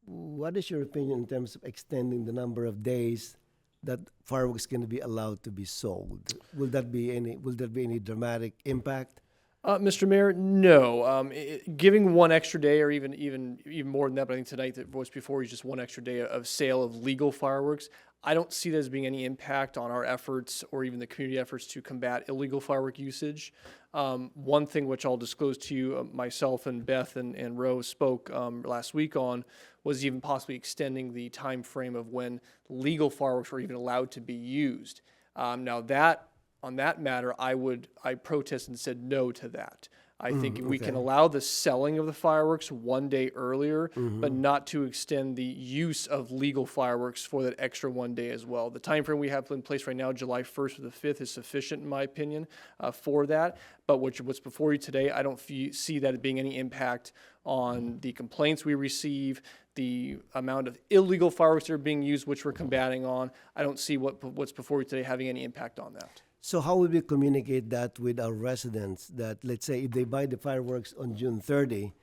what is your opinion in terms of extending the number of days that fireworks can be allowed to be sold? Will there be any dramatic impact? Mr. Mayor, no. Giving one extra day, or even more than that, but I think tonight that voice before you just one extra day of sale of legal fireworks. I don't see that as being any impact on our efforts or even the community efforts to combat illegal firework usage. One thing which I'll disclose to you, myself and Beth and Rose spoke last week on, was even possibly extending the time frame of when legal fireworks were even allowed to be used. Now that, on that matter, I protested and said no to that. I think we can allow the selling of the fireworks one day earlier, but not to extend the use of legal fireworks for that extra one day as well. The time frame we have in place right now, July 1st or the 5th, is sufficient in my opinion for that. But what's before you today, I don't see that being any impact on the complaints we receive, the amount of illegal fireworks that are being used, which we're combating on. I don't see what's before you today having any impact on that. So how would we communicate that with our residents that, let's say, if they buy the fireworks on June 30,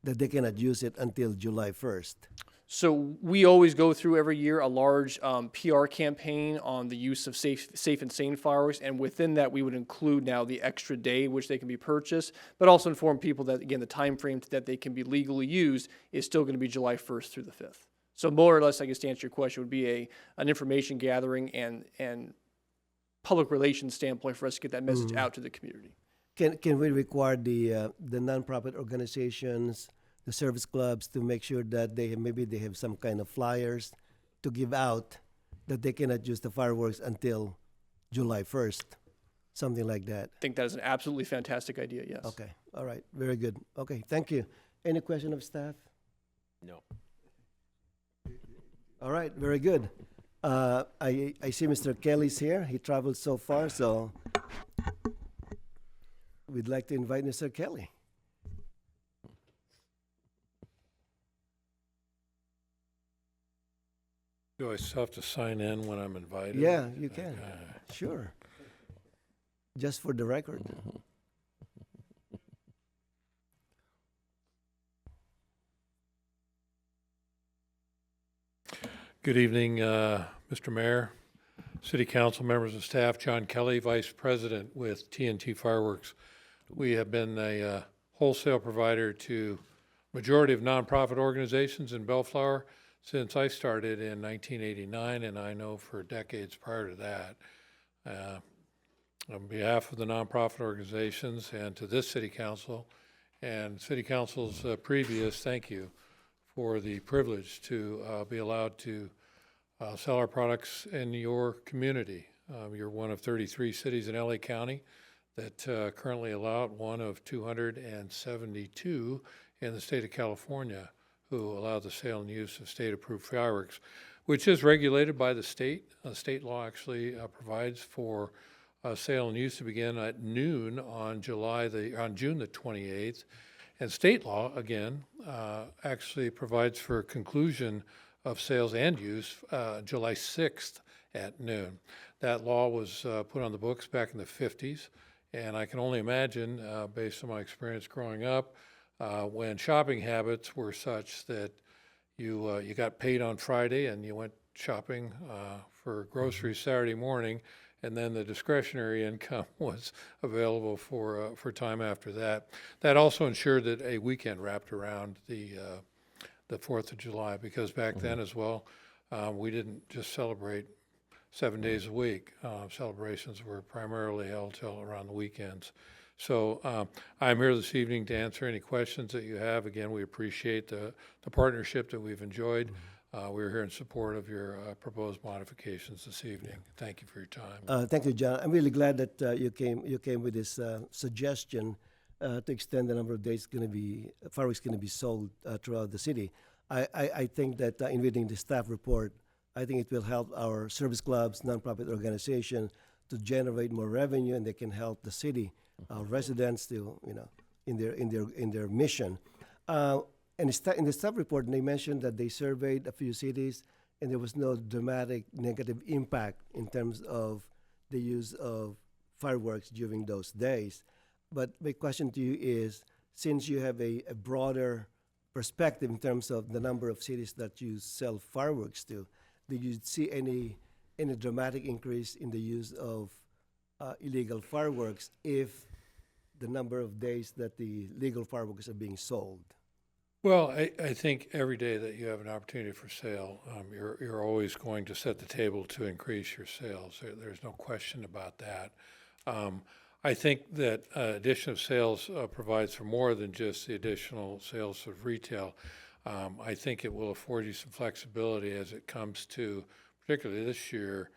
that they cannot use it until July 1st? So we always go through every year a large PR campaign on the use of safe and sane fireworks, and within that we would include now the extra day which they can be purchased, but also inform people that, again, the time frame that they can be legally used is still going to be July 1st through the 5th. So more or less, I guess to answer your question, would be an information gathering and public relations standpoint for us to get that message out to the community. Can we require the nonprofit organizations, the service clubs, to make sure that they have some kind of flyers to give out that they cannot use the fireworks until July 1st, something like that? I think that is an absolutely fantastic idea, yes. Okay, all right, very good. Okay, thank you. Any question of staff? No. All right, very good. I see Mr. Kelly's here. He traveled so far, so we'd like to invite Mr. Kelly. Do I still have to sign in when I'm invited? Yeah, you can. Sure. Just for the record. Good evening, Mr. Mayor, City Council, members of staff. John Kelly, Vice President with TNT Fireworks. We have been a wholesale provider to majority of nonprofit organizations in Bellflower since I started in 1989, and I know for decades prior to that. On behalf of the nonprofit organizations and to this City Council and City Council's previous, thank you for the privilege to be allowed to sell our products in your community. You're one of 33 cities in LA County that currently allow it, one of 272 in the state of California who allow the sale and use of state-approved fireworks, which is regulated by the state. State law actually provides for sale and use to begin at noon on June the 28th. And state law, again, actually provides for conclusion of sales and use July 6th at noon. That law was put on the books back in the 50s, and I can only imagine, based on my experience growing up, when shopping habits were such that you got paid on Friday and you went shopping for groceries Saturday morning, and then the discretionary income was available for time after that. That also ensured that a weekend wrapped around the 4th of July, because back then as well, we didn't just celebrate 7 days a week. Celebrations were primarily held till around the weekends. So I'm here this evening to answer any questions that you have. Again, we appreciate the partnership that we've enjoyed. We're here in support of your proposed modifications this evening. Thank you for your time. Thank you, John. I'm really glad that you came with this suggestion to extend the number of days fireworks going to be sold throughout the city. I think that in reading the staff report, I think it will help our service clubs, nonprofit organizations to generate more revenue, and they can help the city residents to, in their mission. And in the staff report, they mentioned that they surveyed a few cities, and there was no dramatic negative impact in terms of the use of fireworks during those days. But my question to you is, since you have a broader perspective in terms of the number of cities that you sell fireworks to, did you see any dramatic increase in the use of illegal fireworks if the number of days that the legal fireworks are being sold? Well, I think every day that you have an opportunity for sale, you're always going to set the table to increase your sales. There's no question about that. I think that addition of sales provides for more than just the additional sales of retail. I think it will afford you some flexibility as it comes to, particularly this year,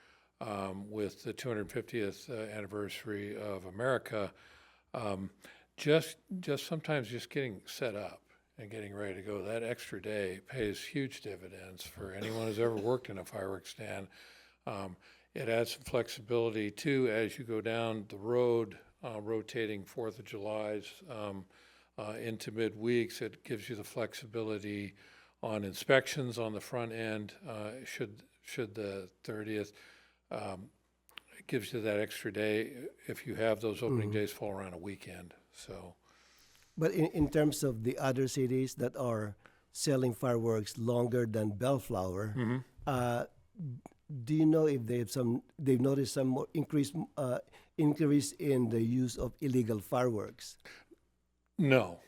with the 250th anniversary of America, just sometimes just getting set up and getting ready to go. That extra day pays huge dividends for anyone who's ever worked in a fireworks stand. It adds some flexibility too as you go down the road, rotating 4th of July's into midweeks. It gives you the flexibility on inspections on the front end, should the 30th, it gives you that extra day if you have those opening days fall around a weekend, so. But in terms of the other cities that are selling fireworks longer than Bellflower, do you know if they've noticed some more increase in the use of illegal fireworks? No.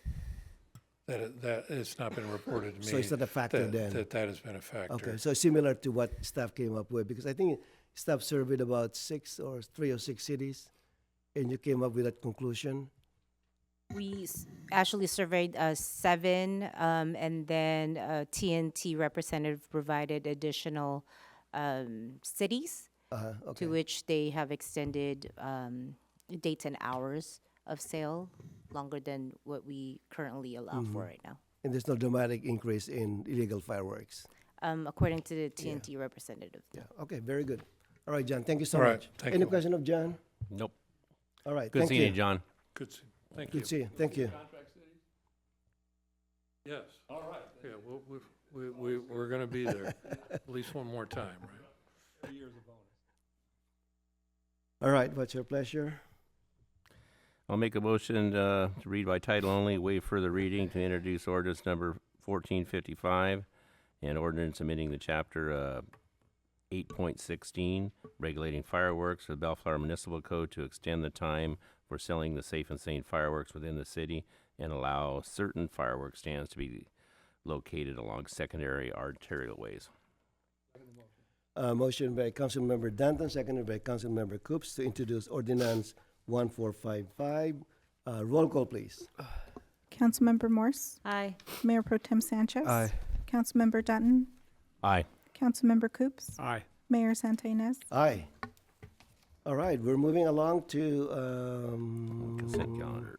That it's not been reported to me. So it's not a factor then? That has been a factor. Okay, so similar to what staff came up with, because I think staff surveyed about 3 or 6 cities, and you came up with that conclusion. We actually surveyed 7, and then TNT representative provided additional cities Okay. to which they have extended dates and hours of sale longer than what we currently allow for right now. And there's no dramatic increase in illegal fireworks. According to the TNT representative. Yeah. Okay. Very good. All right, John. Thank you so All right, much. thank Any you. question of John? Nope. All right. Good thank seeing you, John. Good, thank Good you. to see you. Thank you. Yes. All right. Yeah, we're going to be there at least one more time, right? 3 years of bonus. All right. What's your pleasure? I'll make a motion to read by title only, waive further reading to introduce ordinance number 1455 and ordinance amending the chapter 8.16 regulating fireworks of the Bellflower Municipal Code to extend the time for selling the safe and sane fireworks within the city and allow certain fireworks stands to be located along secondary arterial ways. Motion by Councilmember Danton, seconded by Councilmember Coops to introduce ordinance 1455. Roll call, please. Councilmember Morse? Aye. Mayor Pro Tem Sanchez? Aye. Councilmember Dutton? Aye. Councilmember Coops? Aye. Mayor Santa Ynez? Aye. All right, we're moving along to Consent calendar.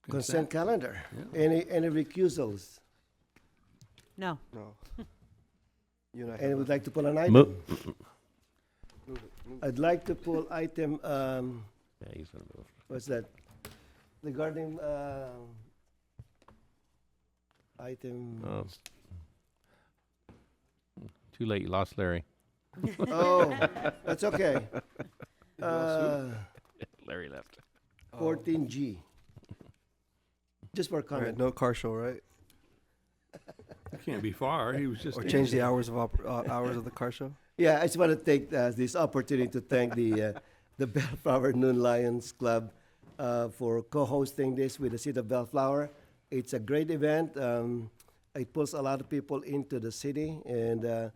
consent calendar. Any recusals? No. No. You and I Any have would a- like to pull an item? Move. Move it, move it. I'd like to pull item, Yeah, he's gonna move. what's that? Regarding item, Oh. Too late, you lost Larry. oh, that's okay. Larry left. 14G. Just for All right, comment. no car show, right? You can't be far. He was just. Or change the hours of hours of the car show? Yeah, I just want to take this opportunity to thank the Bellflower Noon Lions Club for co-hosting this with the City of Bellflower. It's a great event. It pulls a lot of people into the city, and the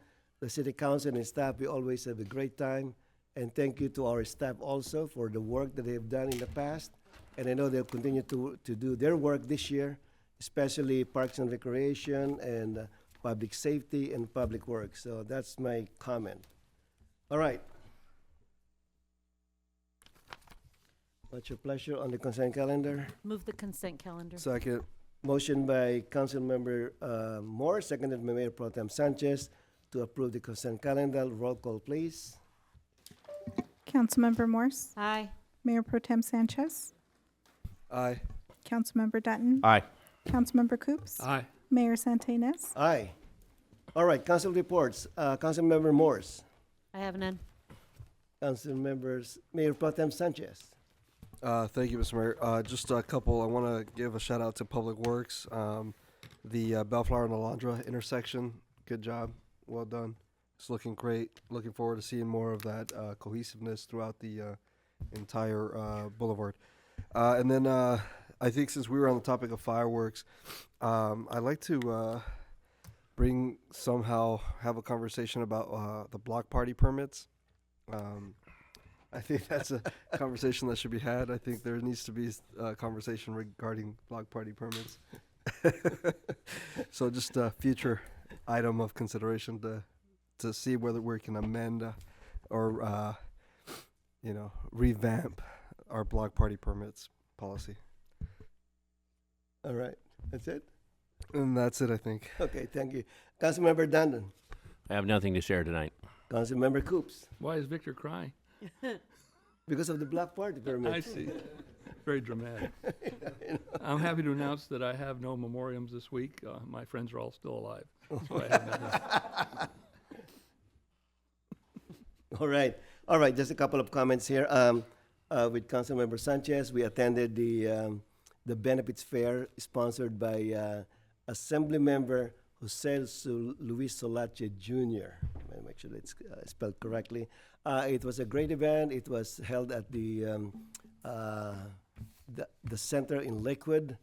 city council and staff, we always have a great time. And thank you to our staff also for the work that they've done in the past. And I know they'll continue to do their work this year, especially Parks and Recreation and Public Safety and Public Works. So that's my comment. All right. What's your pleasure on the consent calendar? Move the consent calendar. Second. Motion by Councilmember Moore, seconded by Mayor Pro Tem Sanchez to approve the consent calendar. Roll call, please. Councilmember Morse? Aye. Mayor Pro Tem Sanchez? Aye. Councilmember Dutton? Aye. Councilmember Coops? Aye. Mayor Santa Ynez? Aye. All right, council reports. Councilmember Morse. I have none. Council members, Mayor Pro Tem Sanchez. Thank you, Mr. Mayor. Just a couple. I want to give a shout out to Public Works. The Bellflower and Alondra intersection. Good job. Well done. It's looking great. Looking forward to seeing more of that cohesiveness throughout the entire boulevard. And then I think since we were on the topic of fireworks, I'd like to have a conversation about the block party permits. I think that's a conversation that should be had. I think there needs to be a conversation regarding block party permits. So just a future item of consideration to see whether we can amend or revamp our block party permits policy. All right, that's it? And that's it, I think. Okay, thank you. Councilmember Dundon. I have nothing to share tonight. Councilmember Coops. Why is Victor crying? Because of the block party permit. I see. Very dramatic. I'm happy to announce that I have no memoriams this week. My friends are all still alive. So I have nothing. All right. Just a couple of comments here. With Councilmember Sanchez, we attended the benefits fair sponsored by Assembly Member Jose Luis Solache Jr. Let me make sure it's spelled correctly. It was a great event. It was held at the center in Lakewood,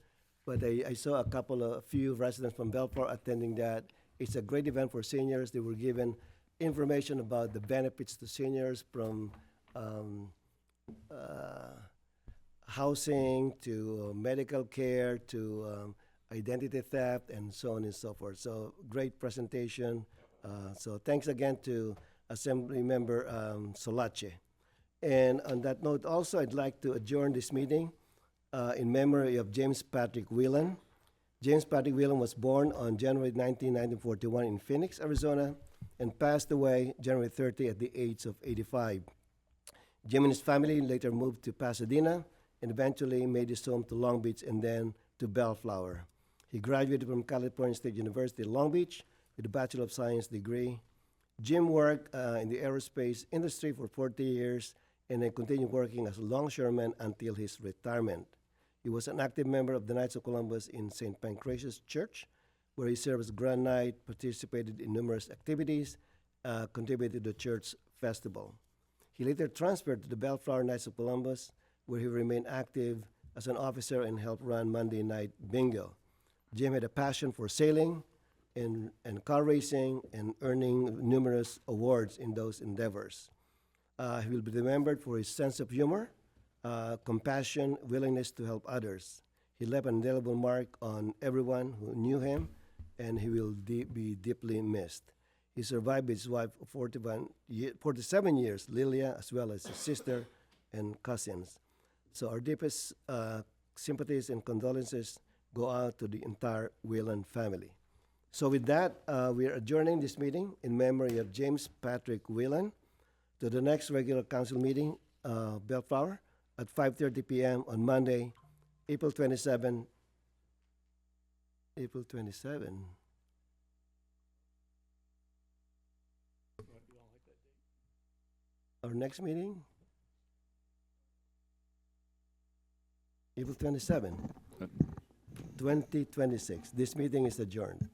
but I saw a few residents from Bellflower attending that. It's a great event for seniors. They were given information about the benefits to seniors from housing to medical care to identity theft and so on and so forth. So great presentation. So thanks again to Assembly Member Solache. And on that note also, I'd like to adjourn this meeting in memory of James Patrick Whelan. James Patrick Whelan was born on January 19, 1941 in Phoenix, Arizona, and passed away January 30 at the age of 85. Jim and his family later moved to Pasadena and eventually made his home to Long Beach and then to Bellflower. He graduated from California State University in Long Beach with a Bachelor of Science degree. Jim worked in the aerospace industry for 40 years and then continued working as a longshoreman until his retirement. He was an active member of the Knights of Columbus in St. Pancratius Church, where he served as Grand Knight, participated in numerous activities, contributed to the church festival. He later transferred to the Bellflower Knights of Columbus, where he remained active as an officer and helped run Monday Night Bingo. Jim had a passion for sailing and car racing and earning numerous awards in those endeavors. He will be remembered for his sense of humor, compassion, willingness to help others. He left an indelible mark on everyone who knew him, and he will be deeply missed. He survived his wife of 47 years, Lilia, as well as his sister and cousins. So our deepest sympathies and condolences go out to the entire Whelan family. So with that, we are adjourning this meeting in memory of James Patrick Whelan to the next regular council meeting, Bellflower, at 5:30 p.m. on Monday, April 27. April 27. Our next meeting? April 27, 2026. This meeting is adjourned.